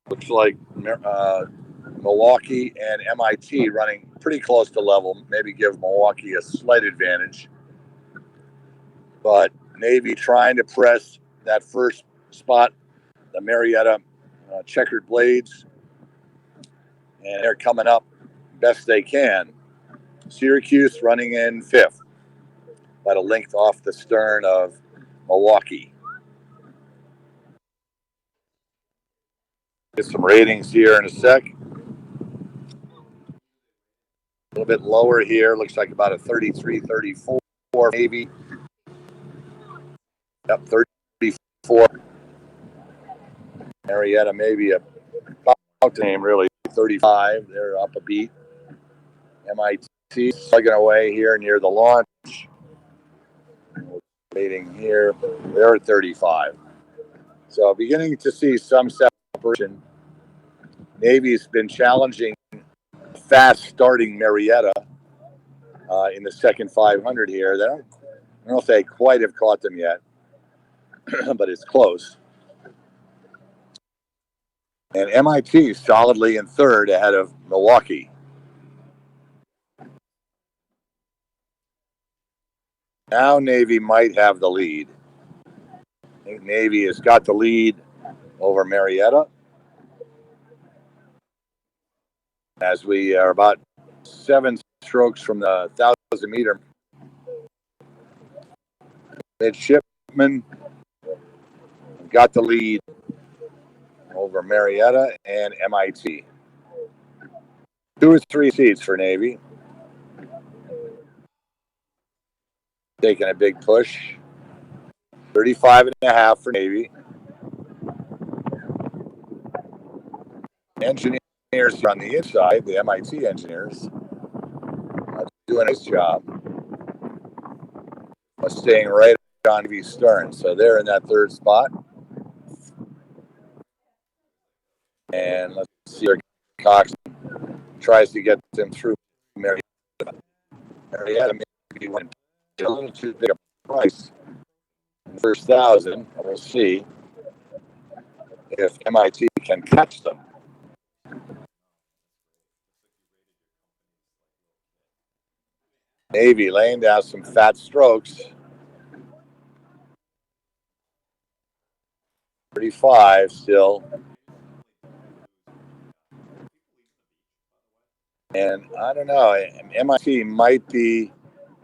looks like Milwaukee and MIT running pretty close to level. Maybe give Milwaukee a slight advantage. But Navy trying to press that first spot, the Marietta checkered blades. And they're coming up best they can. Syracuse running in 5th, about a length off the stern of Milwaukee. Get some ratings here in a sec. A little bit lower here. Looks like about a 33, 34 maybe. Yep, 34. Marietta maybe about the same, really. 35. They're up a beat. MIT slugging away here near the launch. Waiting here. They're at 35. So beginning to see some separation Navy's been challenging fast starting Marietta in the second 500 here. I don't know if they quite have caught them yet, but it's close. And MIT solidly in third ahead of Milwaukee. Now Navy might have the lead. I think Navy has got the lead over Marietta. As we are about 7 strokes from the 1,000-meter. Midshipman got the lead over Marietta and MIT. 2 or 3 seats for Navy. Taking a big push. 35.5 for Navy. Engineers on the inside, the MIT engineers, are doing a nice job of staying right on Navy's stern. So they're in that third spot. And let's see if Cox tries to get them through Marietta. Marietta maybe went a little too big a price. First 1,000, we'll see if MIT can catch them. Navy laying down some fat strokes. 35 still. And I don't know, MIT might be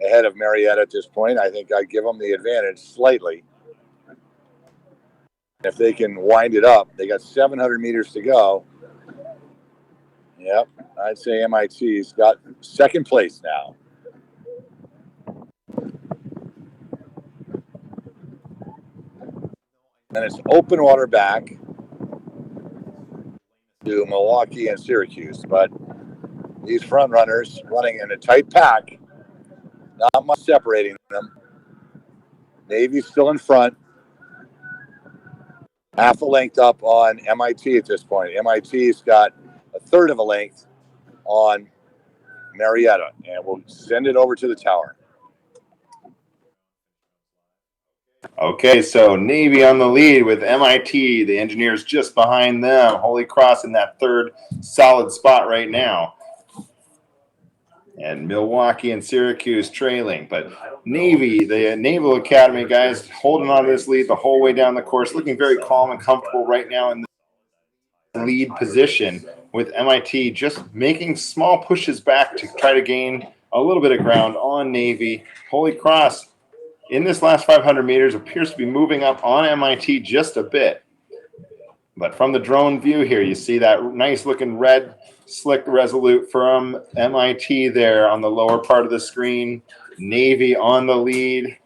ahead of Marietta at this point. I think I'd give them the advantage slightly. If they can wind it up, they got 700 meters to go. Yep, I'd say MIT's got second place now. And it's open water back to Milwaukee and Syracuse. But these front runners running in a tight pack, not much separating them. Navy's still in front. Half a length up on MIT at this point. MIT's got a third of a length on Marietta. And we'll send it over to the tower. Okay, so Navy on the lead with MIT. The engineers just behind them. Holy Cross in that third solid spot right now. And Milwaukee and Syracuse trailing. But Navy, the Naval Academy guys, holding on to this lead the whole way down the course, looking very calm and comfortable right now in the lead position, with MIT just making small pushes back to try to gain a little bit of ground on Navy. Holy Cross in this last 500 meters appears to be moving up on MIT just a bit. But from the drone view here, you see that nice looking red slick Resolute from MIT there on the lower part of the screen. Navy on the lead.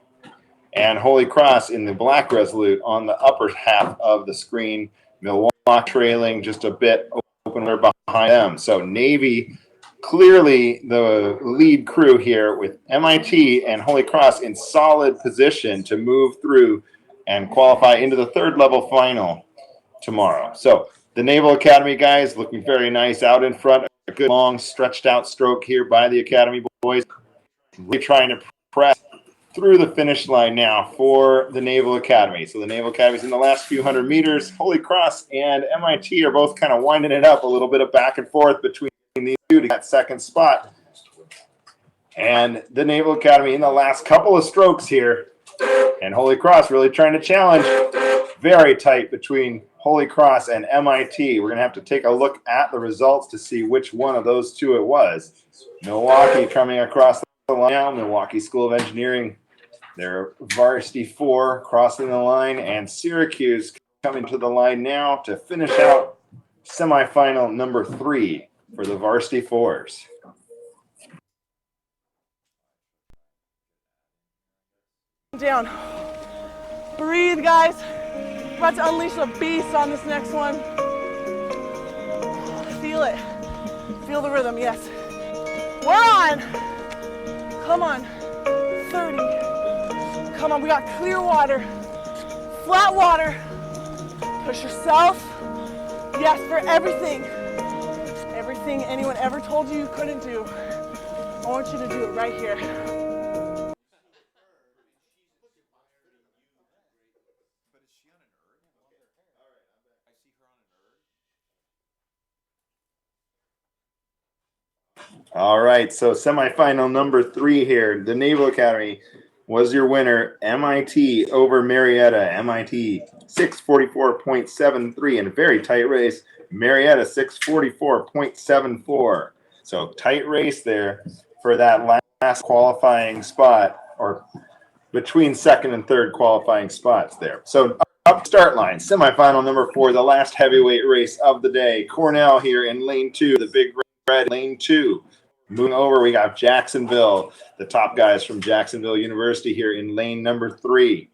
And Holy Cross in the black Resolute on the upper half of the screen. Milwaukee trailing just a bit opener behind them. So Navy clearly the lead crew here, with MIT and Holy Cross in solid position to move through and qualify into the third level final tomorrow. So the Naval Academy guys looking very nice out in front. A good long stretched out stroke here by the Academy boys. Really trying to press through the finish line now for the Naval Academy. So the Naval Academy's in the last few hundred meters. Holy Cross and MIT are both kind of winding it up, a little bit of back and forth between these two to that second spot. And the Naval Academy in the last couple of strokes here. And Holy Cross really trying to challenge. Very tight between Holy Cross and MIT. We're going to have to take a look at the results to see which one of those two it was. Milwaukee coming across the line now. Milwaukee School of Engineering, their Varsity 4 crossing the line, and Syracuse coming to the line now to finish out semifinal number 3 for the Varsity 4s. Down. Breathe, guys. We're about to unleash a beast on this next one. Feel it. Feel the rhythm, yes. We're on. Come on. 30. Come on, we got clear water. Flat water. Push yourself. Yes, for everything. everything anyone ever told you you couldn't do. I want you to do it right here. All right, so semifinal number 3 here. The Naval Academy was your winner. MIT over Marietta. MIT 644.73 in a very tight race. Marietta 644.74. So tight race there for that last qualifying spot, or between second and third qualifying spots there. So up start line, semifinal number 4, the last heavyweight race of the day. Cornell here in lane 2, the big red lane 2. Moving over, we got Jacksonville, the top guys from Jacksonville University here in lane number 3.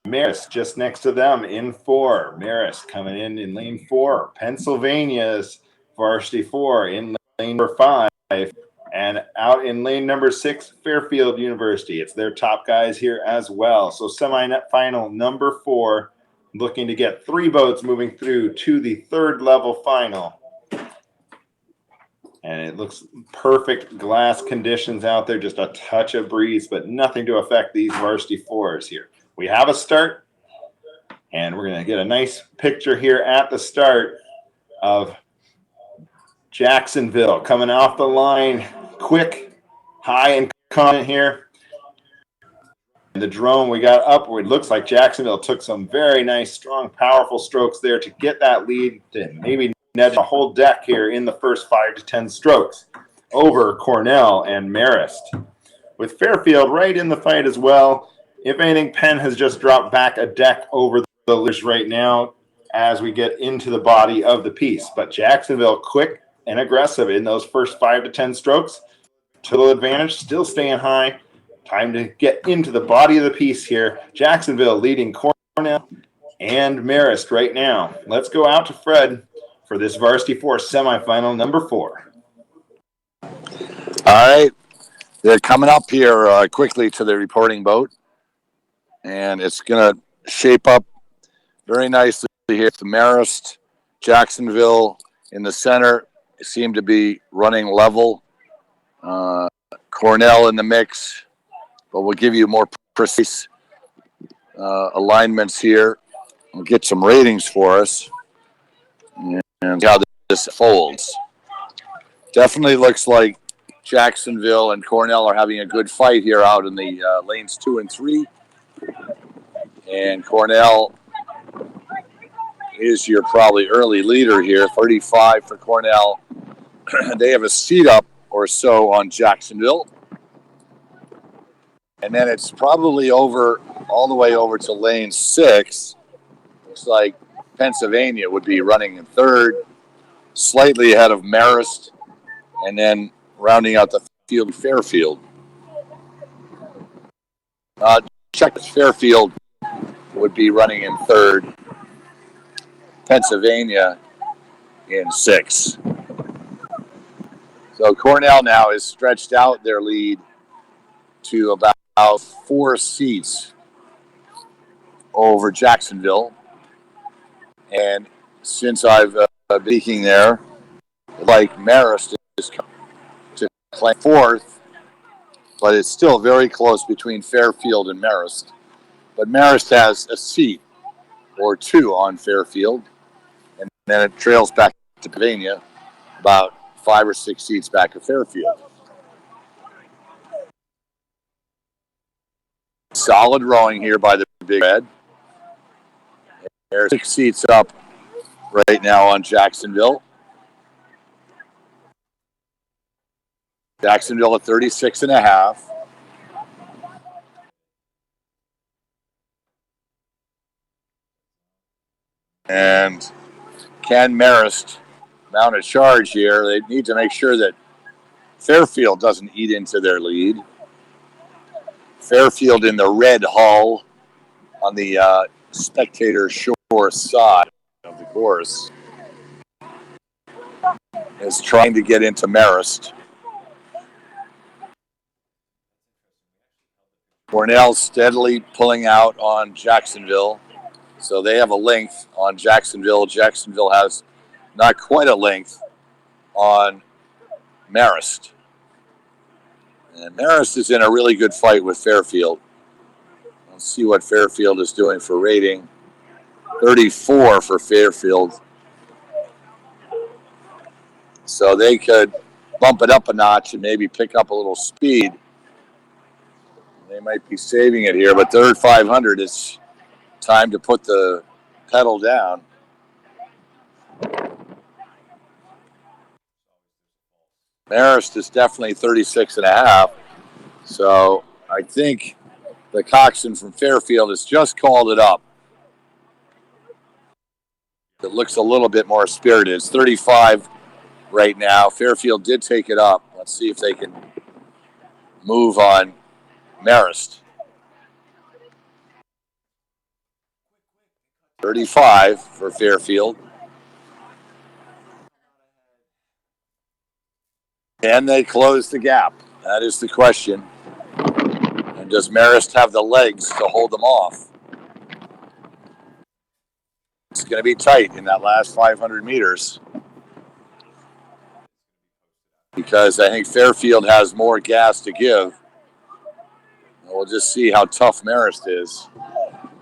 Marist just next to them in 4. Marist coming in lane 4. Pennsylvania's Varsity 4 in lane number 5. And out in lane number 6, Fairfield University. It's their top guys here as well. So semi-final number 4, looking to get 3 boats moving through to the third level final. And it looks perfect glass conditions out there, just a touch of breeze, but nothing to affect these Varsity 4s here. We have a start, and we're going to get a nice picture here at the start of Jacksonville coming off the line, quick, high, and confident here. And the drone we got upward. Looks like Jacksonville took some very nice, strong, powerful strokes there to get that lead to maybe net a whole deck here in the first 5 to 10 strokes over Cornell and Marist. With Fairfield right in the fight as well. If anything, Penn has just dropped back a deck over the leaders right now as we get into the body of the piece. But Jacksonville quick and aggressive in those first 5 to 10 strokes. Total advantage, still staying high. Time to get into the body of the piece here. Jacksonville leading Cornell and Marist right now. Let's go out to Fred for this Varsity 4 semifinal number 4. All right. They're coming up here quickly to the reporting boat. And it's going to shape up very nicely here. The Marist, Jacksonville in the center seem to be running level. Cornell in the mix. But we'll give you more precise alignments here. We'll get some ratings for us. And how this folds. Definitely looks like Jacksonville and Cornell are having a good fight here out in the lanes 2 and 3. And Cornell is your probably early leader here, 35 for Cornell. They have a seat up or so on Jacksonville. And then it's probably over, all the way over to lane 6. Looks like Pennsylvania would be running in third, slightly ahead of Marist, and then rounding out the field, Fairfield. Check Fairfield would be running in third, Pennsylvania in 6. So Cornell now has stretched out their lead to about 4 seats over Jacksonville. And since I've been speaking there, like Marist is coming to claim 4th, but it's still very close between Fairfield and Marist. But Marist has a seat or 2 on Fairfield, and then it trails back to Pennsylvania, about 5 or 6 seats back to Fairfield. Solid rowing here by the Big Red. There's 6 seats up right now on Jacksonville. Jacksonville at 36.5. And can Marist mount a charge here? They need to make sure that Fairfield doesn't eat into their lead. Fairfield in the red hull on the spectator shore side of the course is trying to get into Marist. Cornell steadily pulling out on Jacksonville. So they have a length on Jacksonville. Jacksonville has not quite a length on Marist. And Marist is in a really good fight with Fairfield. Let's see what Fairfield is doing for rating. 34 for Fairfield. So they could bump it up a notch and maybe pick up a little speed. They might be saving it here, but third 500, it's time to put the pedal down. Marist is definitely 36 and a half. So I think the coxswain from Fairfield has just called it up. It looks a little bit more spirited. It's 35 right now. Fairfield did take it up. Let's see if they can move on Marist. 35 for Fairfield. Can they close the gap? That is the question. And does Marist have the legs to hold them off? It's going to be tight in that last 500 meters because I think Fairfield has more gas to give. We'll just see how tough Marist is.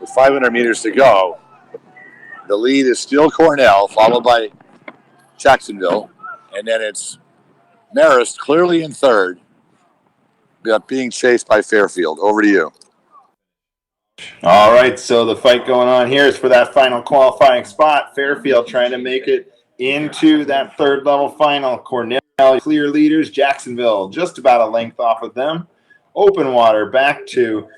With 500 meters to go, the lead is still Cornell, followed by Jacksonville, and then it's Marist clearly in third, but being chased by Fairfield. Over to you. All right, so the fight going on here is for that final qualifying spot. Fairfield trying to make it into that third level final. Cornell clear leaders. Jacksonville just about a length off of them. Open water back to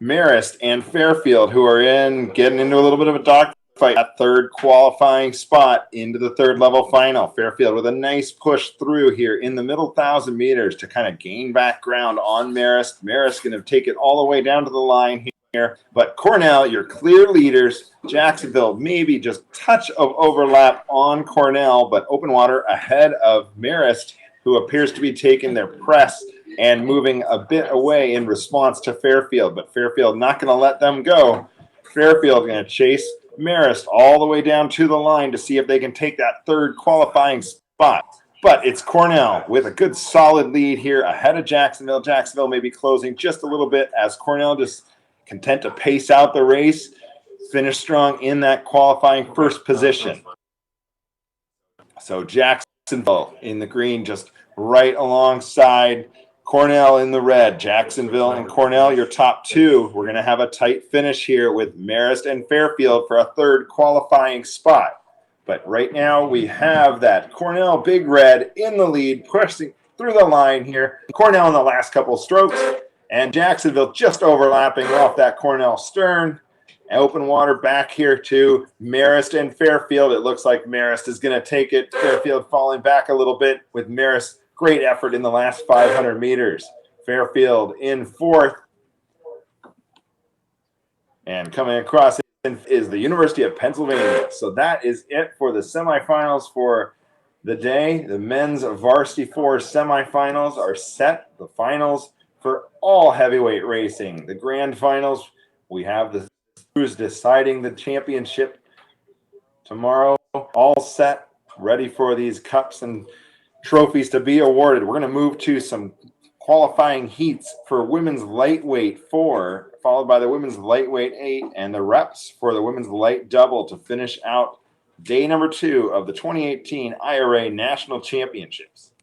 Marist and Fairfield, who are getting into a little bit of a dogfight. That third qualifying spot into the third level final. Fairfield with a nice push through here in the middle 1,000 meters to kind of gain back ground on Marist. Marist going to take it all the way down to the line here. But Cornell, your clear leaders. Jacksonville, maybe just touch of overlap on Cornell, but open water ahead of Marist, who appears to be taking their press and moving a bit away in response to Fairfield. But Fairfield not going to let them go. Fairfield going to chase Marist all the way down to the line to see if they can take that third qualifying spot. But it's Cornell with a good solid lead here ahead of Jacksonville. Jacksonville may be closing just a little bit as Cornell just content to pace out the race, finish strong in that qualifying first position. So Jacksonville in the green, just right alongside Cornell in the red. Jacksonville and Cornell, your top two. We're going to have a tight finish here with Marist and Fairfield for a third qualifying spot. But right now we have that Cornell Big Red in the lead, pushing through the line here. Cornell in the last couple strokes, and Jacksonville just overlapping off that Cornell stern. Open water back here to Marist and Fairfield. It looks like Marist is going to take it. Fairfield falling back a little bit with Marist. Great effort in the last 500 meters. Fairfield in fourth. And coming across is the University of Pennsylvania. So that is it for the semifinals for the day. The men's varsity 4 semifinals are set. The finals for all heavyweight racing. The grand finals, we have the who's deciding the championship tomorrow, all set, ready for these cups and trophies to be awarded. We're going to move to some qualifying heats for women's lightweight 4, followed by the women's lightweight 8, and the reps for the women's light double to finish out day number 2 of the 2018 IRA National Championships.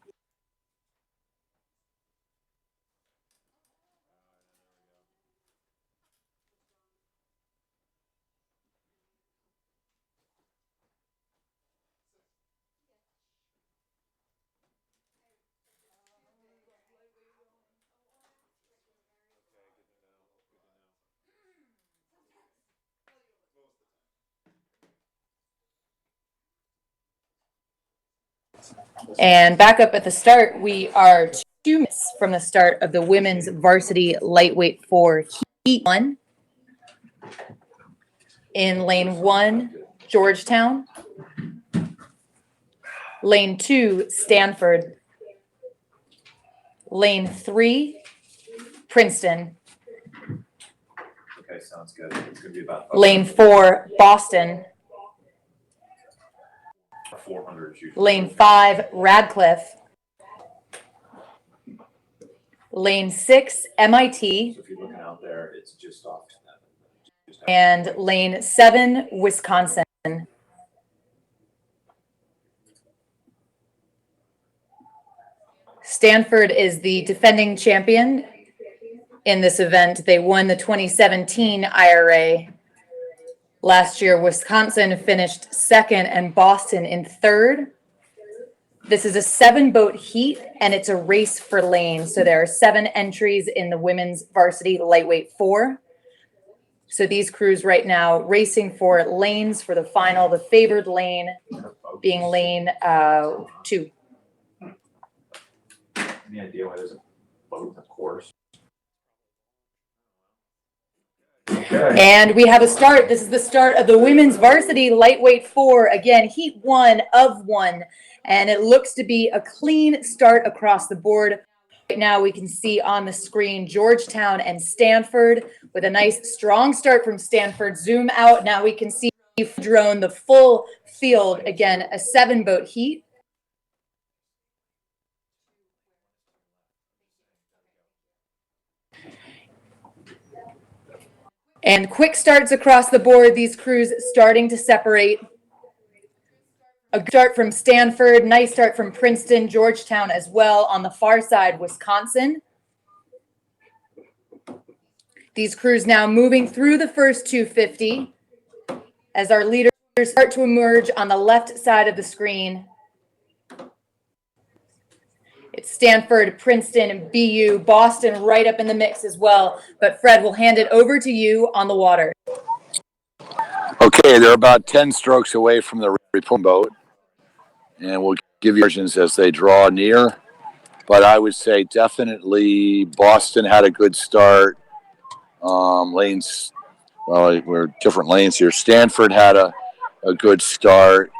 And back up at the start, we are 2 minutes from the start of the women's varsity lightweight 4 heat 1. In lane 1, Georgetown. Lane 2, Stanford. Lane 3, Princeton. Okay, sounds good. It's gonna be about Lane 4, Boston. 400 is usually. Lane 5, Radcliffe. Lane 6, MIT. So if you're looking out there, it's just off. And lane 7, Wisconsin. Stanford is the defending champion in this event. They won the 2017 IRA. Last year, Wisconsin finished second and Boston in third. This is a 7-boat heat, and it's a race for lanes. So there are 7 entries in the women's varsity lightweight 4. So these crews right now racing for lanes for the final, the favored lane being lane 2. Any idea why there's a boat, of course? Okay. And we have a start. This is the start of the women's varsity lightweight 4. Again, heat 1 of 1. And it looks to be a clean start across the board. Right now we can see on the screen Georgetown and Stanford with a nice strong start from Stanford. Zoom out. Now we can see drone the full field. Again, a 7-boat heat. And quick starts across the board. These crews starting to separate. A good start from Stanford, nice start from Princeton, Georgetown as well. On the far side, Wisconsin. These crews now moving through the first 250 as our leaders start to emerge on the left side of the screen. It's Stanford, Princeton, BU, Boston right up in the mix as well. But Fred, we'll hand it over to you on the water. Okay, they're about 10 strokes away from the reporting boat, and we'll give you margins as they draw near. But I would say definitely Boston had a good start. Lanes, well, we're different lanes here. Stanford had a good start.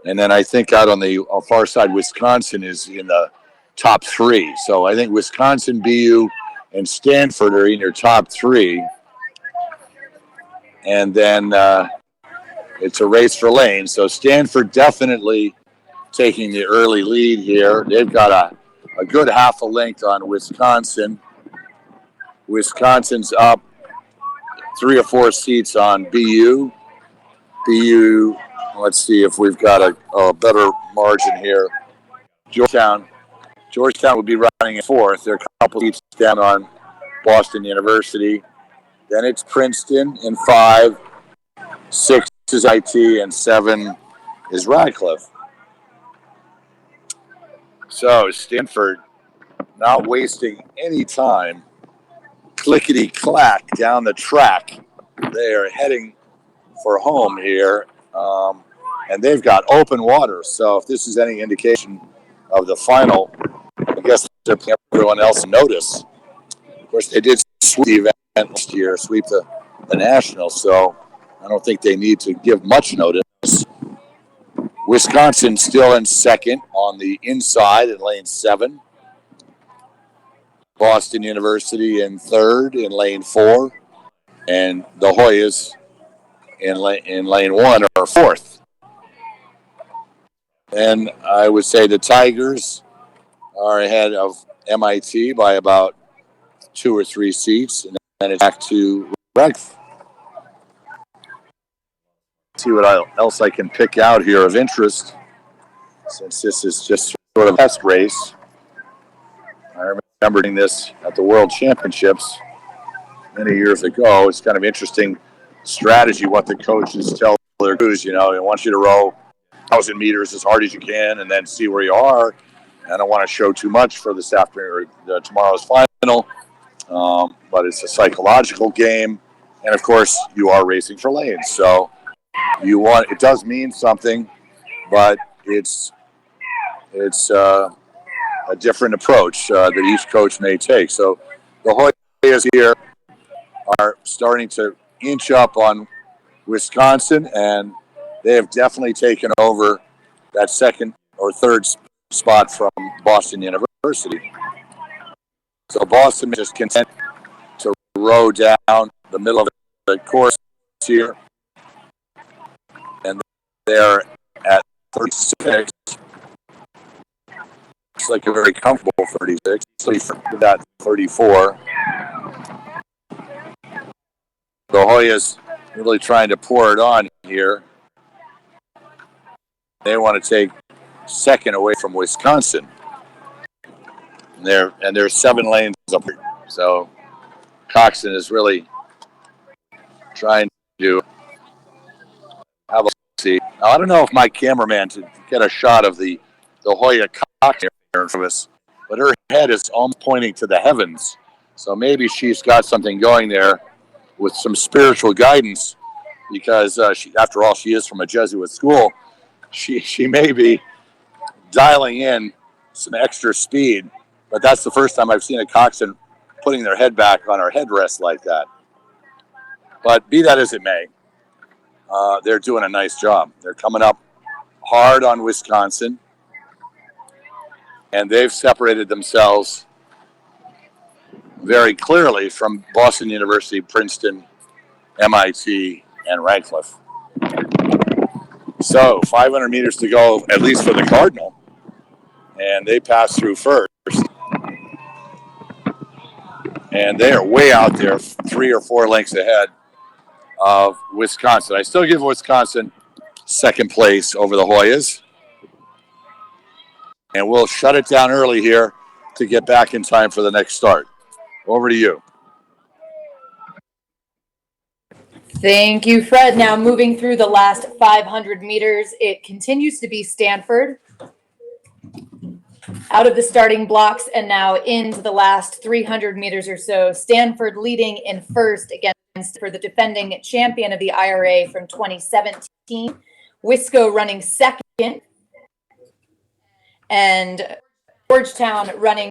And then I think out on the far side, Wisconsin is in the top 3. So I think Wisconsin, BU, and Stanford are in your top 3. And then it's a race for lanes. So Stanford definitely taking the early lead here. They've got a good half a length on Wisconsin. Wisconsin's up 3 or 4 seats on BU. BU, let's see if we've got a better margin here. Georgetown would be running in 4th. They're a couple seats down on Boston University. Then it's Princeton in 5. 6 is IT, and 7 is Radcliffe. So Stanford not wasting any time. Clickety-clack down the track. They are heading for home here, and they've got open water. So if this is any indication of the final, I guess they're putting everyone else notice. Of course, they did sweep the event last year, sweep the national, so I don't think they need to give much notice. Wisconsin still in 2nd on the inside in lane 7. Boston University in 3rd in lane 4. And the Hoyas in lane 1 are 4th. And I would say the Tigers are ahead of MIT by about 2 or 3 seats. And then it's back to Radcliffe. See what else I can pick out here of interest, since this is just sort of a test race. I remember doing this at the World Championships many years ago. It's kind of interesting strategy what the coaches tell their crews. You know, I want you to row 1,000 meters as hard as you can and then see where you are. I don't want to show too much for this afternoon or tomorrow's final, but it's a psychological game. And, of course, you are racing for lanes. So it does mean something, but it's a different approach that each coach may take. So the Hoyas here are starting to inch up on Wisconsin, and they have definitely taken over that 2nd or 3rd spot from Boston University. So Boston is just content to row down the middle of the course here, and they're at 36. It's like a very comfortable 36. So he started that 34. The Hoyas really trying to pour it on here. They want to take second away from Wisconsin. And they're 7 lanes up. So Coxon is really trying to have a see. Now, I don't know if my cameraman to get a shot of the Hoya Coxon in front of us, but her head is almost pointing to the heavens. So maybe she's got something going there with some spiritual guidance, because after all, she is from a Jesuit school. She may be dialing in some extra speed, but that's the first time I've seen a coxswain putting their head back on her headrest like that. But be that as it may, they're doing a nice job. They're coming up hard on Wisconsin, and they've separated themselves very clearly from Boston University, Princeton, MIT, and Radcliffe. So 500 meters to go, at least for the Cardinal, and they pass through first. And they are way out there, 3 or 4 lengths ahead of Wisconsin. I still give Wisconsin second place over the Hoyas. And we'll shut it down early here to get back in time for the next start. Over to you. Thank you, Fred. Now moving through the last 500 meters, it continues to be Stanford out of the starting blocks and now into the last 300 meters or so. Stanford leading in first against for the defending champion of the IRA from 2017. Wisco running second, and Georgetown running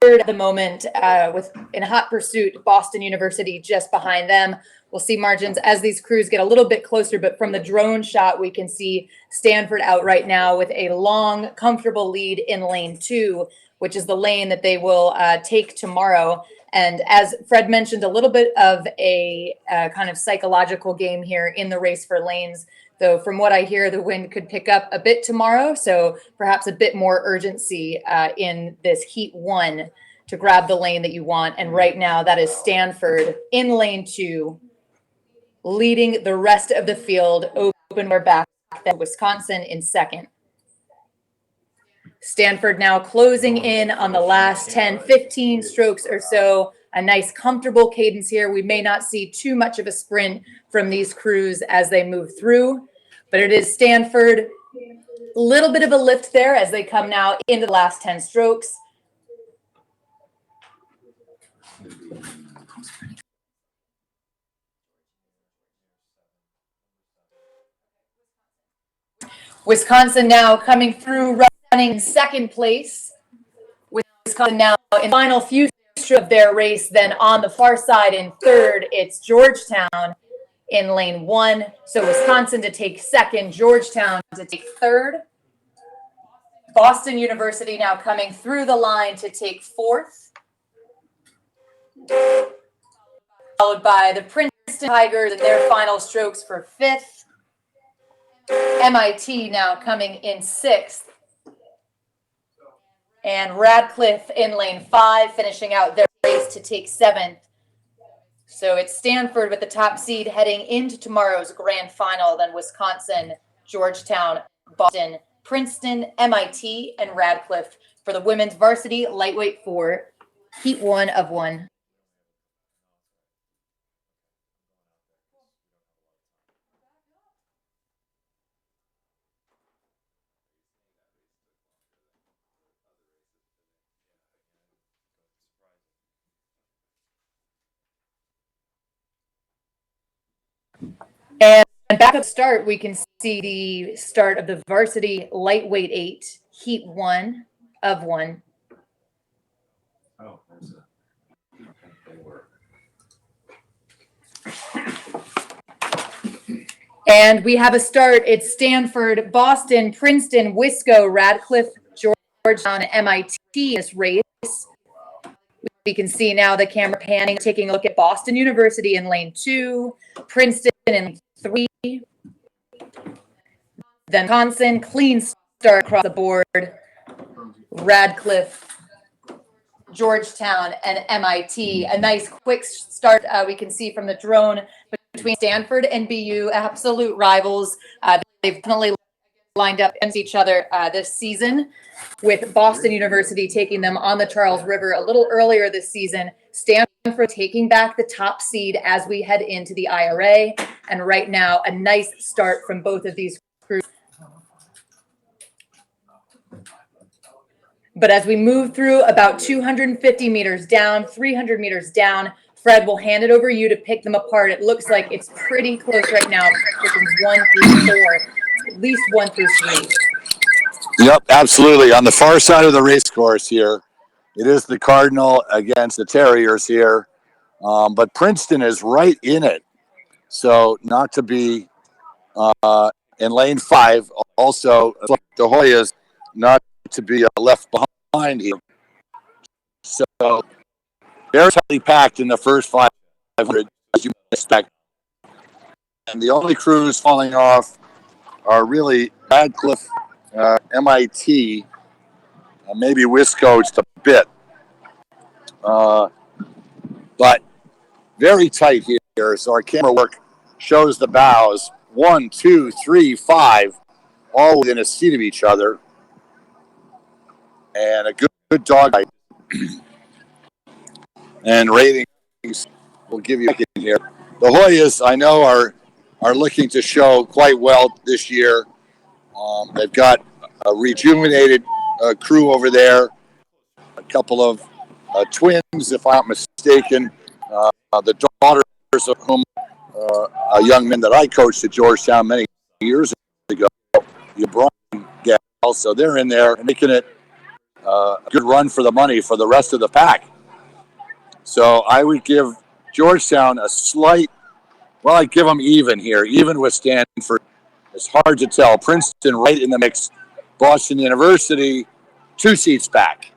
third at the moment, with in hot pursuit Boston University just behind them. We'll see margins as these crews get a little bit closer, but from the drone shot, we can see Stanford out right now with a long, comfortable lead in lane 2, which is the lane that they will take tomorrow. And as Fred mentioned, a little bit of a kind of psychological game here in the race for lanes. Though from what I hear, the wind could pick up a bit tomorrow, so perhaps a bit more urgency in this heat 1 to grab the lane that you want. And right now, that is Stanford in lane 2, leading the rest of the field. Open or back, then Wisconsin in second. Stanford now closing in on the last 10, 15 strokes or so. A nice comfortable cadence here. We may not see too much of a sprint from these crews as they move through, but it is Stanford. A little bit of a lift there as they come now into the last 10 strokes. Wisconsin now coming through, running second place. Wisconsin now in the final few of their race. Then on the far side in third, it's Georgetown in lane 1. So Wisconsin to take second, Georgetown to take third. Boston University now coming through the line to take fourth. Followed by the Princeton Tigers in their final strokes for fifth. MIT now coming in sixth. And Radcliffe in lane 5, finishing out their race to take seventh. So it's Stanford with the top seed heading into tomorrow's grand final, then Wisconsin, Georgetown, Boston, Princeton, MIT, and Radcliffe for the women's varsity lightweight 4, heat 1 of 1. And back at the start, we can see the start of the varsity lightweight 8, heat 1 of 1. Oh, there's a. And we have a start. It's Stanford, Boston, Princeton, Wisco, Radcliffe, Georgetown, MIT in this race. We can see now the camera panning, taking a look at Boston University in lane 2, Princeton in lane 3. then Wisconsin, clean start across the board. Radcliffe, Georgetown, and MIT. A nice quick start we can see from the drone between Stanford and BU, absolute rivals. They've definitely lined up against each other this season, with Boston University taking them on the Charles River a little earlier this season. Stanford taking back the top seed as we head into the IRA. And right now, a nice start from both of these groups. But as we move through about 250 meters down, 300 meters down, Fred, will hand it over to you to pick them apart. It looks like it's pretty close right now, positions 1 through 4, at least 1 through 3. Yep, absolutely. On the far side of the race course here, it is the Cardinal against the Terriers here. But Princeton is right in it. So not to be in lane 5. Also, the Hoyas not to be left behind here. So they're tightly packed in the first 500, as you expect. And the only crews falling off are really Radcliffe, MIT, maybe Wisco just a bit. But very tight here. So our camera work shows the bows 1, 2, 3, 5, all within a seat of each other. And a good dog fight. And ratings will give you a second here. The Hoyas, I know, are looking to show quite well this year. They've got a rejuvenated crew over there, a couple of twins, if I'm not mistaken. The daughters of whom a young man that I coached at Georgetown many years ago, Brian Gal. So they're in there making it a good run for the money for the rest of the pack. So I would give Georgetown a slight, well, I'd give them even here, even with Stanford. It's hard to tell. Princeton right in the mix. Boston University, 2 seats back.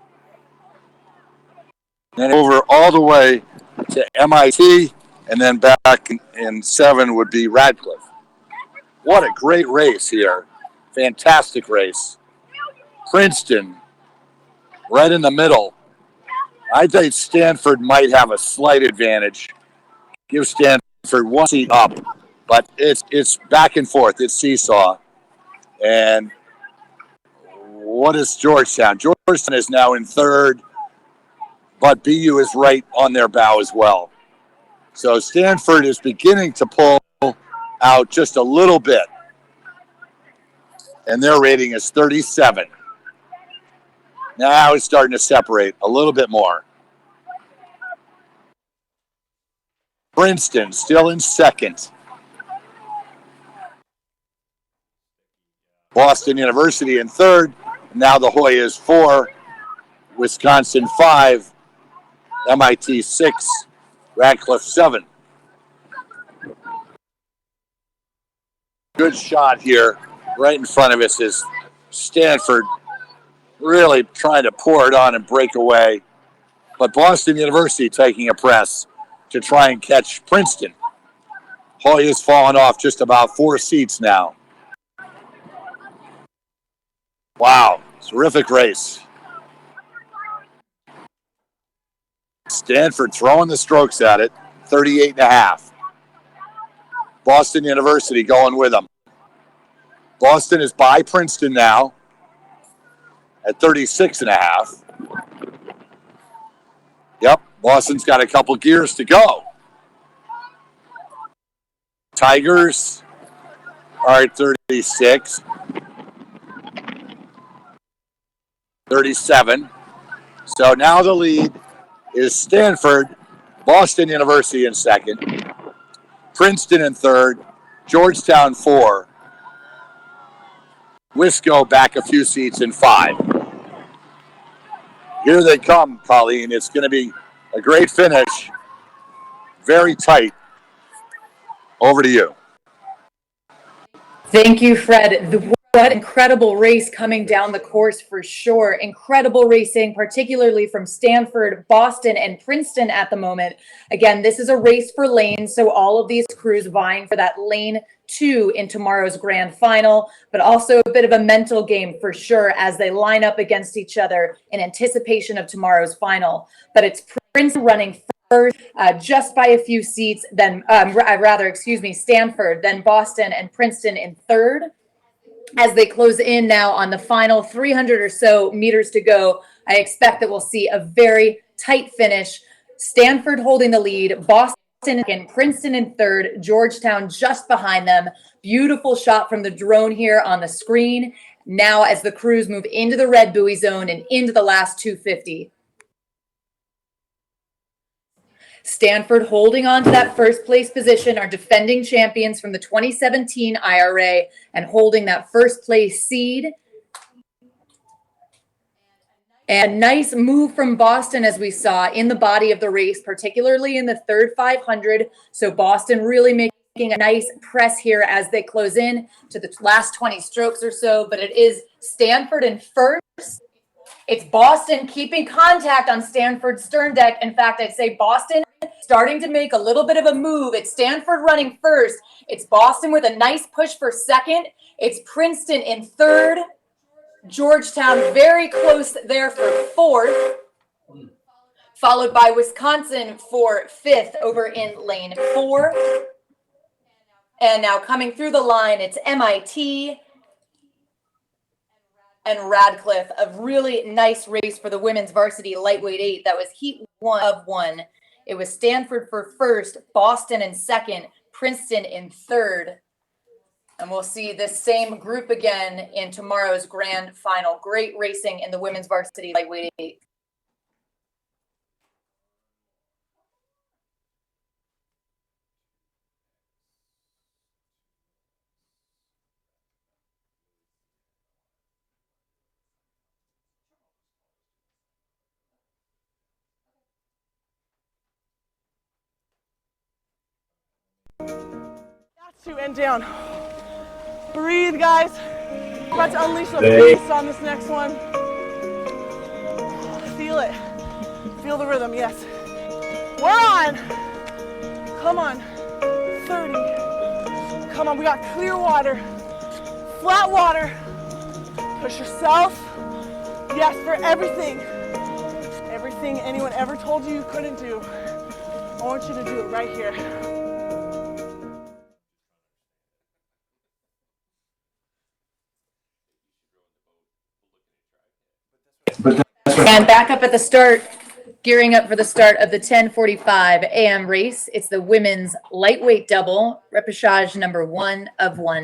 And over all the way to MIT, and then back in 7 would be Radcliffe. What a great race here. Fantastic race. Princeton, right in the middle. I think Stanford might have a slight advantage. Give Stanford 1 seat up, but it's back and forth. It's seesaw. And what is Georgetown? Georgetown is now in 3rd, but BU is right on their bow as well. So Stanford is beginning to pull out just a little bit. And their rating is 37. Now it's starting to separate a little bit more. Princeton still in 2nd. Boston University in 3rd. Now the Hoyas 4. Wisconsin 5. MIT 6. Radcliffe 7. Good shot here. Right in front of us is Stanford really trying to pour it on and break away. But Boston University taking a press to try and catch Princeton. Hoyas fallen off just about 4 seats now. Wow, terrific race. Stanford throwing the strokes at it, 38.5. Boston University going with them. Boston is by Princeton now at 36.5. Yep, Boston's got a couple gears to go. Tigers are at 36. 37. So now the lead is Stanford, Boston University in 2nd, Princeton in 3rd, Georgetown 4, Wisco back a few seats in 5. Here they come, Colleen. It's going to be a great finish. Very tight. Over to you. Thank you, Fred. What incredible race coming down the course for sure. Incredible racing, particularly from Stanford, Boston, and Princeton at the moment. Again, this is a race for lanes, so all of these crews vying for that lane 2 in tomorrow's grand final, but also a bit of a mental game for sure as they line up against each other in anticipation of tomorrow's final. But it's Princeton running first, just by a few seats, then Stanford, then Boston, and Princeton in third. As they close in now on the final 300 or so meters to go, I expect that we'll see a very tight finish. Stanford holding the lead, Boston and Princeton in third, Georgetown just behind them. Beautiful shot from the drone here on the screen. Now as the crews move into the red buoy zone and into the last 250. Stanford holding on to that first place position, are defending champions from the 2017 IRA and holding that first place seed. And a nice move from Boston as we saw in the body of the race, particularly in the third 500. So Boston really making a nice press here as they close in to the last 20 strokes or so. But it is Stanford in first. It's Boston keeping contact on Stanford's stern deck. In fact, I'd say Boston starting to make a little bit of a move. It's Stanford running first. It's Boston with a nice push for second. It's Princeton in third. Georgetown very close there for fourth. Followed by Wisconsin for fifth over in lane 4. And now coming through the line, it's MIT and Radcliffe. A really nice race for the women's varsity lightweight 8. That was heat 1 of 1. It was Stanford for first, Boston in second, Princeton in third. And we'll see this same group again in tomorrow's grand final. Great racing in the women's varsity lightweight 8. That's 2 and down. Breathe, guys. About to unleash a beast on this next one. Feel it. Feel the rhythm, yes. We're on. Come on. 30. Come on, we got clear water. Flat water. Push yourself. Yes, for everything. Everything anyone ever told you you couldn't do. I want you to do it right here. And back up at the start, gearing up for the start of the 10:45 a.m. race. It's the women's lightweight double, repechage number 1 of 1.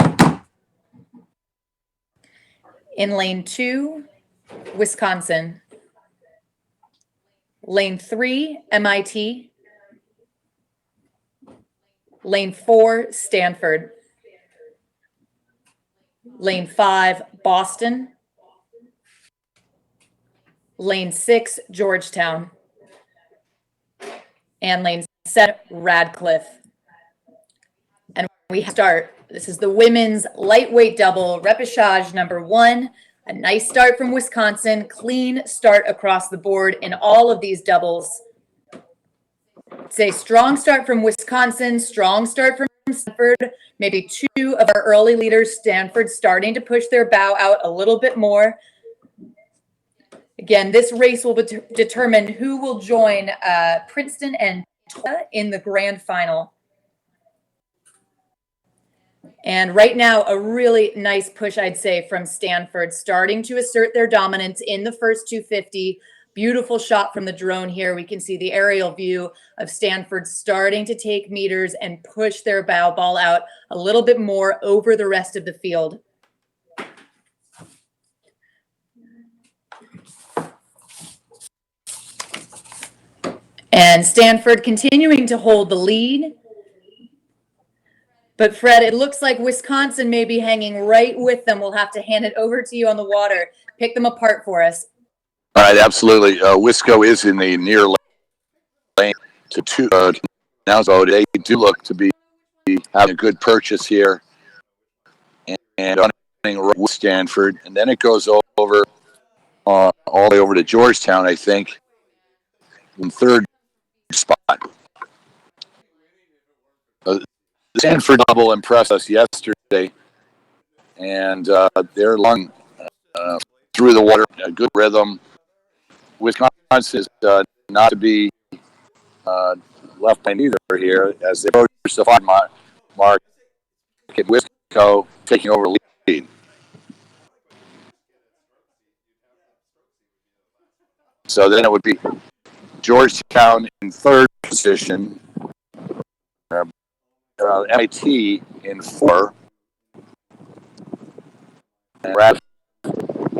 In lane 2, Wisconsin. Lane 3, MIT. Lane 4, Stanford. Lane 5, Boston. Lane 6, Georgetown. And lane 7, Radcliffe. And we start. This is the women's lightweight double, repechage number 1. A nice start from Wisconsin, clean start across the board in all of these doubles. It's a strong start from Wisconsin, strong start from Stanford. Maybe 2 of our early leaders, Stanford, starting to push their bow out a little bit more. Again, this race will determine who will join Princeton and in the grand final. And right now, a really nice push, I'd say, from Stanford, starting to assert their dominance in the first 250. Beautiful shot from the drone here. We can see the aerial view of Stanford starting to take meters and push their bow ball out a little bit more over the rest of the field. And Stanford continuing to hold the lead. But Fred, it looks like Wisconsin may be hanging right with them. We'll have to hand it over to you on the water. Pick them apart for us. All right, absolutely. Wisco is in the near lane to 2 now, so they do look to be having a good purchase here. And with Stanford, and then it goes over all the way over to Georgetown, I think, in third spot. Stanford double impressed us yesterday, and they're long through the water, a good rhythm. Wisconsin is not to be left behind either here as they approach the 5 mark. Wisco taking over lead. So then it would be Georgetown in third position, MIT in 4, and Radcliffe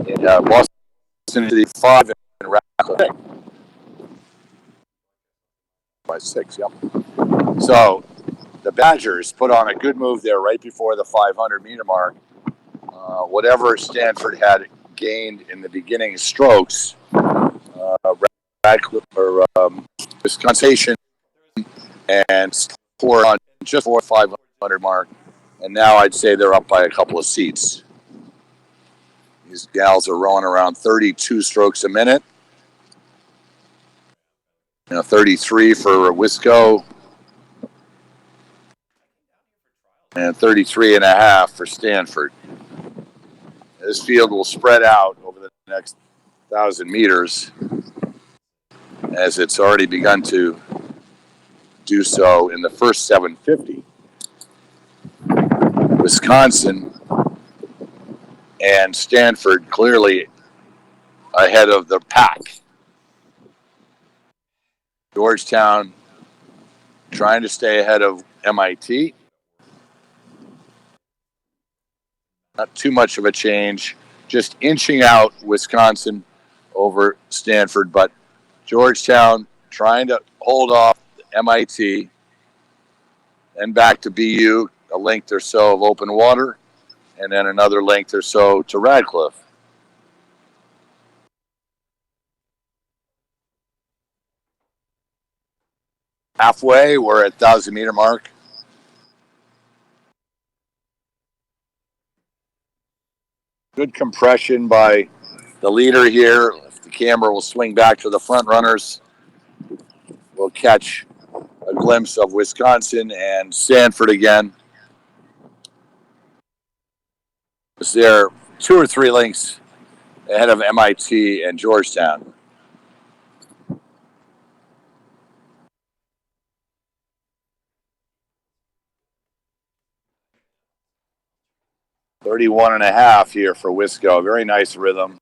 in Boston to the 5, and Radcliffe by 6. Yep. So the Badgers put on a good move there right before the 500-meter mark. Whatever Stanford had gained in the beginning strokes, Radcliffe or Wisconsin and pour on just for 500 mark, and now I'd say they're up by a couple of seats. These gals are rowing around 32 strokes a minute. 33 for Wisco, and 33 and a half for Stanford. This field will spread out over the next 1,000 meters, as it's already begun to do so in the first 750. Wisconsin and Stanford clearly ahead of the pack. Georgetown trying to stay ahead of MIT. Not too much of a change, just inching out Wisconsin over Stanford, but Georgetown trying to hold off MIT and back to BU, a length or so of open water, and then another length or so to Radcliffe. Halfway, we're at 1,000-meter mark. Good compression by the leader here. If the camera will swing back to the front runners, we'll catch a glimpse of Wisconsin and Stanford again. They're 2 or 3 lengths ahead of MIT and Georgetown. .31 and a half here for Wisco. Very nice rhythm.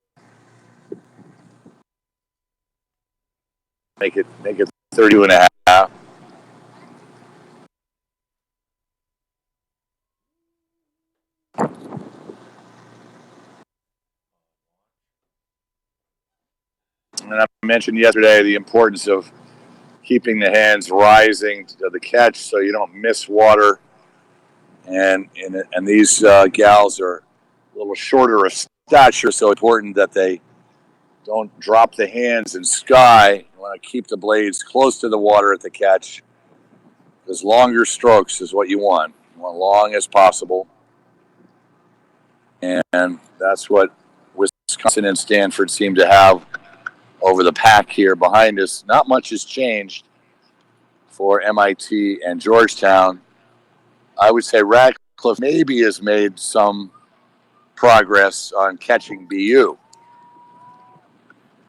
Make it 32 and a half. And I mentioned yesterday the importance of keeping the hands rising to the catch so you don't miss water. And these gals are a little shorter of stature, so it's important that they don't drop the hands in sky. You want to keep the blades close to the water at the catch, because longer strokes is what you want. You want long as possible. And that's what Wisconsin and Stanford seem to have over the pack here behind us. Not much has changed for MIT and Georgetown. I would say Radcliffe maybe has made some progress on catching BU.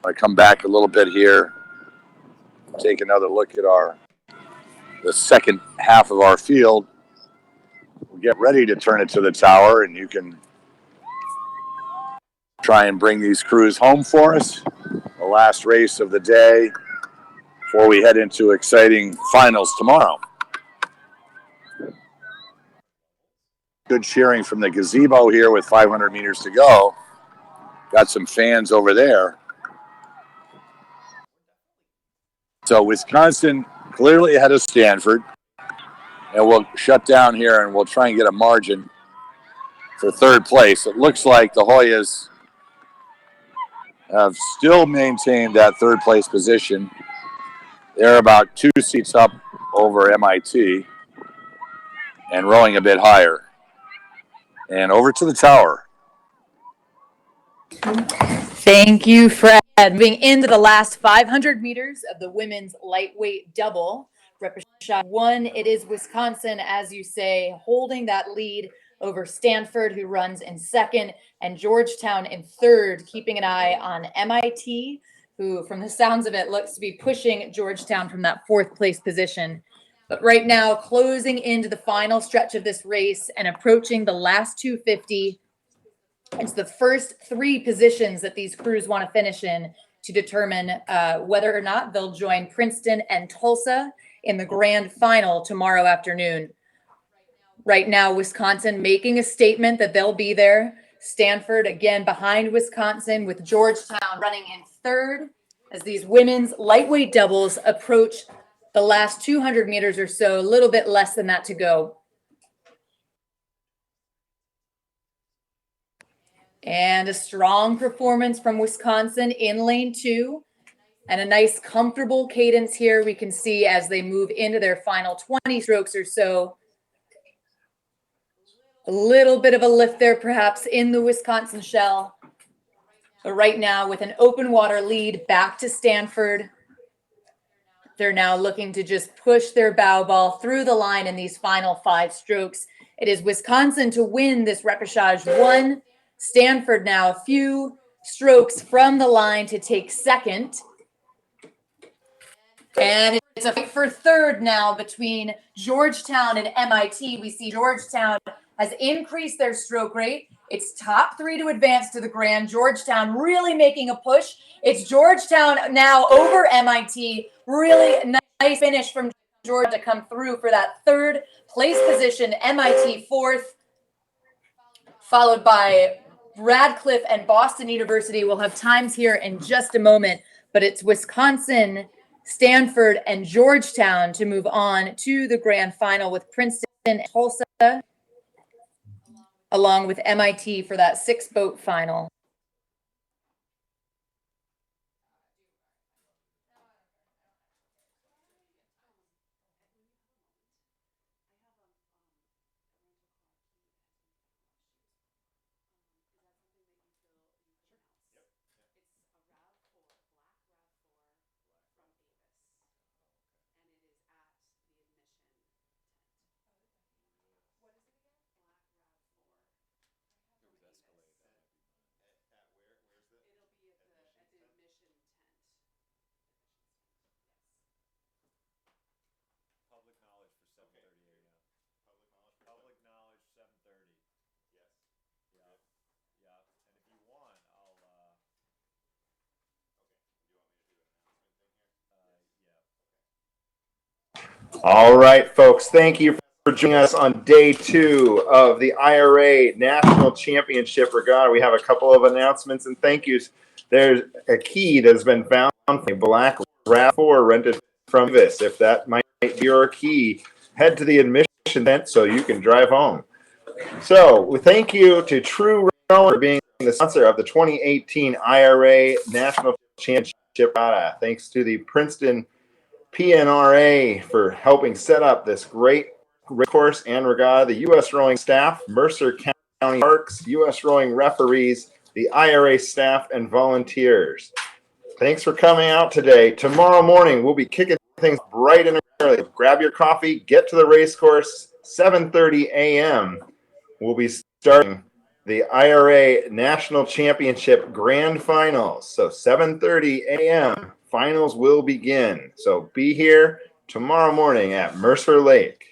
I come back a little bit here, take another look at the second half of our field. We'll get ready to turn it to the tower, and you can try and bring these crews home for us. The last race of the day before we head into exciting finals tomorrow. Good cheering from the gazebo here with 500 meters to go. Got some fans over there. So Wisconsin clearly ahead of Stanford. And we'll shut down here and we'll try and get a margin for third place. It looks like the Hoyas have still maintained that third place position. They're about 2 seats up over MIT and rowing a bit higher. And over to the tower. Thank you, Fred. Moving into the last 500 meters of the women's lightweight double. Repechage 1, it is Wisconsin, as you say, holding that lead over Stanford, who runs in second, and Georgetown in third, keeping an eye on MIT, who, from the sounds of it, looks to be pushing Georgetown from that fourth place position. But right now, closing into the final stretch of this race and approaching the last 250, it's the first three positions that these crews want to finish in to determine whether or not they'll join Princeton and Tulsa in the grand final tomorrow afternoon. Right now, Wisconsin making a statement that they'll be there. Stanford, again, behind Wisconsin, with Georgetown running in third as these women's lightweight doubles approach the last 200 meters or so, a little bit less than that to go. And a strong performance from Wisconsin in lane 2. And a nice comfortable cadence here we can see as they move into their final 20 strokes or so. A little bit of a lift there perhaps in the Wisconsin shell. But right now with an open water lead back to Stanford, they're now looking to just push their bow ball through the line in these final 5 strokes. It is Wisconsin to win this repechage 1. Stanford now a few strokes from the line to take second. And it's a fight for third now between Georgetown and MIT. We see Georgetown has increased their stroke rate. It's top 3 to advance to the grand. Georgetown really making a push. It's Georgetown now over MIT. Really nice finish from Georgia to come through for that third place position. MIT fourth, followed by Radcliffe and Boston University. We'll have times here in just a moment, but it's Wisconsin, Stanford, and Georgetown to move on to the grand final with Princeton and Tulsa, along with MIT for that 6-boat final. All right, folks, thank you for joining us on day 2 of the IRA National Championship Regatta. We have a couple of announcements and thank yous. There's a key that has been found, a black RAV4 rented from Davis. If that might be your key, head to the admission tent so you can drive home. So we thank you to True Rowing for being the sponsor of the 2018 IRA National Championship Regatta. Thanks to the Princeton PNRA for helping set up this great course and regatta, the U.S. Rowing staff, Mercer County Parks, U.S. Rowing referees, the IRA staff, and volunteers. Thanks for coming out today. Tomorrow morning, we'll be kicking things bright and early. Grab your coffee, get to the race course, 7:30 a.m. We'll be starting the IRA National Championship Grand Finals. So 7:30 a.m. finals will begin. So be here tomorrow morning at Mercer Lake.